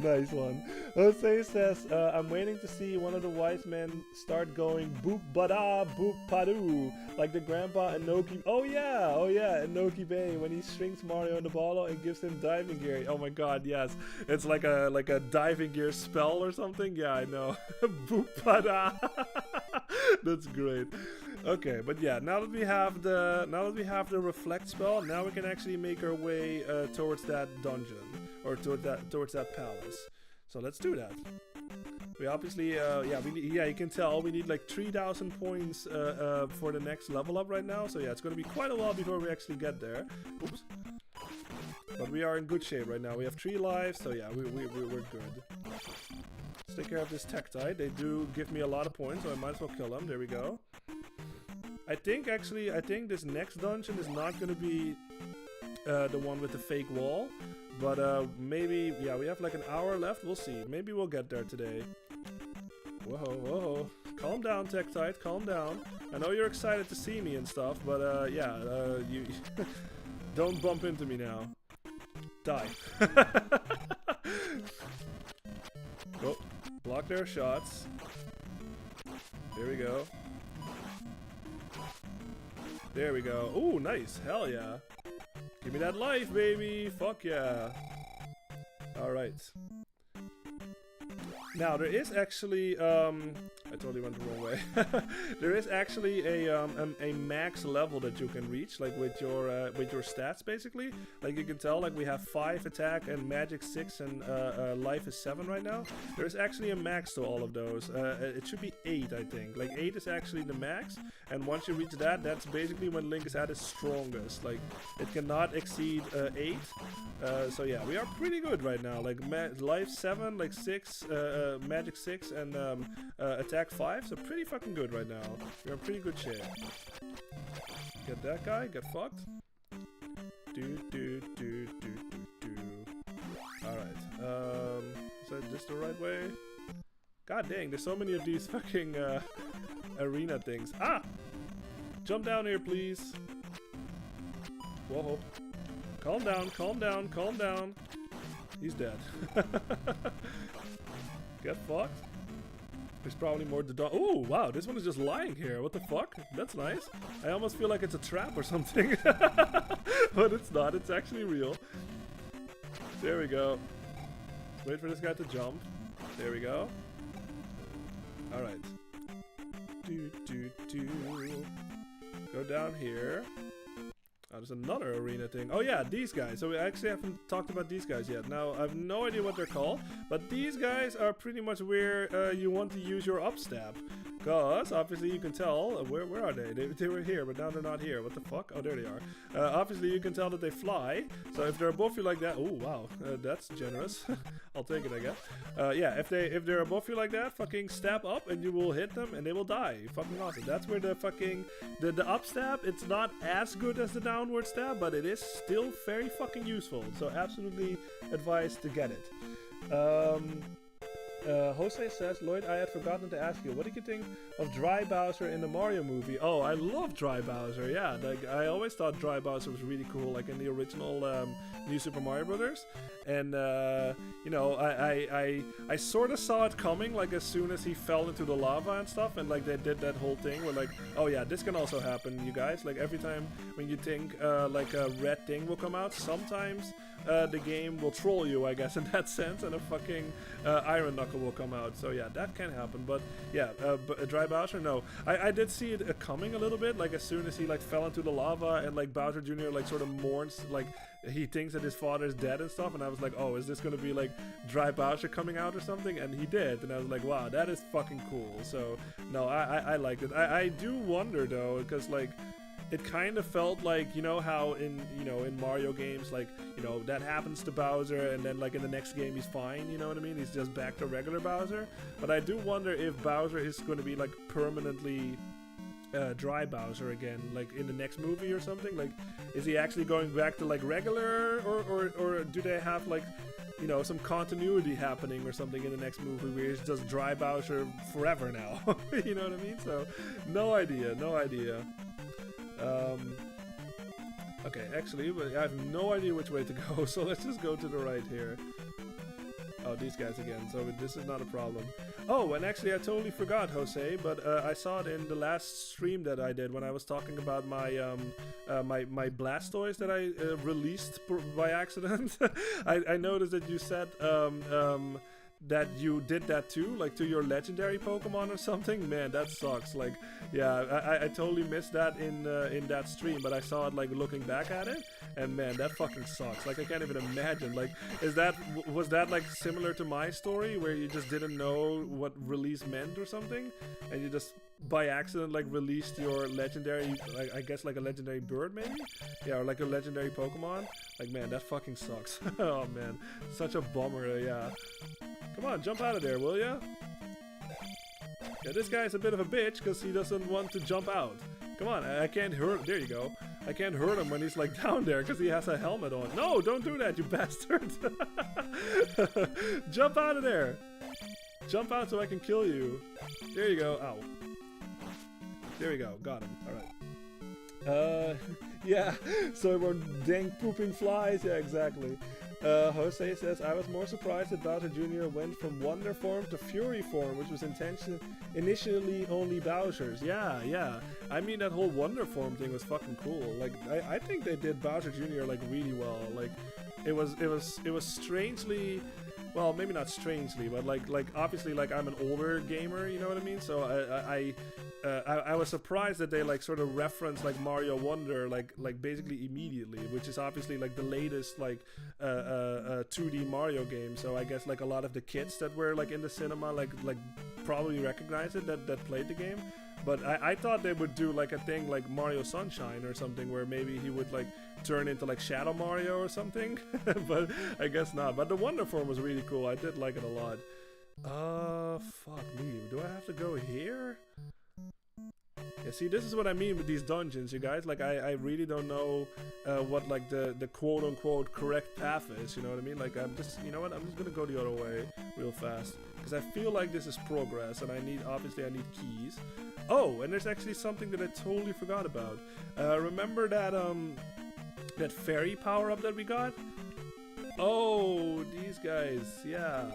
Nice one. Jose says, I'm waiting to see one of the wise men start going boop bada boop padu like the grandpa in Noki. Oh yeah, in Noki Bay when he strings Mario in the ball and gives him diving gear. Oh my god, yes. It's like a diving gear spell or something. Yeah, I know. Boop bada. That's great. Okay, but yeah, now that we have the reflect spell, now we can actually make our way towards that dungeon or towards that palace. So let's do that. We obviously, you can tell we need like 3,000 points for the next level up right now. So yeah, it's going to be quite a while before we actually get there. Oops. But we are in good shape right now. We have 3 lives, so yeah, we're good. Let's take care of this Tektite. They do give me a lot of points, so I might as well kill them. There we go. I think this next dungeon is not going to be the one with the fake wall. But maybe, yeah, we have like an hour left. We'll see. Maybe we'll get there today. Whoa, whoa. Calm down, Tektite. Calm down. I know you're excited to see me and stuff, but yeah, you don't bump into me now. Die. Oh, block their shots. There we go. There we go. Ooh, nice. Hell yeah. Give me that life, baby. Fuck yeah. Alright. Now, there is actually, I totally went the wrong way. There is actually a max level that you can reach, like with your stats, basically. Like you can tell, like we have 5 attack and magic 6 and life is 7 right now. There is actually a max to all of those. It should be 8, I think. Like 8 is actually the max, and once you reach that, that's basically when Link is at his strongest. Like it cannot exceed 8. So yeah, we are pretty good right now. Like life 7, like 6. Magic 6 and attack 5, so pretty fucking good right now. We're in pretty good shape. Get that guy, get fucked. Alright, is that just the right way? God dang, there's so many of these fucking arena things. Ah! Jump down here, please. Whoa. Calm down, calm down, calm down. He's dead. Get fucked. There's probably more to. Oh wow, this one is just lying here. What the fuck? That's nice. I almost feel like it's a trap or something. But it's not. It's actually real. There we go. Let's wait for this guy to jump. There we go. Alright. Go down here. Oh, there's another arena thing. Oh yeah, these guys. So we actually haven't talked about these guys yet. Now, I have no idea what they're called, but these guys are pretty much where you want to use your up stab. Because, obviously, you can tell... Where are they? They were here, but now they're not here. What the fuck? Oh, there they are. Obviously, you can tell that they fly. So if they're above you like that... Oh, wow. That's generous. I'll take it, I guess. Yeah, if they're above you like that, fucking stab up and you will hit them and they will die. Fucking awesome. That's where the fucking... The up stab, it's not as good as the downward stab, but it is still very fucking useful. So absolutely advise to get it. Jose says, Lloyd, I had forgotten to ask you, what did you think of Dry Bowser in the Mario movie? Oh, I love Dry Bowser, yeah. Like, I always thought Dry Bowser was really cool, like in the original New Super Mario Brothers. And, you know, I sort of saw it coming, like, as soon as he fell into the lava and stuff, and, like, they did that whole thing where, like, oh, yeah, this can also happen, you guys. Like, every time when you think, like, a red thing will come out, sometimes the game will troll you, I guess, in that sense, and a fucking Iron Knuckle will come out. So yeah, that can happen. But yeah, Dry Bowser, no. I did see it coming a little bit, like as soon as he like fell into the lava and like Bowser Jr. like sort of mourns, like he thinks that his father's dead and stuff, and I was like, oh, is this gonna be like Dry Bowser coming out or something? And he did, and I was like, wow, that is fucking cool. So no, I liked it. I do wonder though, because like it kind of felt like, you know how in Mario games, like, you know, that happens to Bowser and then like in the next game he's fine, you know what I mean? He's just back to regular Bowser. But I do wonder if Bowser is going to be like permanently Dry Bowser again, like in the next movie or something. Like, is he actually going back to like regular, or do they have like, you know, some continuity happening or something in the next movie where it's just Dry Bowser forever now? You know what I mean? So no idea. Okay, actually, I have no idea which way to go, so let's just go to the right here. Oh, these guys again, so this is not a problem. Oh, and actually I totally forgot, Jose, but I saw it in the last stream that I did when I was talking about my my Blastoise that I released by accident. I noticed that you said that you did that too, like to your legendary Pokemon or something. Man, that sucks. Like, yeah, I totally missed that in that stream, but I saw it like looking back at it, and man, that fucking sucks. Like, I can't even imagine. Like, was that like similar to my story where you just didn't know what release meant or something, and you just by accident like released your legendary, I guess like a legendary bird maybe, yeah, or like a legendary Pokemon? Like, man, that fucking sucks. Oh man, such a bummer. Yeah, come on, jump out of there, will ya? Yeah, this guy's a bit of a bitch because he doesn't want to jump out. Come on, I can't hurt. There you go. I can't hurt him when he's like down there because he has a helmet on. No, don't do that, you bastard. Jump out of there. Jump out so I can kill you. There you go. Ow. There we go. Got him. Alright. Yeah. So everyone dang pooping flies. Yeah, exactly. Jose says, I was more surprised that Bowser Jr. went from Wonder form to Fury form, which was initially only Bowser's. Yeah. I mean, that whole Wonder form thing was fucking cool. Like, I think they did Bowser Jr. like really well. Like, it was strangely, well, maybe not strangely, but like obviously, like, I'm an older gamer, you know what I mean? So I was surprised that they like sort of referenced like Mario Wonder like basically immediately, which is obviously like the latest like 2D Mario game. So I guess like a lot of the kids that were like in the cinema like probably recognized it that played the game. But I thought they would do like a thing like Mario Sunshine or something where maybe he would like turn into like Shadow Mario or something. But I guess not. But the Wonder form was really cool. I did like it a lot. Fuck me. Do I have to go here? Yeah, see, this is what I mean with these dungeons, you guys. Like, I really don't know what, like, the quote-unquote correct path is, you know what I mean? Like, I'm just, you know what, I'm just gonna go the other way real fast. Because I feel like this is progress, and obviously I need keys. Oh, and there's actually something that I totally forgot about. Remember that, that fairy power-up that we got? Oh, these guys, yeah.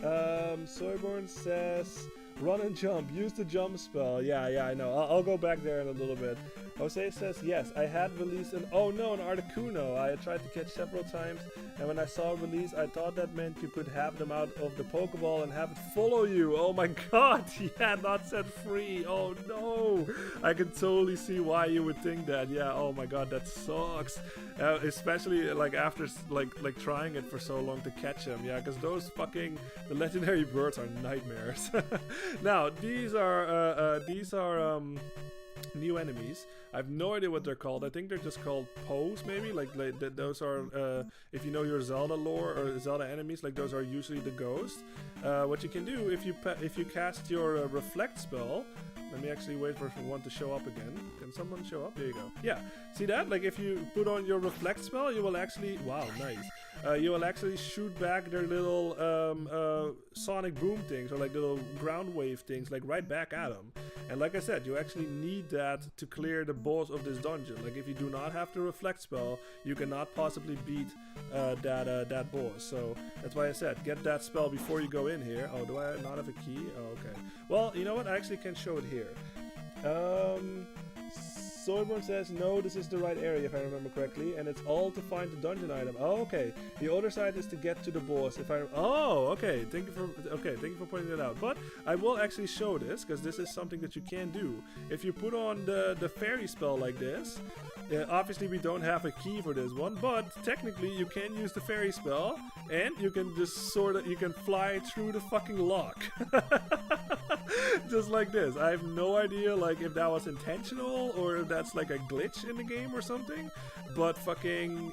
Soyborn says, run and jump, use the jump spell. Yeah, I know. I'll go back there in a little bit. Jose says, yes, I had released an Articuno. I had tried to catch several times, and when I saw a release, I thought that meant you could have them out of the Pokeball and have it follow you. Oh my god, yeah, not set free. Oh no. I can totally see why you would think that. Yeah, oh my god, that sucks. Especially like after like trying it for so long to catch him. Yeah, because those fucking, the legendary birds are nightmares. Now, these are new enemies. I have no idea what they're called. I think they're just called Poes, maybe. Like those are, if you know your Zelda lore or Zelda enemies, like those are usually the ghosts. What you can do if you cast your reflect spell. Let me actually wait for one to show up again. Can someone show up? There you go. Yeah. See that? Like if you put on your reflect spell, you will actually, wow, nice. You will actually shoot back their little sonic boom things, or like little ground wave things, like right back at them. And like I said, you actually need that to clear the boss of this dungeon. Like if you do not have the reflect spell, you cannot possibly beat that boss. So that's why I said, get that spell before you go in here. Oh, do I not have a key? Oh, okay. Well, you know what? I actually can show it here. Soyborn says, no, this is the right area if I remember correctly, and it's all to find the dungeon item. Oh, okay. The other side is to get to the boss. If I okay. Thank you for pointing that out. But I will actually show this because this is something that you can do. If you put on the fairy spell like this, obviously we don't have a key for this one, but technically you can use the fairy spell and you can just you can fly through the fucking lock. Just like this. I have no idea like if that was intentional or if that's like a glitch in the game or something, but fucking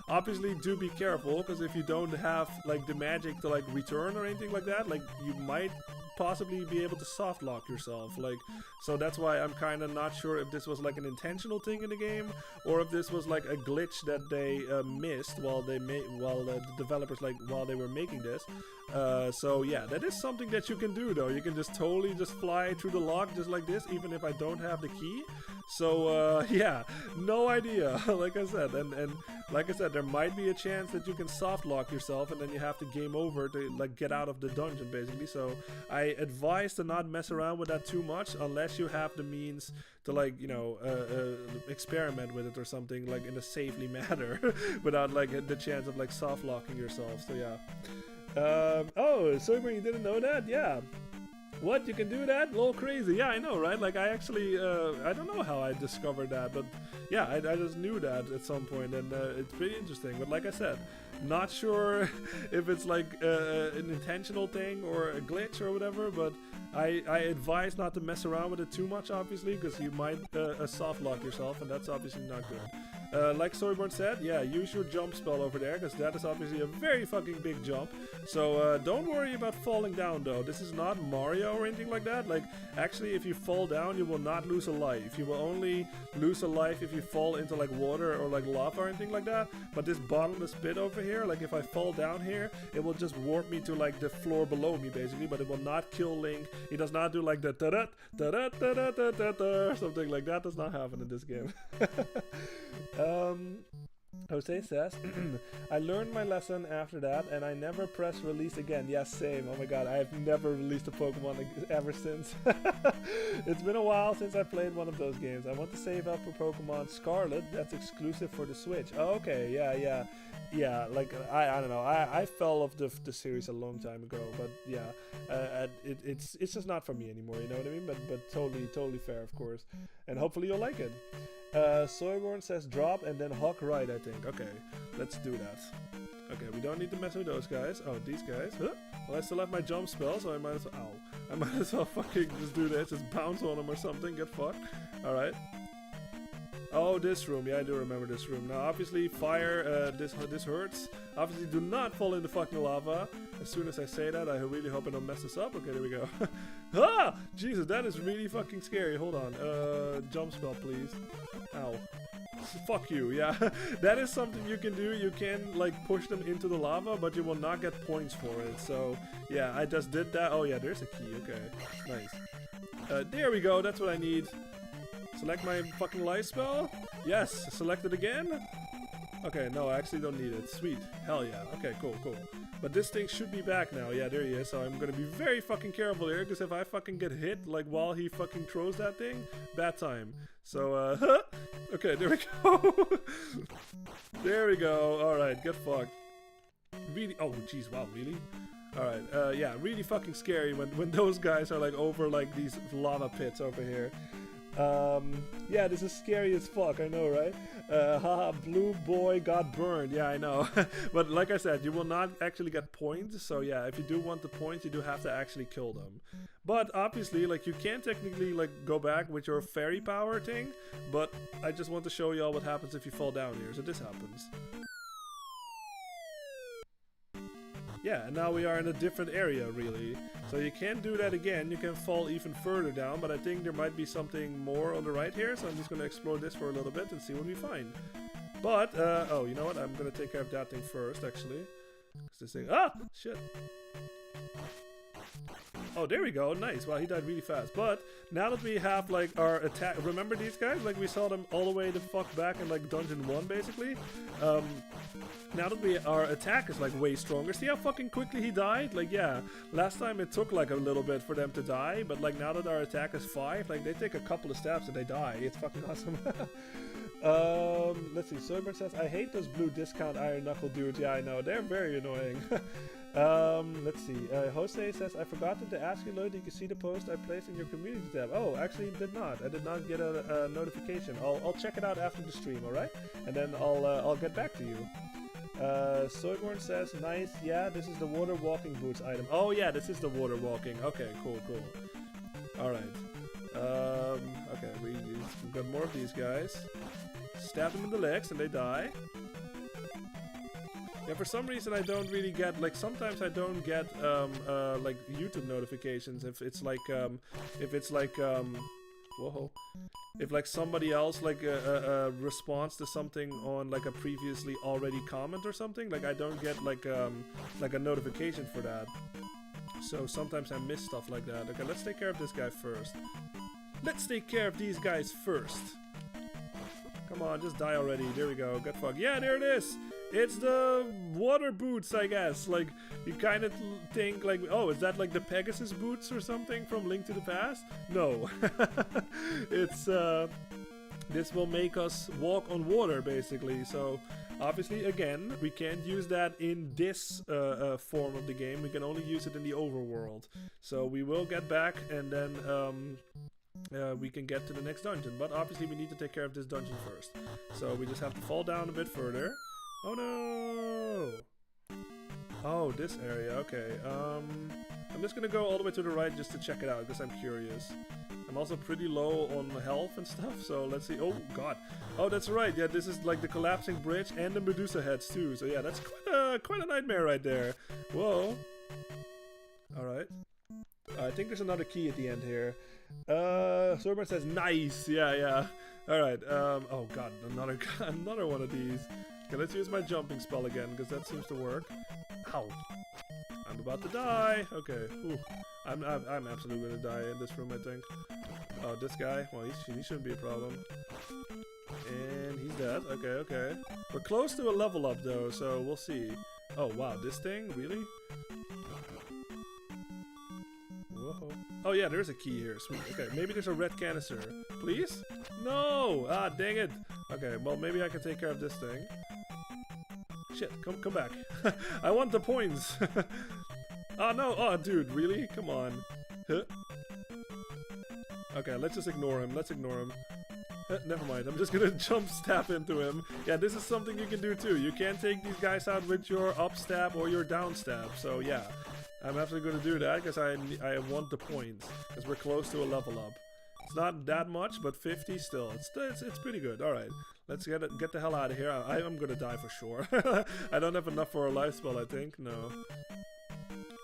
obviously do be careful, because if you don't have like the magic to like return or anything like that, like you might possibly be able to soft lock yourself, like, so that's why I'm kind of not sure if this was like an intentional thing in the game or if this was like a glitch that they missed while the developers, like, while they were making this. So yeah, that is something that you can do though. You can just totally just fly through the lock just like this, even if I don't have the key. So yeah, no idea. Like I said, and like I said, there might be a chance that you can soft lock yourself and then you have to game over to like get out of the dungeon basically. So I advise to not mess around with that too much unless you have the means to, like, you know, experiment with it or something, like in a safely manner without like the chance of like soft locking yourself. So yeah. Oh, Soyborn, you didn't know that? Yeah. What? You can do that? A little crazy. Yeah, I know, right? Like, I actually, I don't know how I discovered that, but yeah, I just knew that at some point, and it's pretty interesting. But like I said, not sure if it's like an intentional thing or a glitch or whatever, but I advise not to mess around with it too much, obviously, because you might soft lock yourself, and that's obviously not good. Like Soyborn said, yeah, use your jump spell over there, because that is obviously a very fucking big jump. So don't worry about falling down though. This is not Mario or anything like that. Like, actually, if you fall down, you will not lose a life. You will only lose a life if you fall into like water or like lava or anything like that. But this bottomless pit over here, like if I fall down here, it will just warp me to like the floor below me basically, but it will not kill Link. He does not do like the da-da, da-da, da-da, da-da, da, something like that. Does not happen in this game. Jose says, I learned my lesson after that and I never press release again. Yes, same. Oh my god, I have never released a Pokemon ever since. It's been a while since I played one of those games. I want to save up for Pokemon Scarlet. That's exclusive for the Switch. Oh, okay, yeah, like, I don't know. I fell off the series a long time ago, but yeah, it's just not for me anymore, you know what I mean? But totally fair, of course. And hopefully you'll like it. Soyborn says drop and then hawk right, I think. Okay, let's do that. Okay, we don't need to mess with those guys. Oh, these guys. Huh? Well, I still have my jump spell, so I might as well... Ow. I might as well fucking just do this. Just bounce on them or something. Get fucked. Alright. Oh, this room. Yeah, I do remember this room. Now, obviously, fire, this hurts. Obviously, do not fall in the fucking lava. As soon as I say that, I really hope I don't mess this up. Okay, there we go. Ah! Jesus, that is really fucking scary. Hold on. Jump spell, please. Ow. Fuck you, yeah. That is something you can do. You can, like, push them into the lava, but you will not get points for it. So, yeah, I just did that. Oh, yeah, there's a key. Okay, nice. There we go. That's what I need. Select my fucking life spell? Yes, select it again? Okay, no, I actually don't need it. Sweet. Hell yeah. Okay, cool. But this thing should be back now. Yeah, there he is. So I'm gonna be very fucking careful here, because if I fucking get hit, like, while he fucking throws that thing, bad time. So, okay, there we go. There we go. Alright, get fucked. Really? Oh, jeez, wow, really? Alright, yeah, really fucking scary when those guys are, like, over, like, these lava pits over here. Yeah, this is scary as fuck, I know, right? Haha, blue boy got burned. Yeah, I know. But like I said, you will not actually get points. So yeah, if you do want the points, you do have to actually kill them. But obviously, like, you can technically, like, go back with your fairy power thing. But I just want to show y'all what happens if you fall down here. So this happens. Yeah, and now we are in a different area, really. So you can do that again. You can fall even further down, but I think there might be something more on the right here. So I'm just going to explore this for a little bit and see what we find. But, oh, you know what? I'm going to take care of that thing first, actually. This thing... Ah! Shit. Oh, there we go. Nice. Wow, he died really fast. But now that we have like our attack, remember these guys? Like we saw them all the way the fuck back in like dungeon 1, basically. Now that our attack is like way stronger. See how fucking quickly he died? Like, yeah, last time it took like a little bit for them to die, but like now that our attack is 5, like they take a couple of steps and they die. It's fucking awesome. Let's see. Soyburn says, I hate those blue discount iron knuckle dudes. Yeah, I know. They're very annoying. Let's see. Jose says, I forgot to ask you, Lloyd, did you see the post I placed in your community tab? Oh, actually did not. I did not get a notification. I'll check it out after the stream, alright? And then I'll get back to you. Soyborn says, nice, yeah, this is the water walking boots item. Oh yeah, this is the water walking. Okay, cool. Alright. Okay, we've got more of these guys. Stab them in the legs and they die. Yeah, for some reason I don't really get, like, sometimes I don't get, like, YouTube notifications if it's like, whoa. If like somebody else like responds to something on like a previously already comment or something, like I don't get like a notification for that. So sometimes I miss stuff like that. Okay, let's take care of this guy first. Let's take care of these guys first. Come on, just die already. There we go. Get fucked. Yeah, there it is. It's the water boots, I guess. Like, you kind of think, like, oh, is that like the Pegasus boots or something from Link to the Past? No. It's, this will make us walk on water, basically. So, obviously, again, we can't use that in this form of the game. We can only use it in the overworld. So, we will get back and then, we can get to the next dungeon. But obviously, we need to take care of this dungeon first. So, we just have to fall down a bit further. Oh no! Oh, this area, okay. I'm just gonna go all the way to the right just to check it out, because I'm curious. I'm also pretty low on health and stuff, so let's see. Oh, God. Oh, that's right, yeah, this is like the collapsing bridge and the Medusa heads too, so yeah, that's quite a nightmare right there. Whoa. Alright. I think there's another key at the end here. Sorban says, nice! Yeah. Alright, oh god, another one of these. Okay, let's use my jumping spell again, because that seems to work. Ow. I'm about to die! Okay, ooh. I'm absolutely gonna die in this room, I think. Oh, this guy? Well, he shouldn't be a problem. And he's dead. Okay. We're close to a level up, though, so we'll see. Oh, wow, this thing? Really? Whoa. Oh, yeah, there's a key here. Sweet. Okay, maybe there's a red canister. Please? No! Ah, dang it! Okay, well, maybe I can take care of this thing. Shit, come back. I want the points! Oh, no! Oh, dude, really? Come on. Huh? Okay, let's just ignore him. Let's ignore him. Never mind, I'm just gonna jump stab into him. Yeah, this is something you can do too. You can take these guys out with your up stab or your down stab. So yeah, I'm absolutely gonna do that because I want the points. Because we're close to a level up. It's not that much, but 50 still. It's pretty good. All right, let's get the hell out of here. I'm gonna die for sure. I don't have enough for a life spell, I think. No.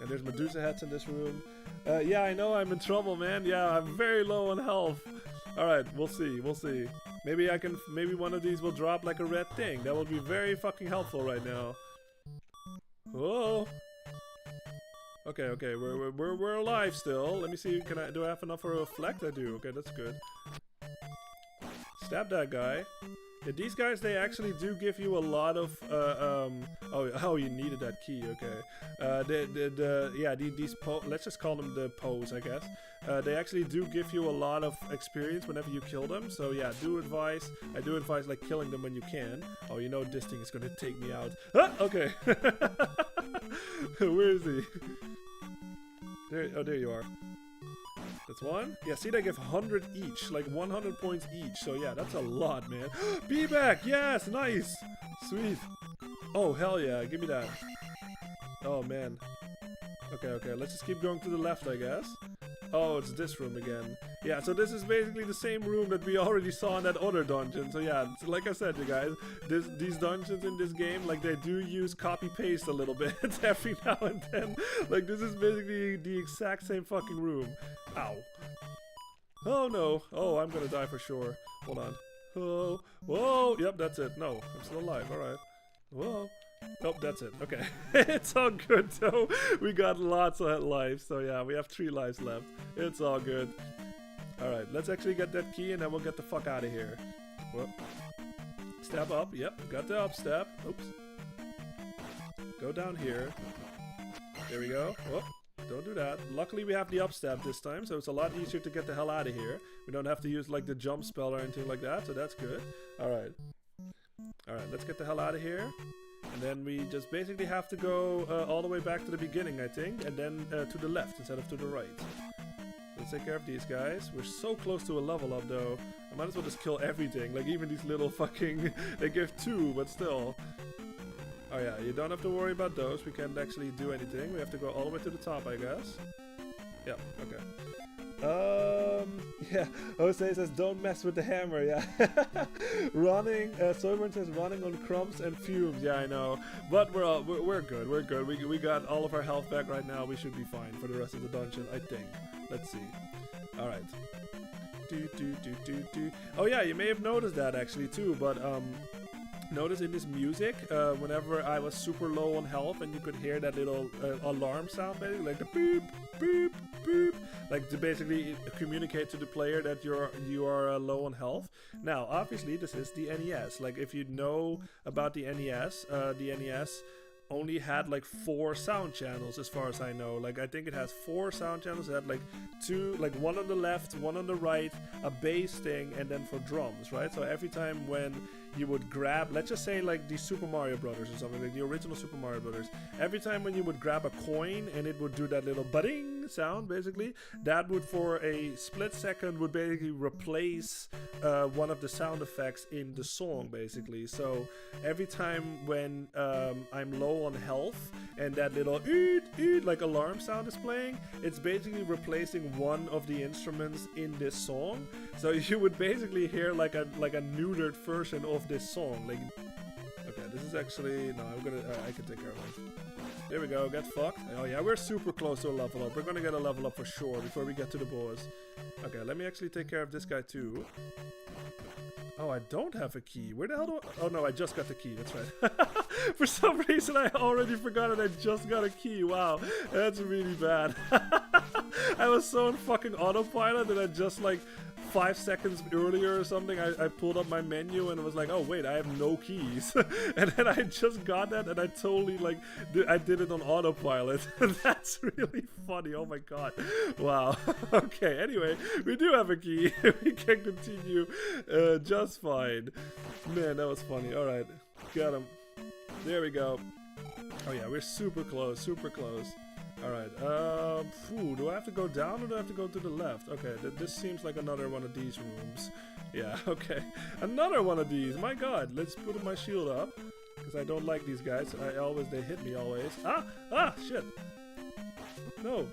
And there's Medusa heads in this room. Yeah, I know I'm in trouble, man. Yeah, I'm very low on health. All right, we'll see. Maybe maybe one of these will drop like a red thing. That would be very fucking helpful right now. Whoa. Okay, we're alive still. Let me see. Do I have enough for a reflect? I do. Okay, that's good. Stab that guy. Yeah, these guys, they actually do give you a lot of, oh, you needed that key, okay. Yeah, let's just call them the Poes, I guess. They actually do give you a lot of experience whenever you kill them, so yeah, I do advise, like, killing them when you can. Oh, you know this thing is gonna take me out. Ah, okay. Where is he? There you are. That's one? Yeah, see, they give 100 each, like 100 points each. So yeah, that's a lot, man. Be back! Yes, nice! Sweet. Oh, hell yeah, give me that. Oh, man. Okay, let's just keep going to the left, I guess. Oh, it's this room again. Yeah, so this is basically the same room that we already saw in that other dungeon. So yeah, like I said, you guys, these dungeons in this game, like, they do use copy-paste a little bit every now and then. Like, this is basically the exact same fucking room. Ow. Oh, no. Oh, I'm gonna die for sure. Hold on. Oh, whoa. Yep, that's it. No, I'm still alive. All right. Whoa. Oh, that's it. Okay. It's all good, though. We got lots of lives. So, yeah, we have 3 lives left. It's all good. Alright, let's actually get that key, and then we'll get the fuck out of here. Whoop. Step up. Yep, got the up step. Oops. Go down here. There we go. Whoop. Don't do that. Luckily, we have the up step this time, so it's a lot easier to get the hell out of here. We don't have to use, like, the jump spell or anything like that, so that's good. Alright. Alright, let's get the hell out of here. And then we just basically have to go all the way back to the beginning, I think, and then to the left instead of to the right. Let's take care of these guys. We're so close to a level up, though. I might as well just kill everything, like even these little fucking... They give 2, but still. Oh yeah, you don't have to worry about those. We can't actually do anything. We have to go all the way to the top, I guess. Yeah, okay. Yeah, Jose says don't mess with the hammer, yeah. Running, Soyburn says running on crumbs and fumes, yeah, I know. But we're good, we're good. We got all of our health back right now. We should be fine for the rest of the dungeon, I think. Let's see. Alright. Oh yeah, you may have noticed that actually too, but notice in this music, whenever I was super low on health and you could hear that little alarm sound, basically, like the boop, boop, boop, like to basically communicate to the player that you are low on health. Now, obviously, this is the NES. Like, if you know about the NES only had like 4 sound channels as far as I know. Like, I think it has 4 sound channels. It had like 2, like 1 on the left, 1 on the right, a bass thing, and then for drums, right? So every time when you would grab, let's just say like the Super Mario Brothers or something, like the original Super Mario Brothers, every time when you would grab a coin and it would do that little budding sound, basically, that would for a split second would basically replace one of the sound effects in the song, basically. So every time when I'm low on health and that little like alarm sound is playing, it's basically replacing one of the instruments in this song. So you would basically hear like a neutered version of this song. Like, okay, this is actually no. I can take care of it. There we go. Get fucked. Oh yeah, we're super close to a level up. We're gonna get a level up for sure before we get to the boss. Okay, let me actually take care of this guy too. Oh, I don't have a key. Where the hell do I... Oh no, I just got the key. That's right. For some reason, I already forgot that I just got a key. Wow, that's really bad. I was so on fucking autopilot that I just like 5 seconds earlier or something, I pulled up my menu and it was like, oh wait, I have no keys. And then I just got that and I totally like, I did it on autopilot. That's really funny, oh my god. Wow. Okay, anyway, we do have a key. We can continue just fine. Man, that was funny. Alright, got him. There we go. Oh yeah, we're super close, super close. Alright, do I have to go down or do I have to go to the left? Okay, this seems like another one of these rooms. Yeah, okay. Another one of these, my god. Let's put my shield up. Because I don't like these guys. They hit me always. Ah, shit. No.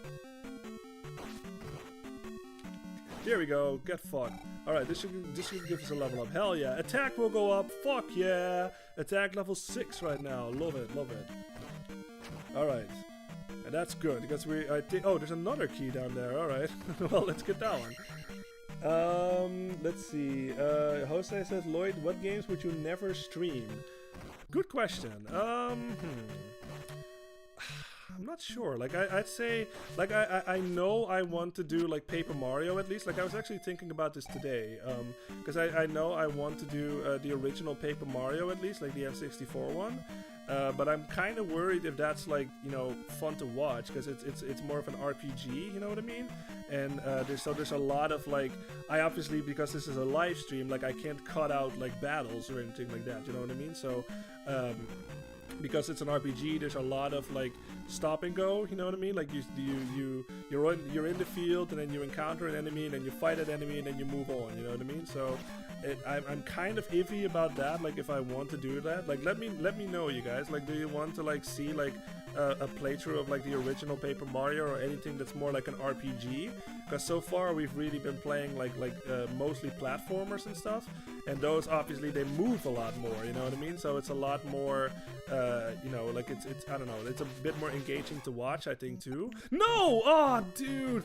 There we go, get fucked. Alright, this should give us a level up. Hell yeah, attack will go up, fuck yeah. Attack level 6 right now, love it, love it. Alright. And that's good, because oh, there's another key down there, alright. Well, let's get that one. Let's see. Jose says, Lloyd, what games would you never stream? Good question. I'm not sure. Like, I'd say, like, I know I want to do, like, Paper Mario at least. Like, I was actually thinking about this today. Because I know I want to do the original Paper Mario at least, like the N64 one. But I'm kind of worried if that's like, you know, fun to watch, because it's more of an RPG, you know what I mean? And there's a lot of like, I obviously, because this is a live stream, like I can't cut out like battles or anything like that, you know what I mean? So because it's an RPG, there's a lot of like stop and go, you know what I mean? Like you're in the field and then you encounter an enemy and then you fight that enemy and then you move on, you know what I mean? So I'm kind of iffy about that, like if I want to do that. Like let me know, you guys. Like, do you want to like see like a playthrough of like the original Paper Mario or anything that's more like an RPG? Because so far we've really been playing like mostly platformers and stuff, and those obviously they move a lot more, you know what I mean? So it's a lot more you know, like it's I don't know, it's a bit more engaging to watch, I think, too. No! Oh, dude!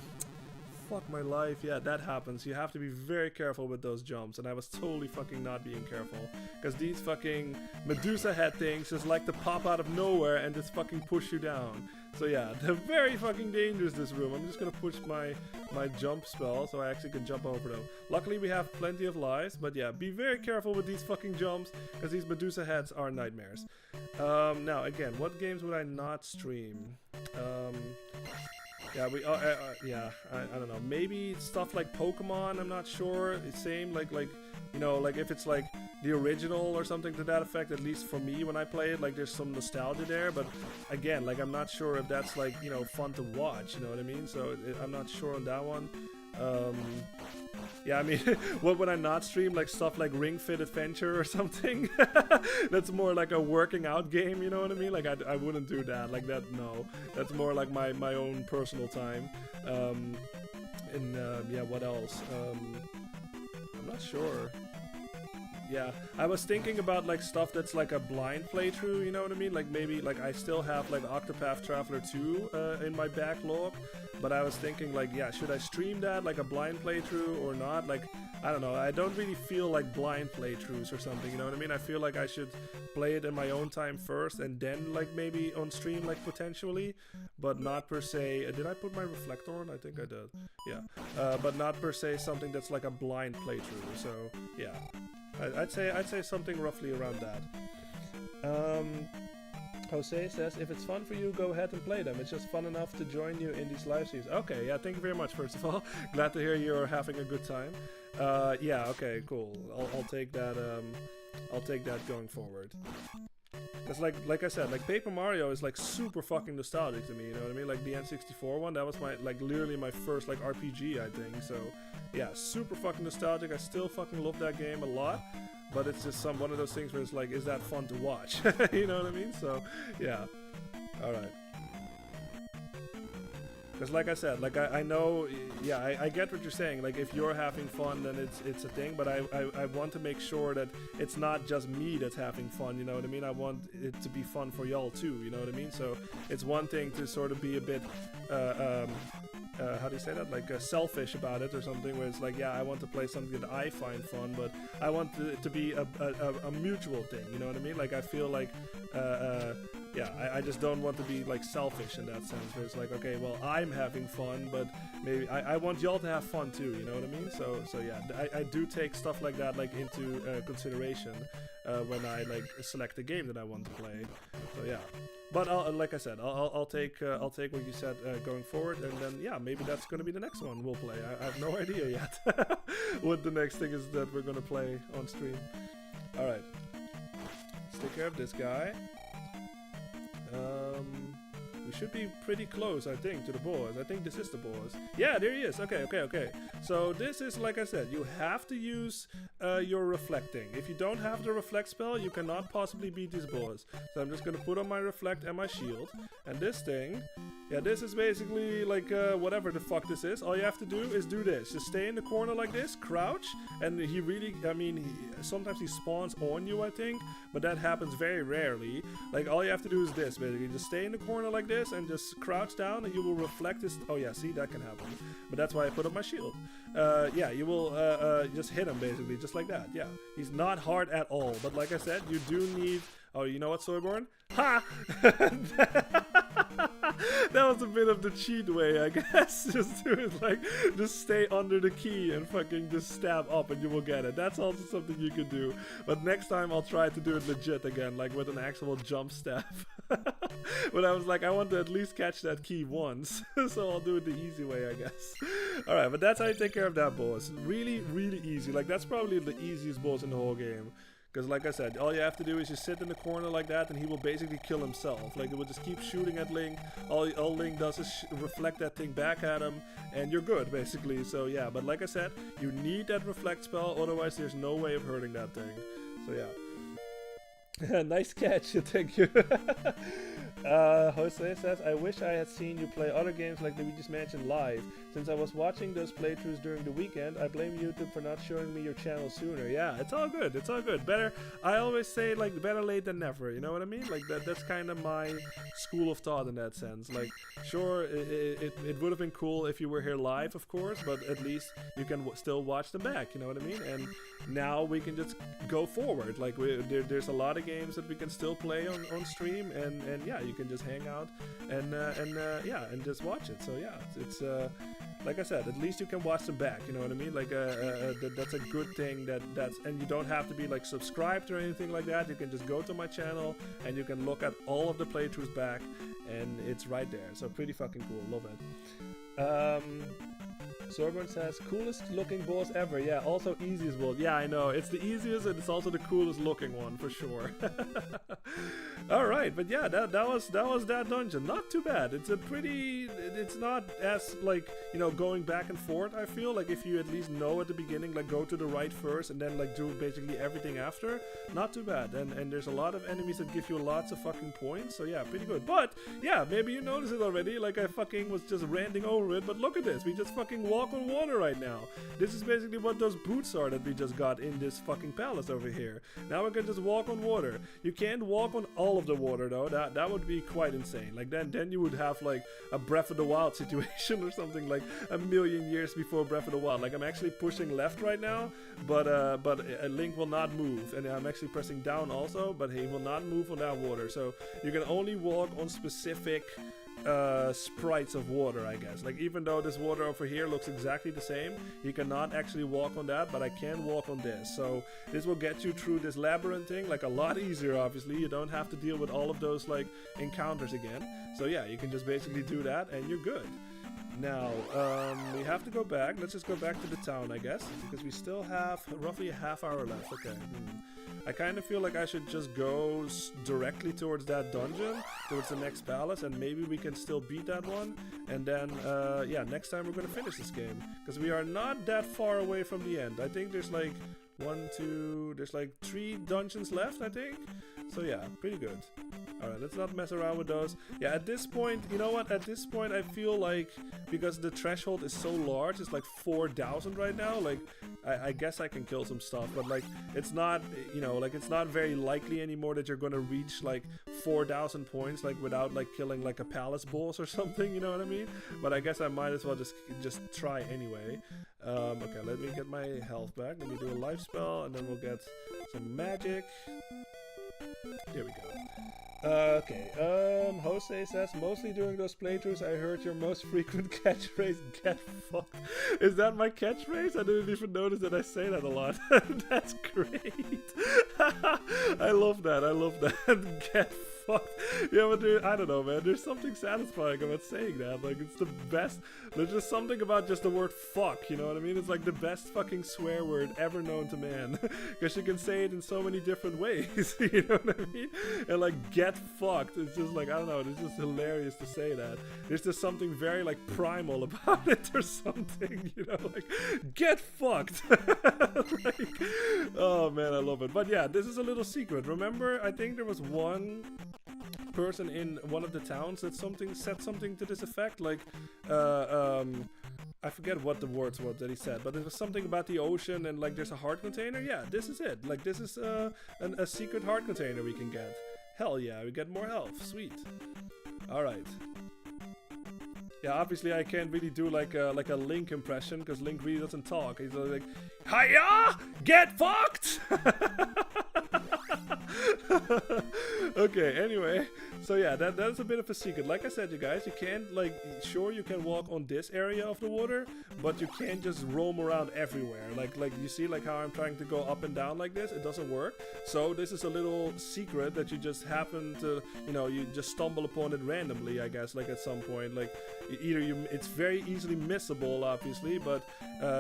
fuck my life. Yeah, that happens. You have to be very careful with those jumps, and I was totally fucking not being careful. Because these fucking Medusa head things just like to pop out of nowhere and just fucking push you down. So yeah, they're very fucking dangerous, this room. I'm just gonna push my jump spell so I actually can jump over them. Luckily we have plenty of lives, but yeah, be very careful with these fucking jumps, because these Medusa heads are nightmares. Now again, what games would I not stream? Yeah, I don't know. Maybe stuff like Pokemon, I'm not sure. It's same, like, you know, like if it's like the original or something to that effect, at least for me when I play it, like there's some nostalgia there, but again, like I'm not sure if that's like, you know, fun to watch, you know what I mean? So I'm not sure on that one. Yeah, I mean, what would I not stream? Like stuff like Ring Fit Adventure or something? That's more like a working out game, you know what I mean? Like I wouldn't do that, like that, no. That's more like my own personal time. Yeah, what else? I'm not sure. Yeah, I was thinking about like stuff that's like a blind playthrough, you know what I mean? Like maybe like I still have like Octopath Traveler 2 in my backlog, but I was thinking like, yeah, should I stream that like a blind playthrough or not? Like, I don't know, I don't really feel like blind playthroughs or something, you know what I mean? I feel like I should play it in my own time first and then like maybe on stream like potentially, but not per se. Did I put my reflector on? I think I did. Yeah, but not per se something that's like a blind playthrough. So yeah. I'd say something roughly around that. Jose says, if it's fun for you, go ahead and play them. It's just fun enough to join you in these live streams. Okay, yeah, thank you very much, first of all. Glad to hear you're having a good time. Yeah, okay, cool. I'll take that. I'll take that going forward. Cause like I said, like Paper Mario is like super fucking nostalgic to me. You know what I mean? Like the N64 one, that was my literally my first like RPG, I think. So yeah, super fucking nostalgic. I still fucking love that game a lot. But it's just one of those things where it's like, is that fun to watch? You know what I mean? So yeah. All right. Because like I said, like I know, yeah, I get what you're saying. Like if you're having fun, then it's a thing. But I want to make sure that it's not just me that's having fun. You know what I mean? I want it to be fun for y'all too. You know what I mean? So it's one thing to sort of be a bit, how do you say that? Like selfish about it or something. Where it's like, yeah, I want to play something that I find fun, but I want it to be a mutual thing. You know what I mean? Like I feel like. Yeah, I just don't want to be like selfish in that sense. Where it's like, okay, well, I'm having fun, but maybe I want y'all to have fun too. You know what I mean? So yeah, I do take stuff like that like into consideration when I like select a game that I want to play. So yeah, but like I said, I'll take what you said going forward, and then yeah, maybe that's gonna be the next one we'll play. I have no idea yet what the next thing is that we're gonna play on stream. All right, let's take care of this guy. We should be pretty close, I think, to the boss. I think this is the boss. Yeah, there he is. Okay. So this is, like I said, you have to use your reflecting. If you don't have the reflect spell, you cannot possibly beat this boss. So I'm just gonna put on my reflect and my shield. And this thing, yeah, this is basically like whatever the fuck this is. All you have to do is do this. Just stay in the corner like this, crouch, and he really, I mean, sometimes he spawns on you, I think, but that happens very rarely. Like all you have to do is this, basically. Just stay in the corner like this and just crouch down and you will reflect this. Oh yeah, see, that can happen. But that's why I put up my shield. Yeah, you will just hit him basically, just like that. Yeah, he's not hard at all. But like I said, you do need... Oh, you know what, Soyborn? Ha! That was a bit of the cheat way, I guess. Just do it like, just stay under the key and fucking just stab up and you will get it. That's also something you can do. But next time I'll try to do it legit again, like with an actual jump staff. But I was like, I want to at least catch that key once. So I'll do it the easy way, I guess. Alright, but that's how you take care of that boss. Really, really easy. Like, that's probably the easiest boss in the whole game. Because like I said, all you have to do is just sit in the corner like that and he will basically kill himself. Like it will just keep shooting at Link. All Link does is reflect that thing back at him and you're good basically. So yeah, but like I said, you need that reflect spell, otherwise there's no way of hurting that thing. So yeah. Nice catch, thank you. Jose says, I wish I had seen you play other games like that we just mentioned live. Since I was watching those playthroughs during the weekend, I blame YouTube for not showing me your channel sooner. Yeah, it's all good. It's all good. Better, I always say, like, better late than never. You know what I mean? Like, that's kind of my school of thought in that sense. Like, sure, it would have been cool if you were here live, of course, but at least you can still watch them back. You know what I mean? And now we can just go forward. Like, there's a lot of games that we can still play on stream, and yeah, you can just hang out and yeah, and just watch it. So yeah, it's like I said, at least you can watch them back. You know what I mean? Like that's a good thing. And you don't have to be like subscribed or anything like that. You can just go to my channel and you can look at all of the playthroughs back, and it's right there. So pretty fucking cool. Love it. Sorborn says, coolest looking boss ever. Yeah, also easiest boss. Yeah, I know. It's the easiest and it's also the coolest looking one for sure. Alright, but yeah, that was that dungeon. Not too bad. It's not as like, you know, going back and forth. I feel like if you at least know at the beginning, like go to the right first and then like do basically everything after, not too bad. And there's a lot of enemies that give you lots of fucking points. So yeah, pretty good. But yeah, maybe you noticed it already. Like I fucking was just ranting over it, but look at this. We just fucking walk on water right now. This is basically what those boots are that we just got in this fucking palace over here. Now we can just walk on water. You can't walk on all of the water though. That would be quite insane. Like then you would have like a Breath of the Wild situation or something, like a million years before Breath of the Wild. Like I'm actually pushing left right now, but Link will not move, and I'm actually pressing down also, but he will not move on that water. So you can only walk on specific sprites of water, I guess. Like even though this water over here looks exactly the same, you cannot actually walk on that, but I can walk on this. So this will get you through this labyrinth thing like a lot easier. Obviously you don't have to deal with all of those like encounters again. So yeah, you can just basically do that and you're good. Now, we have to go back. Let's just go back to the town, I guess, because we still have roughly a half hour left. Okay. I kind of feel like I should just go directly towards that dungeon, towards the next palace, and maybe we can still beat that one. And then, yeah, next time we're going to finish this game, because we are not that far away from the end. I think there's like there's like 3 dungeons left, I think. So yeah, pretty good. Alright, let's not mess around with those. Yeah, at this point, you know what? At this point, I feel like, because the threshold is so large, it's like 4,000 right now, like, I guess I can kill some stuff, but like, it's not, you know, like, it's not very likely anymore that you're gonna reach like 4,000 points, like, without like killing like a palace boss or something, you know what I mean? But I guess I might as well just try anyway. Okay, let me get my health back. Let me do a life spell, and then we'll get some magic. Here we go. Okay, Jose says, mostly during those playthroughs I heard your most frequent catchphrase, get fucked. Is that my catchphrase? I didn't even notice that I say that a lot. That's great. I love that. Get fucked. Yeah, but dude, I don't know, man. There's something satisfying about saying that. Like, it's the best. There's just something about just the word fuck, you know what I mean? It's like the best fucking swear word ever known to man. Because you can say it in so many different ways, you know what I mean? And like, get fucked. It's just like, I don't know, it's just hilarious to say that. There's just something very like primal about it or something, you know, like, get fucked. Like, oh man, I love it. But yeah, this is a little secret. Remember, I think there was one person in one of the towns that said something to this effect, like I forget what the words were that he said, but it was something about the ocean and like there's a heart container. Yeah, this is it. Like this is a secret heart container we can get. Hell yeah, we get more health. Sweet. Alright. Yeah, obviously I can't really do like a Link impression because Link really doesn't talk. He's like, hiya! Get fucked! Okay, anyway, so yeah, that's a bit of a secret. Like I said, you guys, you can't, like, sure you can walk on this area of the water, but you can't just roam around everywhere. Like you see, like how I'm trying to go up and down like this, it doesn't work. So this is a little secret that you just happen to, you know, you just stumble upon it randomly, I guess, like at some point. Like it's very easily missable, obviously, but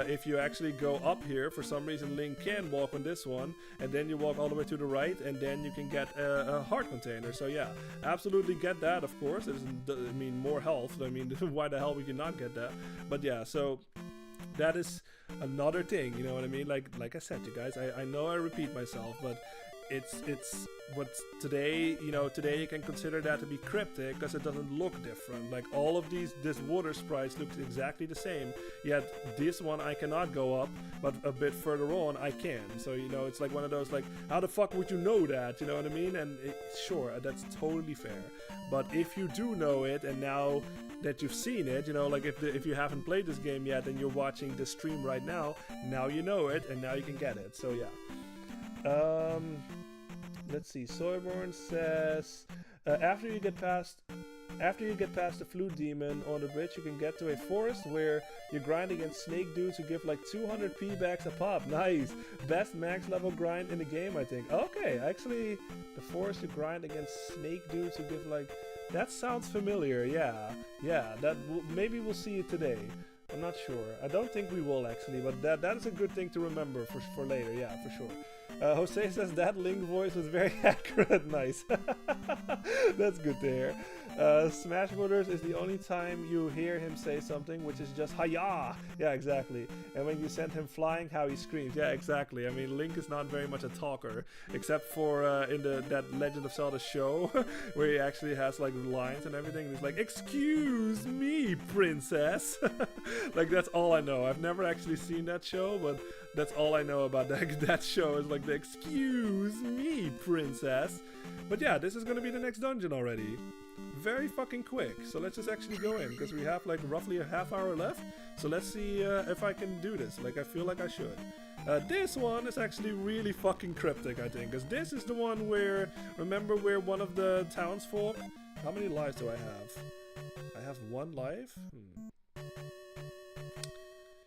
if you actually go up here, for some reason Link can walk on this one, and then you walk all the way to the right, and then you can get a heart container. So yeah, absolutely get that, of course. I mean, more health. I mean, why the hell would you not get that? But yeah, so that is another thing, you know what I mean? Like I said, you guys, I know I repeat myself, but it's what's today, today you can consider that to be cryptic because it doesn't look different. Like all of this water sprites look exactly the same, yet this one I cannot go up, but a bit further on I can. So it's like one of those, like, how the fuck would you know that, you know what I mean? And sure, that's totally fair, but if you do know it, and now that you've seen it, like if you haven't played this game yet and you're watching the stream right now you know it, and now you can get it. So yeah. Let's see. Soyborn says, after you get past the flute demon on the bridge, you can get to a forest where you grind against snake dudes who give like 200 p-backs a pop. Nice. Best max level grind in the game, I think. Okay, actually, the forest you grind against snake dudes who give like... That sounds familiar, yeah. Maybe we'll see it today. I'm not sure. I don't think we will, actually, but that is a good thing to remember for later, yeah, for sure. Jose says that Link voice was very accurate. Nice. That's good to hear. Smash Brothers is the only time you hear him say something, which is just "Hiya!" Yeah, exactly. And when you send him flying, how he screams. Yeah, exactly. I mean, Link is not very much a talker, except for in that Legend of Zelda show, where he actually has like lines and everything. He's like, "Excuse me, princess." Like, that's all I know. I've never actually seen that show, but that's all I know about that show is like the "Excuse me, princess." But yeah, this is gonna be the next dungeon already. Very fucking quick. So let's just actually go in, because we have like roughly a half hour left. So let's see if I can do this. Like, I feel like I should. This one is actually really fucking cryptic, I think, because this is the one where, remember where one of the townsfolk... How many lives do I have? I have 1 life?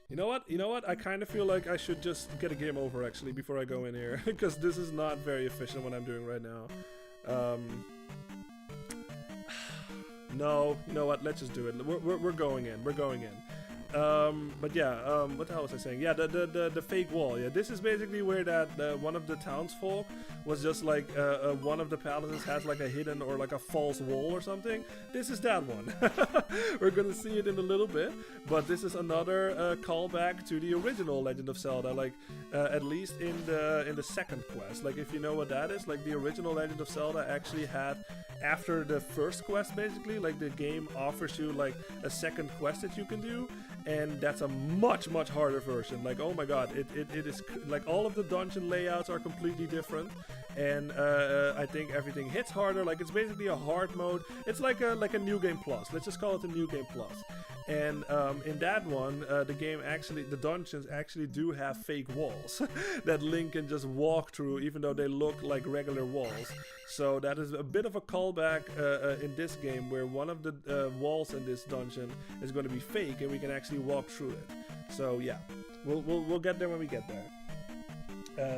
You know what? I kind of feel like I should just get a game over, actually, before I go in here, because this is not very efficient what I'm doing right now. No, you know what? Let's just do it. We're going in. We're going in. But yeah, what the hell was I saying? Yeah, the fake wall. Yeah, this is basically where that one of the townsfolk was just like one of the palaces has like a hidden or like a false wall or something. This is that one. We're gonna see it in a little bit, but this is another callback to the original Legend of Zelda. Like at least in the second quest. Like, if you know what that is, like the original Legend of Zelda actually had, after the first quest, basically, like the game offers you like a second quest that you can do, and that's a much harder version. Like, oh my god, it is like all of the dungeon layouts are completely different, and I think everything hits harder. Like, it's basically a hard mode. It's like a New Game Plus. Let's just call it a New Game Plus. And in that one, the dungeons actually do have fake walls that Link can just walk through, even though they look like regular walls. So that is a bit of a callback in this game, where one of the walls in this dungeon is going to be fake, and we can actually walk through it. So yeah, we'll get there when we get there.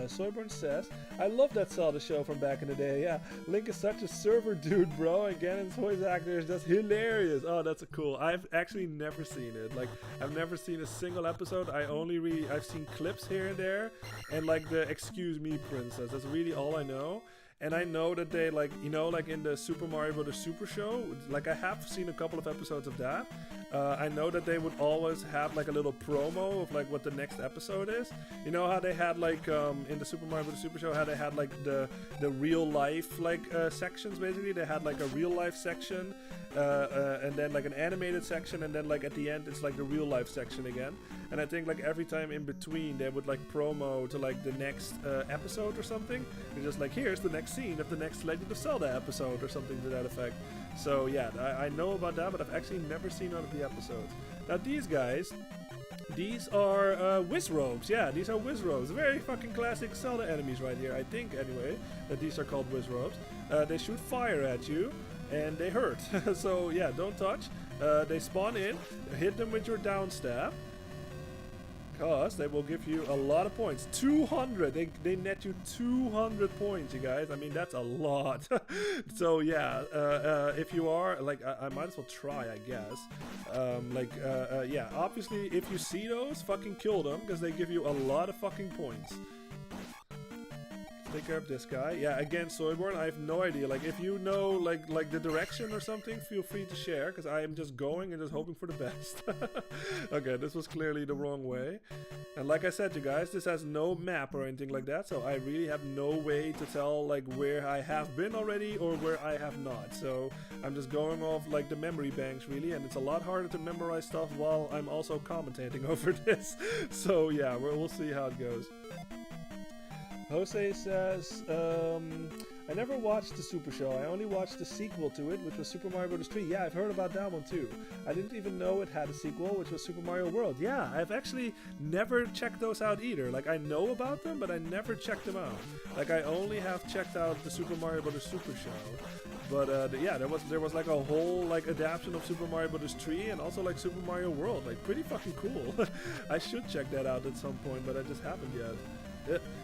Soyburn says, I love that Zelda show from back in the day. Yeah, Link is such a server dude, bro, and Ganon's voice actor is just hilarious. Oh, that's cool. I've actually never seen it. Like, I've never seen a single episode. I've seen clips here and there, and like the "Excuse me, princess." That's really all I know. And I know that they, like, like in the Super Mario Bros. Super Show, like, I have seen a couple of episodes of that. I know that they would always have like a little promo of like what the next episode is. You know how they had like in the Super Mario Bros. Super Show, how they had like the real life like sections. Basically, they had like a real life section, and then like an animated section, and then like at the end it's like the real life section again. And I think like every time in between they would like promo to like the next episode or something. They're just like, here's the next scene of the next Legend of Zelda episode or something to that effect. So yeah, I know about that, but I've actually never seen none of the episodes. Now these guys, these are Wizrobes. Yeah, these are Wizrobes. Very fucking classic Zelda enemies right here. I think anyway that these are called Wizrobes. They shoot fire at you and they hurt. So yeah, don't touch. They spawn in. Hit them with your down stab, because they will give you a lot of points. 200! They net you 200 points, you guys. I mean, that's a lot. So yeah, if you are, like, I might as well try, I guess. Yeah, obviously, if you see those, fucking kill them, because they give you a lot of fucking points. Take care of this guy. Yeah, again, Soyborn, I have no idea. Like, if you know, like the direction or something, feel free to share, because I am just going and just hoping for the best. Okay, this was clearly the wrong way. And like I said, you guys, this has no map or anything like that, so I really have no way to tell, like, where I have been already or where I have not. So I'm just going off, like, the memory banks, really, and it's a lot harder to memorize stuff while I'm also commentating over this. So yeah, we'll see how it goes. Jose says, I never watched the Super Show. I only watched the sequel to it, which was Super Mario Bros. 3. Yeah, I've heard about that one too. I didn't even know it had a sequel, which was Super Mario World. Yeah, I've actually never checked those out either. Like, I know about them, but I never checked them out. Like, I only have checked out the Super Mario Bros. Super Show. But yeah, there was like a whole like adaptation of Super Mario Bros. 3 and also like Super Mario World. Like, pretty fucking cool. I should check that out at some point, but I just haven't yet.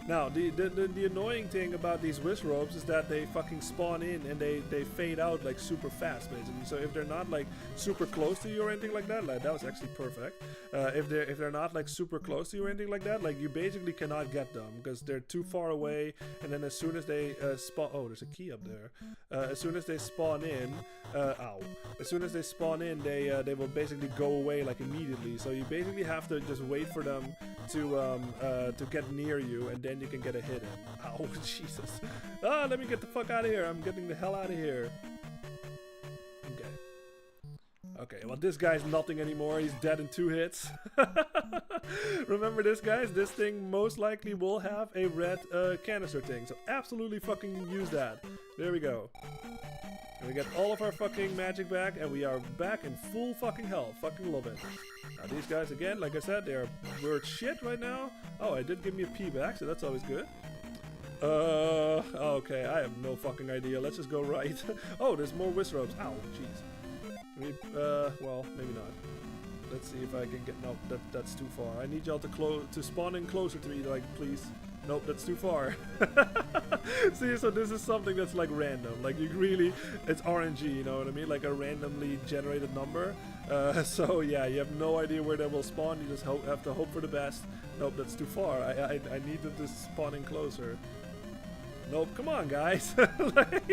Now, the annoying thing about these whiz ropes is that they fucking spawn in and they fade out like super fast, basically. So if they're not like super close to you or anything like that was actually perfect. If they're not like super close to you or anything like that, like you basically cannot get them because they're too far away. And then as soon as they spawn, oh, there's a key up there. As soon as they spawn in, ow! As soon as they spawn in, they will basically go away like immediately. So you basically have to just wait for them to get near you, and then you can get a hit in. Ow, Jesus. Ah, let me get the fuck out of here. I'm getting the hell out of here. Okay. Okay, well, this guy's nothing anymore. He's dead in 2 hits. Remember this, guys? This thing most likely will have a red canister thing. So absolutely fucking use that. There we go. And we get all of our fucking magic back, and we are back in full fucking health. Fucking love it. Now these guys, again, like I said, they're weird shit right now. Oh, it did give me a P back, so that's always good. Okay, I have no fucking idea. Let's just go right. Oh, there's more whiz ropes. Ow, jeez. Maybe, well, maybe not. Let's see if I can get... No, that's too far. I need y'all to spawn in closer to me, like, please. Nope, that's too far. See, so this is something that's like random. Like, you really, it's RNG, you know what I mean? Like a randomly generated number. So yeah, you have no idea where they will spawn. You just have to hope for the best. Nope, that's too far. I need them to spawn in closer. Nope, come on, guys. Like,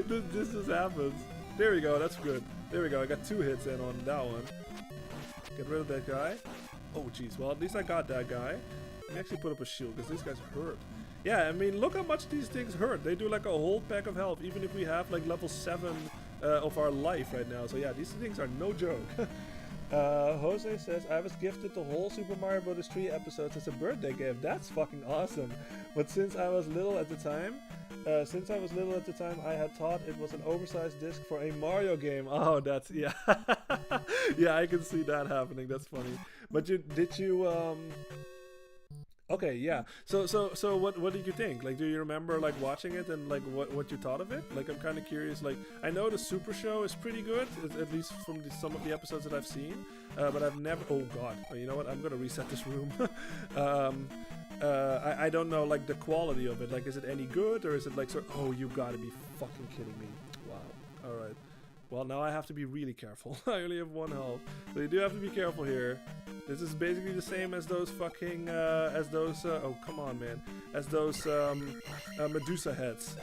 this just happens. There we go, that's good. There we go, I got 2 hits in on that one. Get rid of that guy. Oh, jeez, well, at least I got that guy. Let me actually put up a shield, because these guys hurt. Yeah, I mean, look how much these things hurt. They do like a whole pack of health, even if we have like level 7 of our life right now. So yeah, these things are no joke. Jose says, I was gifted the whole Super Mario Bros. 3 episodes as a birthday gift. That's fucking awesome. But since I was little at the time, I had thought it was an oversized disc for a Mario game. Oh, that's, yeah. Yeah, I can see that happening. That's funny. But did you okay, yeah. So what did you think? Like, do you remember like watching it and like what you thought of it? Like, I'm kind of curious. Like, I know the Super Show is pretty good, at least from some of the episodes that I've seen. But I've never. Oh God. Oh, you know what? I'm gonna reset this room. I don't know like the quality of it. Like, is it any good or is it like so? Oh, you gotta be fucking kidding me! Wow. All right. Well, now I have to be really careful. I only have 1 health. So you do have to be careful here. This is basically the same as those fucking, oh, come on, man. As those, Medusa heads.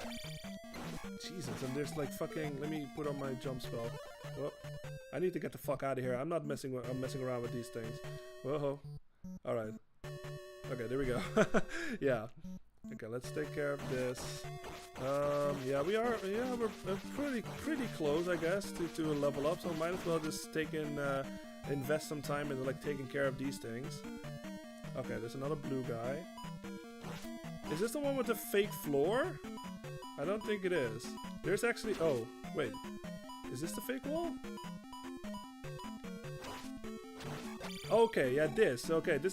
Jesus, and there's like fucking, let me put on my jump spell. Oh, I need to get the fuck out of here. I'm not messing around with these things. Whoa. Alright. Okay, there we go. Yeah. Okay, let's take care of this. Yeah, we're pretty close, I guess, to a level up, so might as well just invest some time into like taking care of these things. Okay, there's another blue guy. Is this the one with the fake floor? I don't think it is. There's actually, oh, wait. Is this the fake wall? Okay, yeah, this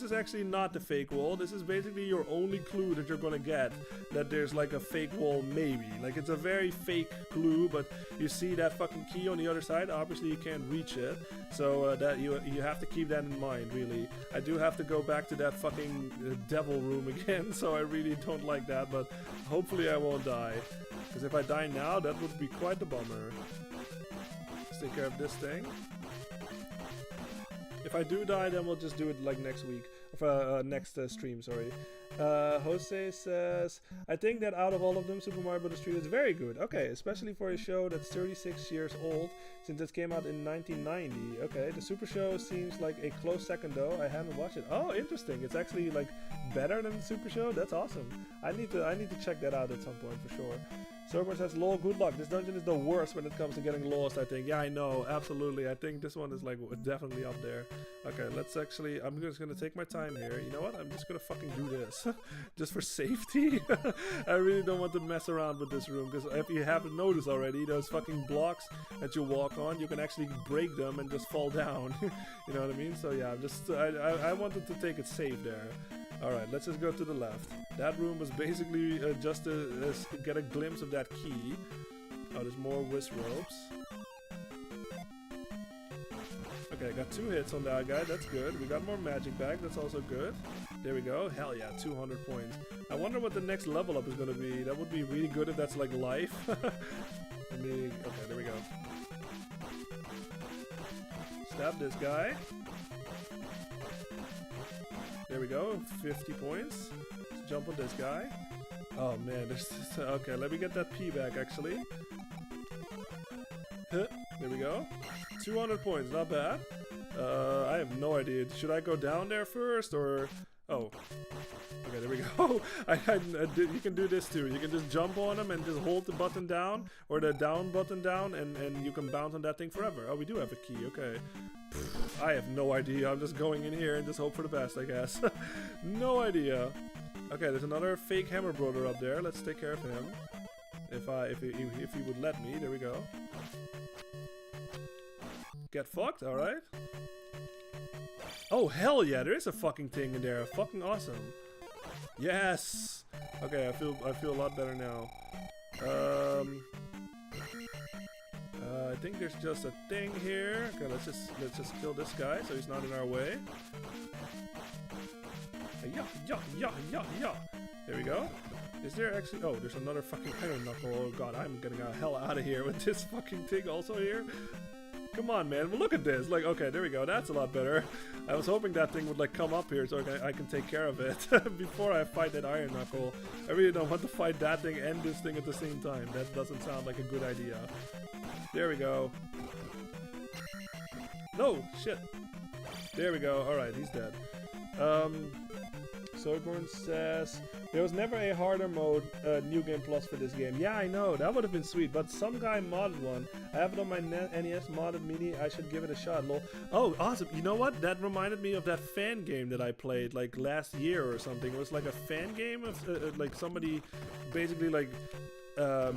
is actually not the fake wall. This is basically your only clue that you're gonna get, that there's like a fake wall, maybe. Like, it's a very fake clue, but you see that fucking key on the other side. Obviously you can't reach it, so that you have to keep that in mind, really. I do have to go back to that fucking devil room again, so I really don't like that, but hopefully I won't die. Because if I die now, that would be quite the bummer. Let's take care of this thing. If I do die, then we'll just do it like next week, next stream, sorry. Jose says, I think that out of all of them, Super Mario Bros. 3 is very good. Okay, especially for a show that's 36 years old, since it came out in 1990. Okay, the Super Show seems like a close second though. I haven't watched it. Oh, interesting. It's actually like better than the Super Show. That's awesome. I need to check that out at some point for sure. Sober says, lol, good luck. This dungeon is the worst when it comes to getting lost, I think. Yeah, I know, absolutely. I think this one is like definitely up there. Okay, let's actually, I'm just gonna take my time here. You know what? I'm just gonna fucking do this. Just for safety. I really don't want to mess around with this room, because if you haven't noticed already, those fucking blocks that you walk on, you can actually break them and just fall down. You know what I mean? So yeah, I wanted to take it safe there. Alright, let's just go to the left. That room was basically just to get a glimpse of that key. Oh, there's more whisk ropes. Okay, got 2 hits on that guy, that's good. We got more magic bag, that's also good. There we go, hell yeah, 200 points. I wonder what the next level up is gonna be. That would be really good if that's like life. Let me, okay, there we go. Stab this guy. There we go, 50 points. Let's jump on this guy. Oh man, there's this, okay, let me get that P back actually. There we go. 200 points, not bad. I have no idea. Should I go down there first or... Oh. Okay, there we go. You can do this too. You can just jump on them and just hold the button down or the down button down and you can bounce on that thing forever. Oh, we do have a key, okay. I have no idea. I'm just going in here and just hope for the best, I guess. No idea. Okay, there's another fake hammer brother up there. Let's take care of him. If he would let me. There we go. Get fucked, alright. Oh, hell yeah, there is a fucking thing in there. Fucking awesome. Yes! Okay, I feel a lot better now. I think there's just a thing here. Okay, let's just kill this guy so he's not in our way. Yeah. There we go. Is there actually... Oh, there's another fucking iron knuckle. Oh god, I'm getting the hell out of here with this fucking thing also here. Come on, man. Well, look at this. Like, okay, there we go. That's a lot better. I was hoping that thing would, like, come up here so I can take care of it before I fight that iron knuckle. I really don't want to fight that thing and this thing at the same time. That doesn't sound like a good idea. There we go. No! Shit. There we go. Alright, he's dead. Soyborn says, there was never a harder mode, New Game Plus for this game. Yeah, I know, that would have been sweet, but some guy modded one. I have it on my NES modded mini, I should give it a shot, lol. Oh, awesome, you know what? That reminded me of that fan game that I played, like, last year or something. It was like a fan game of, like, somebody basically, like,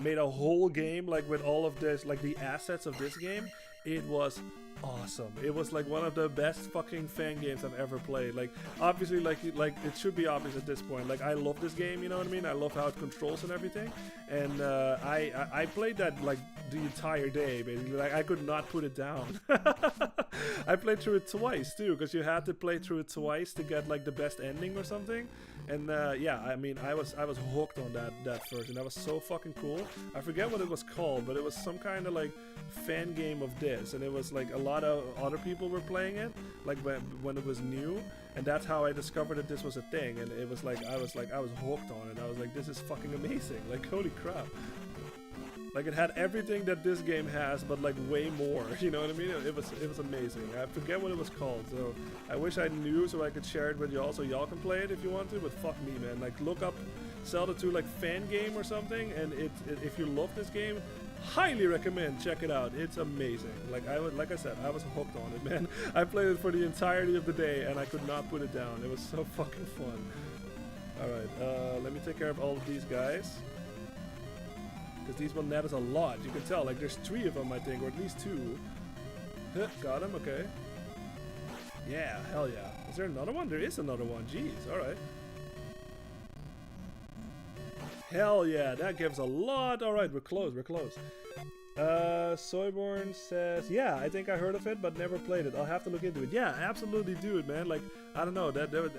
made a whole game, like, with all of this, like, the assets of this game. It was awesome. It was like one of the best fucking fan games I've ever played. Like, obviously, like it should be obvious at this point. Like, I love this game, you know what I mean? I love how it controls and everything. And I played that like the entire day, basically. Like, I could not put it down. I played through it twice too, because you had to play through it twice to get like the best ending or something. And yeah, I mean, I was hooked on that version. That was so fucking cool. I forget what it was called, but it was some kind of like fan game of this, and it was like a lot of other people were playing it, like when it was new, and that's how I discovered that this was a thing. And it was like I was hooked on it. I was like, this is fucking amazing. Like, holy crap. Like, it had everything that this game has, but like way more. You know what I mean? It was amazing. I forget what it was called, so I wish I knew so I could share it with y'all so y'all can play it if you want to. But fuck me, man. Like, look up Zelda 2 like fan game or something, and if you love this game, highly recommend check it out. It's amazing. Like I said, I was hooked on it, man. I played it for the entirety of the day, and I could not put it down. It was so fucking fun. All right, let me take care of all of these guys. Because these one net is a lot. You can tell, like, there's 3 of them, I think, or at least 2. Got him, okay. Yeah, hell yeah. Is there another one? There is another one. Jeez, alright. Hell yeah, that gives a lot. Alright, we're close, we're close. Soyborn says, yeah, I think I heard of it, but never played it. I'll have to look into it. Yeah, absolutely do it, man. Like, I don't know,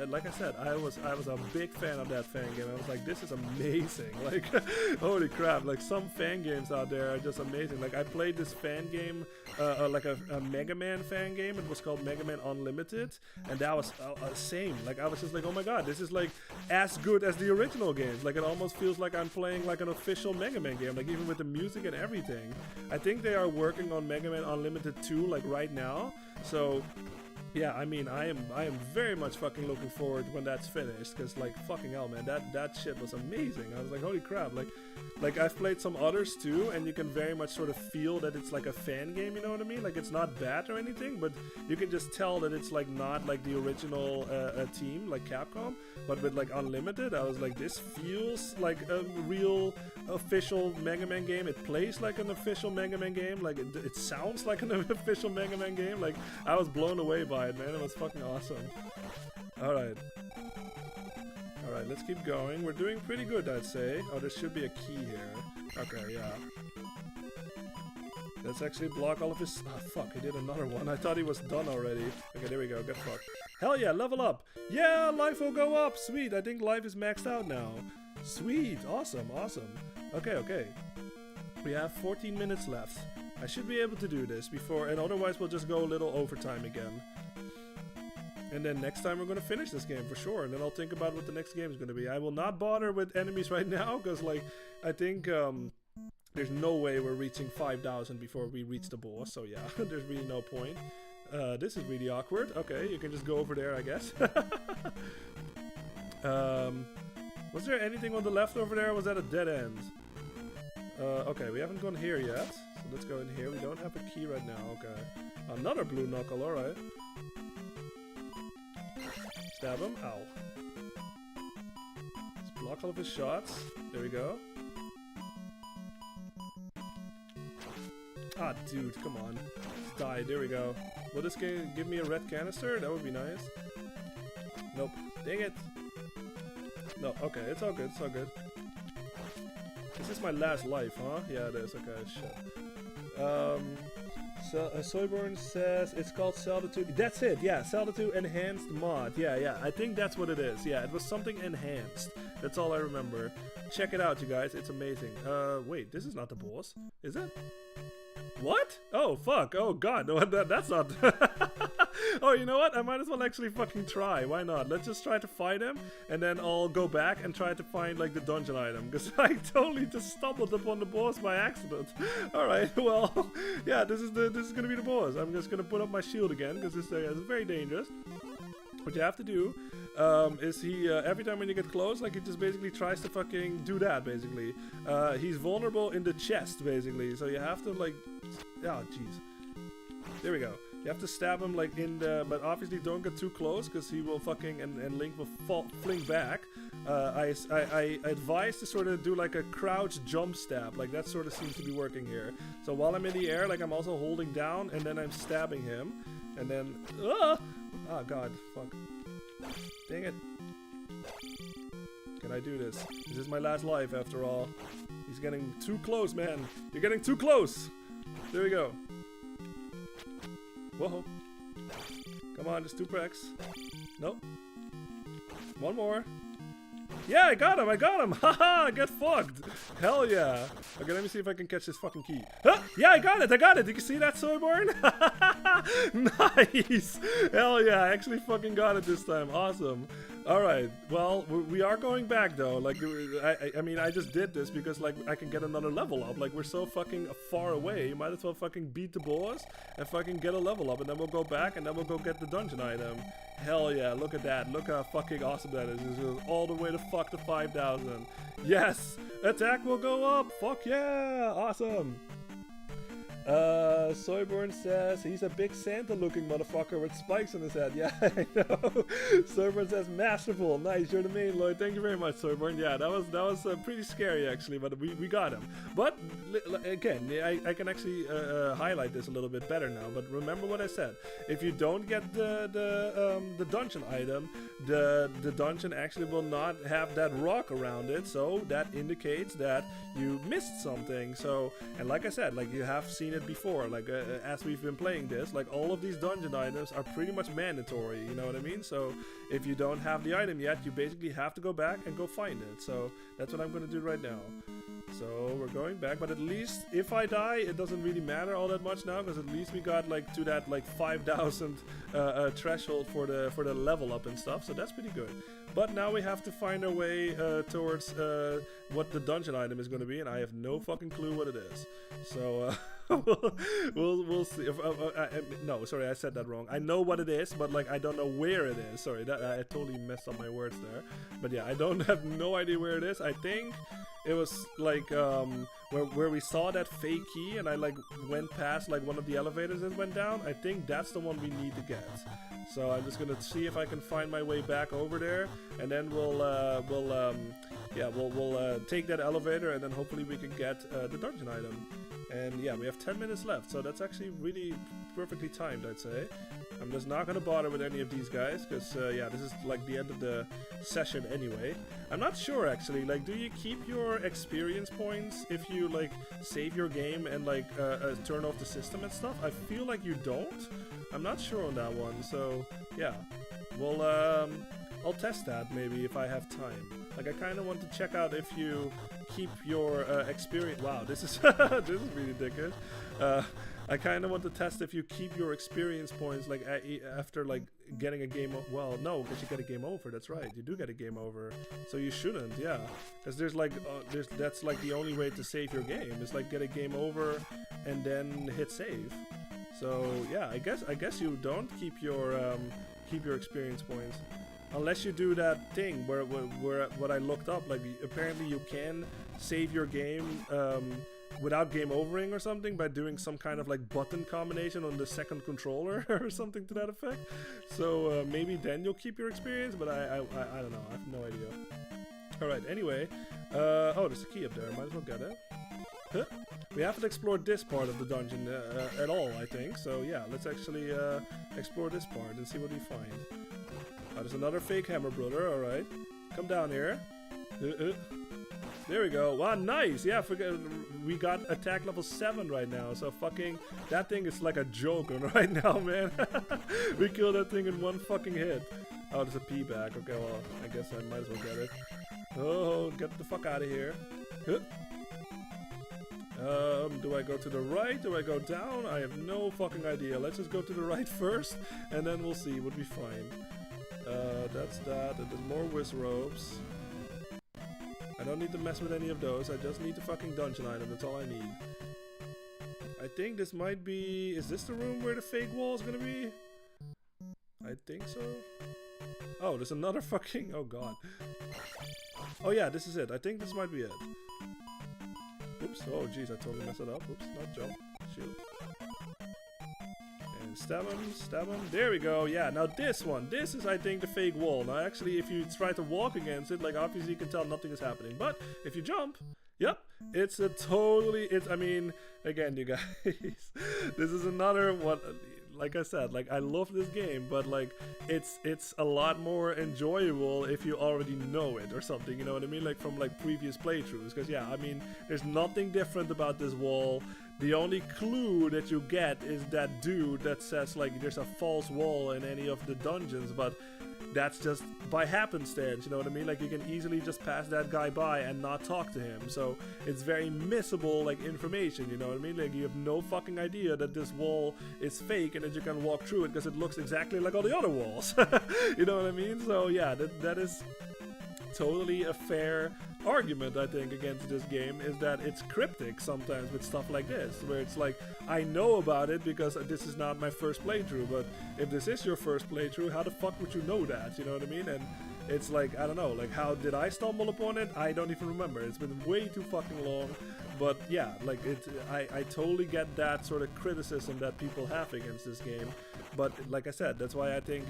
like I said, I was a big fan of that fan game. I was like, this is amazing. Like, holy crap. Like, some fan games out there are just amazing. Like, I played this fan game, like a Mega Man fan game. It was called Mega Man Unlimited, and that was same. Like, I was just like, oh my god, this is like as good as the original games. Like, it almost feels like I'm playing like an official Mega Man game, like even with the music and everything. I think they are working on Mega Man Unlimited 2 like right now, so yeah, I mean, I am very much fucking looking forward when that's finished, because like fucking hell, man, that shit was amazing. I was like, holy crap. Like I've played some others too, and you can very much sort of feel that it's like a fan game, you know what I mean? Like, it's not bad or anything, but you can just tell that it's like not like the original team, like Capcom. But with like Unlimited, I was like, this feels like a real official Mega Man game. It plays like an official Mega Man game. Like, it sounds like an official Mega Man game. Like, I was blown away by it, man. It was fucking awesome. Alright. Alright, let's keep going. We're doing pretty good, I'd say. Oh, there should be a key here. Okay, yeah. Let's actually block all of his... Ah, fuck, he did another one. I thought he was done already. Okay, there we go. Get fucked. Hell yeah, level up! Yeah, life will go up! Sweet, I think life is maxed out now. Sweet, awesome, awesome. Okay, okay. We have 14 minutes left. I should be able to do this before... And otherwise we'll just go a little overtime again. And then next time we're going to finish this game for sure. And then I'll think about what the next game is going to be. I will not bother with enemies right now, because like, I think... there's no way we're reaching 5,000 before we reach the boss, so yeah, there's really no point. This is really awkward. Okay, you can just go over there, I guess. Was there anything on the left over there, or was that a dead end? Okay, we haven't gone here yet, so let's go in here. We don't have a key right now, okay. Another blue knuckle, alright. Stab him, ow. Let's block all of his shots. There we go. Ah, dude, come on. Just die. There we go. Will this game give me a red canister? That would be nice. Nope. Dang it. No, okay, it's all good, it's all good. This is my last life, huh? Yeah, it is. Okay, shit. Soyborn says it's called Zelda 2. That's it, yeah. Zelda 2 Enhanced Mod. Yeah. I think that's what it is. Yeah, it was something enhanced. That's all I remember. Check it out, you guys. It's amazing. Wait, this is not the boss. Is it? What? Oh, fuck. Oh, God. No, that's not... Oh, you know what? I might as well actually fucking try. Why not? Let's just try to fight him, and then I'll go back and try to find, like, the dungeon item. Because I totally just stumbled upon the boss by accident. Alright, well, yeah, this is gonna be the boss. I'm just gonna put up my shield again, because this is very dangerous. What you have to do is every time when you get close, like, he just basically tries to fucking do that, basically. He's vulnerable in the chest, basically, so you have to, like... Oh, jeez. There we go. You have to stab him, like, in the... But obviously don't get too close, because he will fucking... And Link will fling back. I advise to sort of do, like, a crouch jump stab. Like, that sort of seems to be working here. So while I'm in the air, like, I'm also holding down, and then I'm stabbing him. And then... Oh, God. Fuck. Dang it. Can I do this? This is my last life, after all. He's getting too close, man. You're getting too close. There we go. Whoa. Come on, just 2 prex. Nope. One more. Yeah, I got him! Haha, get fucked! Hell yeah! Okay, let me see if I can catch this fucking key. Huh? Yeah, I got it! Did you see that, Soyborn? Nice! Hell yeah, I actually fucking got it this time. Awesome. Alright, well, we are going back though. Like, I mean, I just did this because, like, I can get another level up. Like, we're so fucking far away, you might as well fucking beat the boss and fucking get a level up, and then we'll go back and then we'll go get the dungeon item. Hell yeah, look at that. Look how fucking awesome that is. This goes all the way to fuck to 5,000. Yes! Attack will go up! Fuck yeah! Awesome! Soyborn says he's a big Santa looking motherfucker with spikes on his head. Yeah, I know. Soyborn says masterful. Nice, you're the main Lloyd. Thank you very much, Soyborn. Yeah, that was pretty scary actually, but we got him. But again, I can actually highlight this a little bit better now. But remember what I said. If you don't get the dungeon item, the dungeon actually will not have that rock around it. So that indicates that you missed something. So, and like I said, like you have seen it before. Like as we've been playing this, like all of these dungeon items are pretty much mandatory. You know what I mean? So if you don't have the item yet, you basically have to go back and go find it. So that's what I'm gonna do right now. So we're going back, but at least if I die, it doesn't really matter all that much now, because at least we got like to that like 5,000 threshold for the level up and stuff. So that's pretty good. But now we have to find our way towards what the dungeon item is going to be, and I have no fucking clue what it is. So we'll see. No, sorry, I said that wrong. I know what it is, but like I don't know where it is. Sorry, that I totally messed up my words there. But yeah, I don't have no idea where it is. I think it was like where we saw that fake key, and I like went past like one of the elevators that went down. I think that's the one we need to get. So I'm just gonna see if I can find my way back over there, and then we'll take that elevator, and then hopefully we can get the dungeon item. And yeah, we have 10 minutes left, so that's actually really perfectly timed, I'd say. I'm just not gonna bother with any of these guys, because yeah, this is like the end of the session anyway. I'm not sure actually, like, do you keep your experience points if you like save your game and like turn off the system and stuff? I feel like you don't. I'm not sure on that one, so yeah. Well, I'll test that maybe if I have time. Like, I kind of want to check out if you keep your experience. Wow, this is this is really ridiculous. I kind of want to test if you keep your experience points like after like getting a game. Well, no, because you get a game over. That's right, you do get a game over. So you shouldn't, yeah, because there's like that's like the only way to save your game is like get a game over and then hit save. So yeah, I guess you don't keep your experience points. Unless you do that thing where what I looked up, like apparently you can save your game without game overing or something by doing some kind of like button combination on the second controller or something to that effect. So maybe then you'll keep your experience, but I don't know. I have no idea. All right. Anyway, oh, there's a key up there. Might as well get it. Huh? We haven't explored this part of the dungeon at all, I think. So yeah, let's actually explore this part and see what we find. Oh, there's another fake hammer, brother. All right, come down here. There we go. Wow, nice. Yeah, we got attack level 7 right now. So fucking that thing is like a joke right now, man. We killed that thing in one fucking hit. Oh, there's a P back. Okay, well, I guess I might as well get it. Oh, get the fuck out of here. Do I go to the right? Do I go down? I have no fucking idea. Let's just go to the right first, and then we'll see what we find. That's that, and there's more whiz ropes. I don't need to mess with any of those, I just need the fucking dungeon item, that's all I need. I think this might be... Is this the room where the fake wall is gonna be? I think so. Oh, there's another fucking... Oh god. Oh yeah, this is it. I think this might be it. Oops, oh jeez, I totally messed it up. Oops, not jump. Shield. And stab him. There we go. Yeah, now this one. This is, I think, the fake wall. Now, actually, if you try to walk against it, like, obviously you can tell nothing is happening. But if you jump, yep, it's a totally... I mean, again, you guys, this is another one... Like I said, like I love this game, but like it's a lot more enjoyable if you already know it or something, you know what I mean? Like from like previous playthroughs, because yeah, I mean, there's nothing different about this wall. The only clue that you get is that dude that says like there's a false wall in any of the dungeons, but that's just by happenstance, you know what I mean? Like you can easily just pass that guy by and not talk to him. So it's very missable like information, you know what I mean? Like you have no fucking idea that this wall is fake and that you can walk through it because it looks exactly like all the other walls. You know what I mean? So yeah, that is totally a fair argument, I think, against this game, is that it's cryptic sometimes with stuff like this, where it's like, I know about it because this is not my first playthrough, but if this is your first playthrough, how the fuck would you know that, you know what I mean? And it's like, I don't know, like how did I stumble upon it? I don't even remember. It's been way too fucking long, but yeah, like I totally get that sort of criticism that people have against this game, but like I said, that's why I think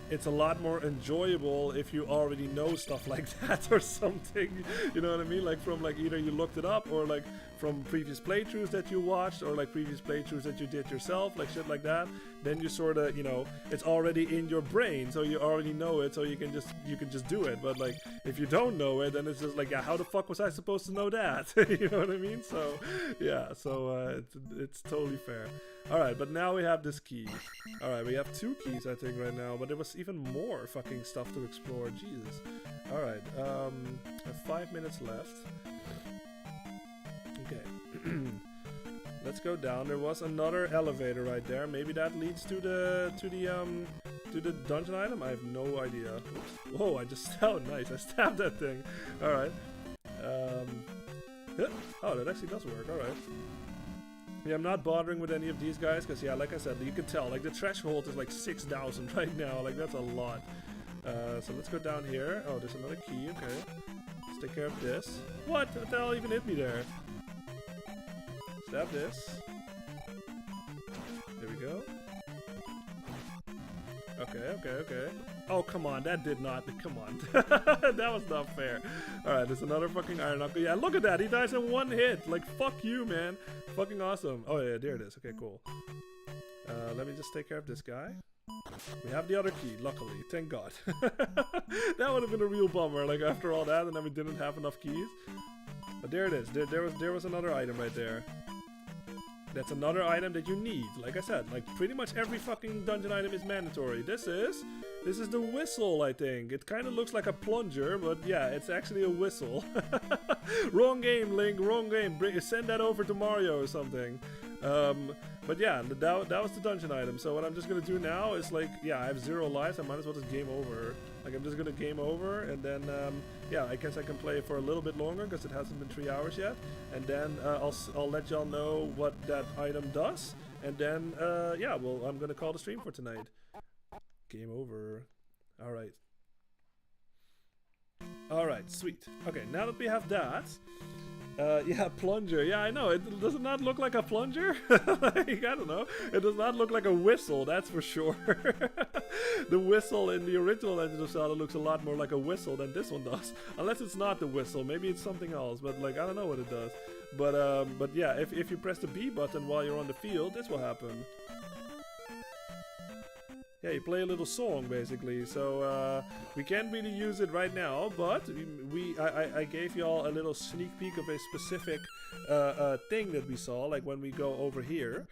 it's a lot more enjoyable if you already know stuff like that or something, you know what I mean? Like from like either you looked it up or like from previous playthroughs that you watched, or like previous playthroughs that you did yourself, like shit like that, then you sort of, you know, it's already in your brain, so you already know it, so you can just do it. But like if you don't know it, then it's just like, yeah, how the fuck was I supposed to know that? You know what I mean? So yeah, so it's totally fair. All right, but now we have this key. All right, we have 2 keys, I think, right now, but there was even more fucking stuff to explore. Jesus. All right, I have 5 minutes left. Okay. Let's go down. There was another elevator right there. Maybe that leads to the dungeon item. I have no idea. Oops. Whoa! I just nice. I stabbed that thing. All right. Oh, that actually does work. All right. Yeah, I'm not bothering with any of these guys because, yeah, like I said, you can tell, like, the threshold is like 6,000 right now. Like, that's a lot. So let's go down here. Oh, there's another key. Okay. Let's take care of this. What the hell even hit me there? Stab this. There we go. Okay. Oh, come on. That did not. Come on. That was not fair. Alright, there's another fucking iron knuckle. Yeah, look at that. He dies in 1 hit. Like, fuck you, man. Fucking awesome. Oh, yeah, there it is. Okay, cool. Let me just take care of this guy. We have the other key, luckily. Thank God. That would have been a real bummer, like, after all that, and then we didn't have enough keys. But there it is. There was another item right there. That's another item that you need. Like I said, like pretty much every fucking dungeon item is mandatory. This is the whistle, I think. It kind of looks like a plunger, but yeah, it's actually a whistle. Wrong game, Link. Wrong game. Send that over to Mario or something. But yeah, that was the dungeon item. So what I'm just gonna do now is, like, yeah, I have 0 lives. I might as well just game over. Like, I'm just gonna game over, and then yeah, I guess I can play for a little bit longer because it hasn't been 3 hours yet. And then I'll let y'all know what that item does. And then yeah, well, I'm gonna call the stream for tonight. Game over. All right. All right, sweet. Okay, now that we have that. Yeah, plunger. Yeah, I know. Does it not look like a plunger? Like, I don't know. It does not look like a whistle, that's for sure. The whistle in the original Legend of Zelda looks a lot more like a whistle than this one does. Unless it's not the whistle. Maybe it's something else. But, like, I don't know what it does. But yeah, if you press the B button while you're on the field, this will happen. Yeah, you play a little song, basically. So we can't really use it right now, but I gave y'all a little sneak peek of a specific thing that we saw, like when we go over here.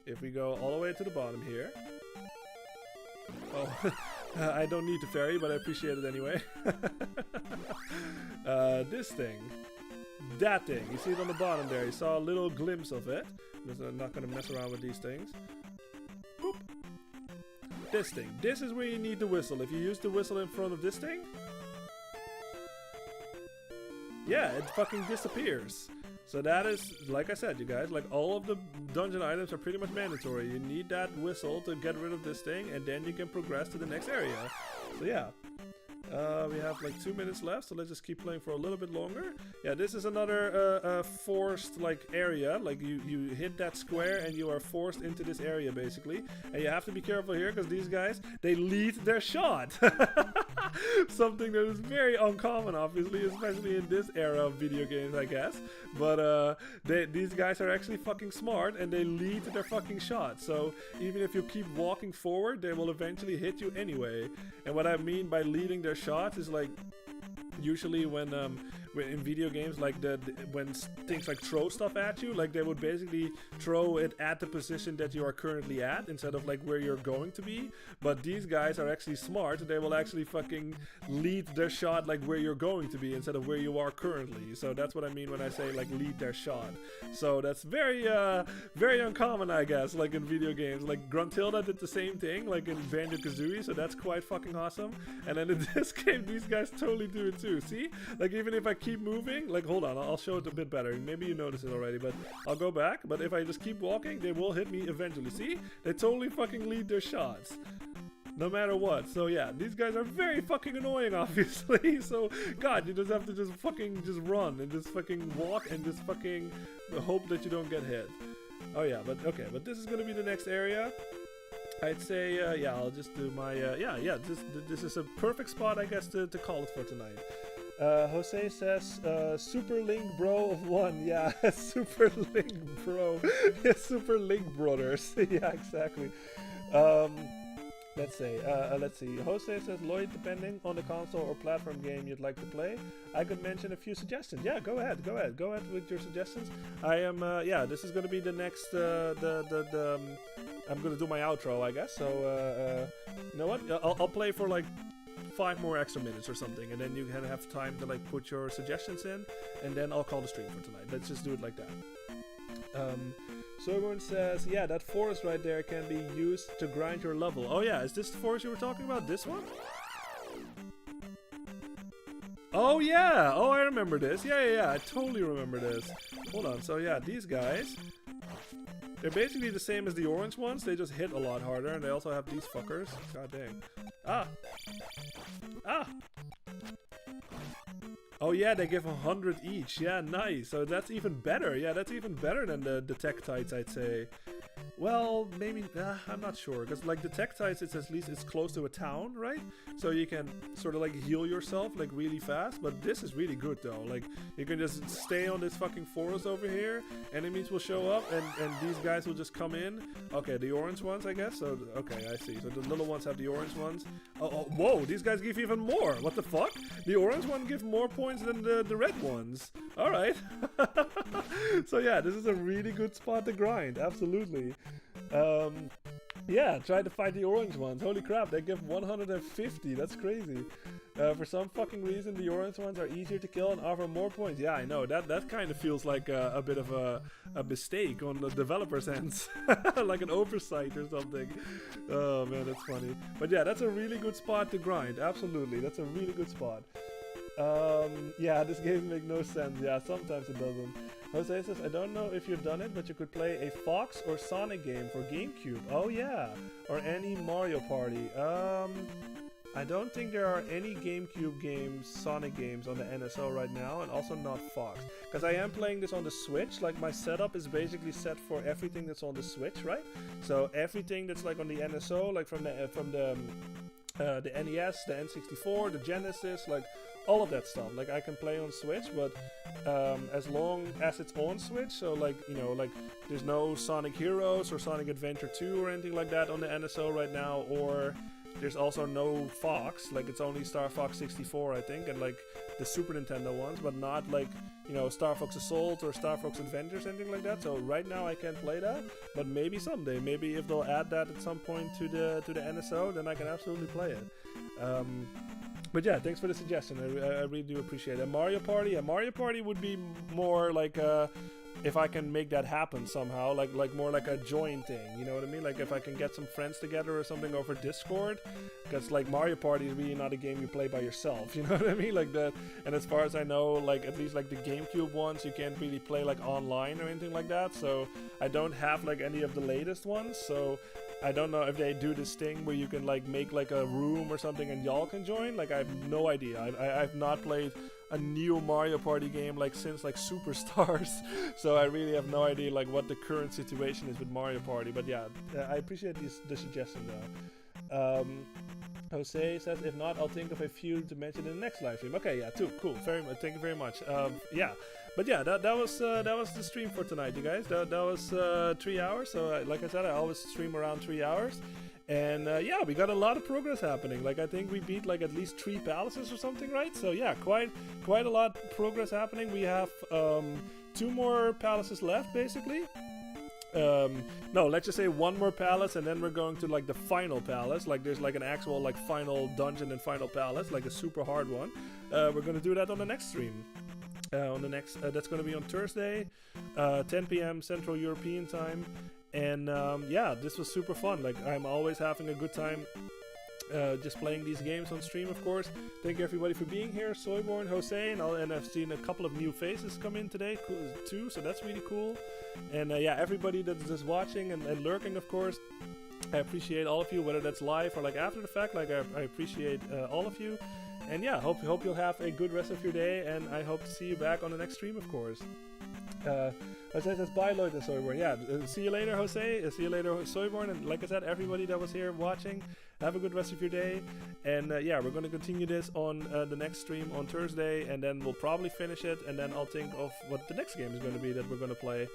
If we go all the way to the bottom here. Oh, I don't need the fairy, but I appreciate it anyway. This thing. That thing. You see it on the bottom there. You saw a little glimpse of it. I'm not going to mess around with these things. Boop. This thing. This is where you need the whistle. If you use the whistle in front of this thing, yeah, it fucking disappears. So that is, like I said, you guys, like all of the dungeon items are pretty much mandatory. You need that whistle to get rid of this thing, and then you can progress to the next area. So yeah. We have like 2 minutes left, so let's just keep playing for a little bit longer. Yeah, this is another forced like area. Like you hit that square and you are forced into this area basically. And you have to be careful here because these guys, they lead their shot. Something that is very uncommon, obviously, especially in this era of video games, I guess. But these guys are actually fucking smart and they lead their fucking shot. So even if you keep walking forward, they will eventually hit you anyway. And what I mean by leading their shots is like usually when in video games, like when things like throw stuff at you, like they would basically throw it at the position that you are currently at instead of like where you're going to be. But these guys are actually smart. They will actually fucking lead their shot like where you're going to be instead of where you are currently. So that's what I mean when I say like lead their shot. So that's very very uncommon, I guess, like in video games. Like Gruntilda did the same thing like in Banjo-Kazooie, so that's quite fucking awesome. And then in this game, these guys totally do it too. See? Like even if I keep moving, like hold on, I'll show it a bit better. Maybe you noticed it already, but I'll go back. But if I just keep walking, they will hit me eventually. See? They totally fucking lead their shots. No matter what. So yeah, these guys are very fucking annoying, obviously. So God, you just have to just fucking just run and just fucking walk and just fucking hope that you don't get hit. Oh yeah, but okay, but this is gonna be the next area. I'd say, yeah, I'll just do my, yeah, this is a perfect spot, I guess, to call it for tonight. Jose says, Super Link Bro of 1. Yeah, Super Link Bro. Super Link Brothers. Yeah, exactly. Um, let's see. Jose says, Lloyd, depending on the console or platform game you'd like to play, I could mention a few suggestions. Yeah, go ahead with your suggestions. I am, this is gonna be the next, I'm gonna do my outro, I guess. So, you know what? I'll play for like 5 more extra minutes or something, and then you can have time to like put your suggestions in, and then I'll call the stream for tonight. Let's just do it like that. Soyborn says, yeah, that forest right there can be used to grind your level. Oh yeah, is this the forest you were talking about? This one? Oh yeah! Oh, I remember this. Yeah, I totally remember this. Hold on, so yeah, these guys, they're basically the same as the orange ones, they just hit a lot harder, and they also have these fuckers. God dang. Ah! Oh yeah, they give 100 each. Yeah, nice. So that's even better. Yeah, that's even better than the Tektites, I'd say. Well, maybe, I'm not sure, because like the Tektites, it's at least it's close to a town, right? So you can sort of like heal yourself like really fast, but this is really good though. Like you can just stay on this fucking forest over here, enemies will show up, and these guys will just come in. Okay, the orange ones, I guess. So okay, I see. So the little ones have the orange ones. Oh, whoa, these guys give even more. What the fuck? The orange one give more points than the red ones. All right. So yeah, this is a really good spot to grind. Absolutely. Yeah, try to fight the orange ones. Holy crap, they give 150. That's crazy. For some fucking reason, the orange ones are easier to kill and offer more points. Yeah, I know. That kind of feels like a bit of a mistake on the developer's ends. Like an oversight or something. Oh man, that's funny. But yeah, that's a really good spot to grind. Absolutely, that's a really good spot. Yeah, this game makes no sense. Yeah, sometimes it doesn't. Jose says, I don't know if you've done it, but you could play a Fox or Sonic game for GameCube. Oh yeah, or any Mario Party. I don't think there are any GameCube games, Sonic games on the NSO right now, and also not Fox. Because I am playing this on the Switch, like my setup is basically set for everything that's on the Switch, right? So everything that's like on the NSO, like from the NES, the N64, the Genesis, like all of that stuff, like I can play on Switch, but as long as it's on Switch, so like, you know, like there's no Sonic Heroes or Sonic Adventure 2 or anything like that on the NSO right now, or there's also no Fox, like it's only Star Fox 64 I think, and like the Super Nintendo ones, but not like, you know, Star Fox Assault or Star Fox Adventures, anything like that. So right now I can't play that, but maybe someday, maybe if they'll add that at some point to the NSO, then I can absolutely play it. But yeah, thanks for the suggestion. I really do appreciate it. Mario Party, yeah, Mario Party would be more like if I can make that happen somehow, like more like a join thing, you know what I mean? Like if I can get some friends together or something over Discord, because like Mario Party is really not a game you play by yourself, you know what I mean? Like that, and as far as I know, like at least like the GameCube ones, you can't really play like online or anything like that. So I don't have like any of the latest ones, so I don't know if they do this thing where you can like make like a room or something and y'all can join. Like I have no idea. I've not played a new Mario Party game like since like Superstars, so I really have no idea like what the current situation is with Mario Party. But yeah, I appreciate the suggestion though. Jose says, if not, I'll think of a few to mention in the next live stream. Okay, yeah, too cool. Very much. Thank you very much. Yeah. But yeah, that was the stream for tonight, you guys. That was 3 hours. So like I said, I always stream around 3 hours. And yeah, we got a lot of progress happening. Like I think we beat like at least 3 palaces or something, right? So yeah, quite a lot of progress happening. We have 2 more palaces left, basically. No, let's just say 1 more palace, and then we're going to like the final palace. Like there's like an actual like final dungeon and final palace, like a super hard one. We're gonna do that on the next stream. That's gonna be on Thursday, 10 p.m. Central European time. And yeah, this was super fun. Like I'm always having a good time just playing these games on stream, of course. Thank you everybody for being here. Soyborn, Jose, and I've seen a couple of new faces come in today too, so that's really cool. And yeah, everybody that's just watching and lurking, of course. I appreciate all of you, whether that's live or like after the fact. Like I appreciate all of you. And yeah, hope you'll have a good rest of your day, and I hope to see you back on the next stream, of course. Jose says bye, Leute, Soyborn. Yeah, see you later, Jose. See you later, Soyborn. And like I said, everybody that was here watching, have a good rest of your day. And yeah, we're going to continue this on the next stream on Thursday, and then we'll probably finish it, and then I'll think of what the next game is going to be that we're going to play.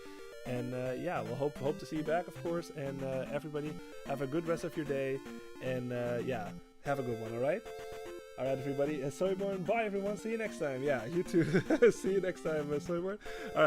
And yeah, we'll hope to see you back, of course. And everybody, have a good rest of your day. And yeah, have a good one, alright? Alright, everybody. Soyborn, bye, everyone. See you next time. Yeah, you too. See you next time, Soyborn. Alright.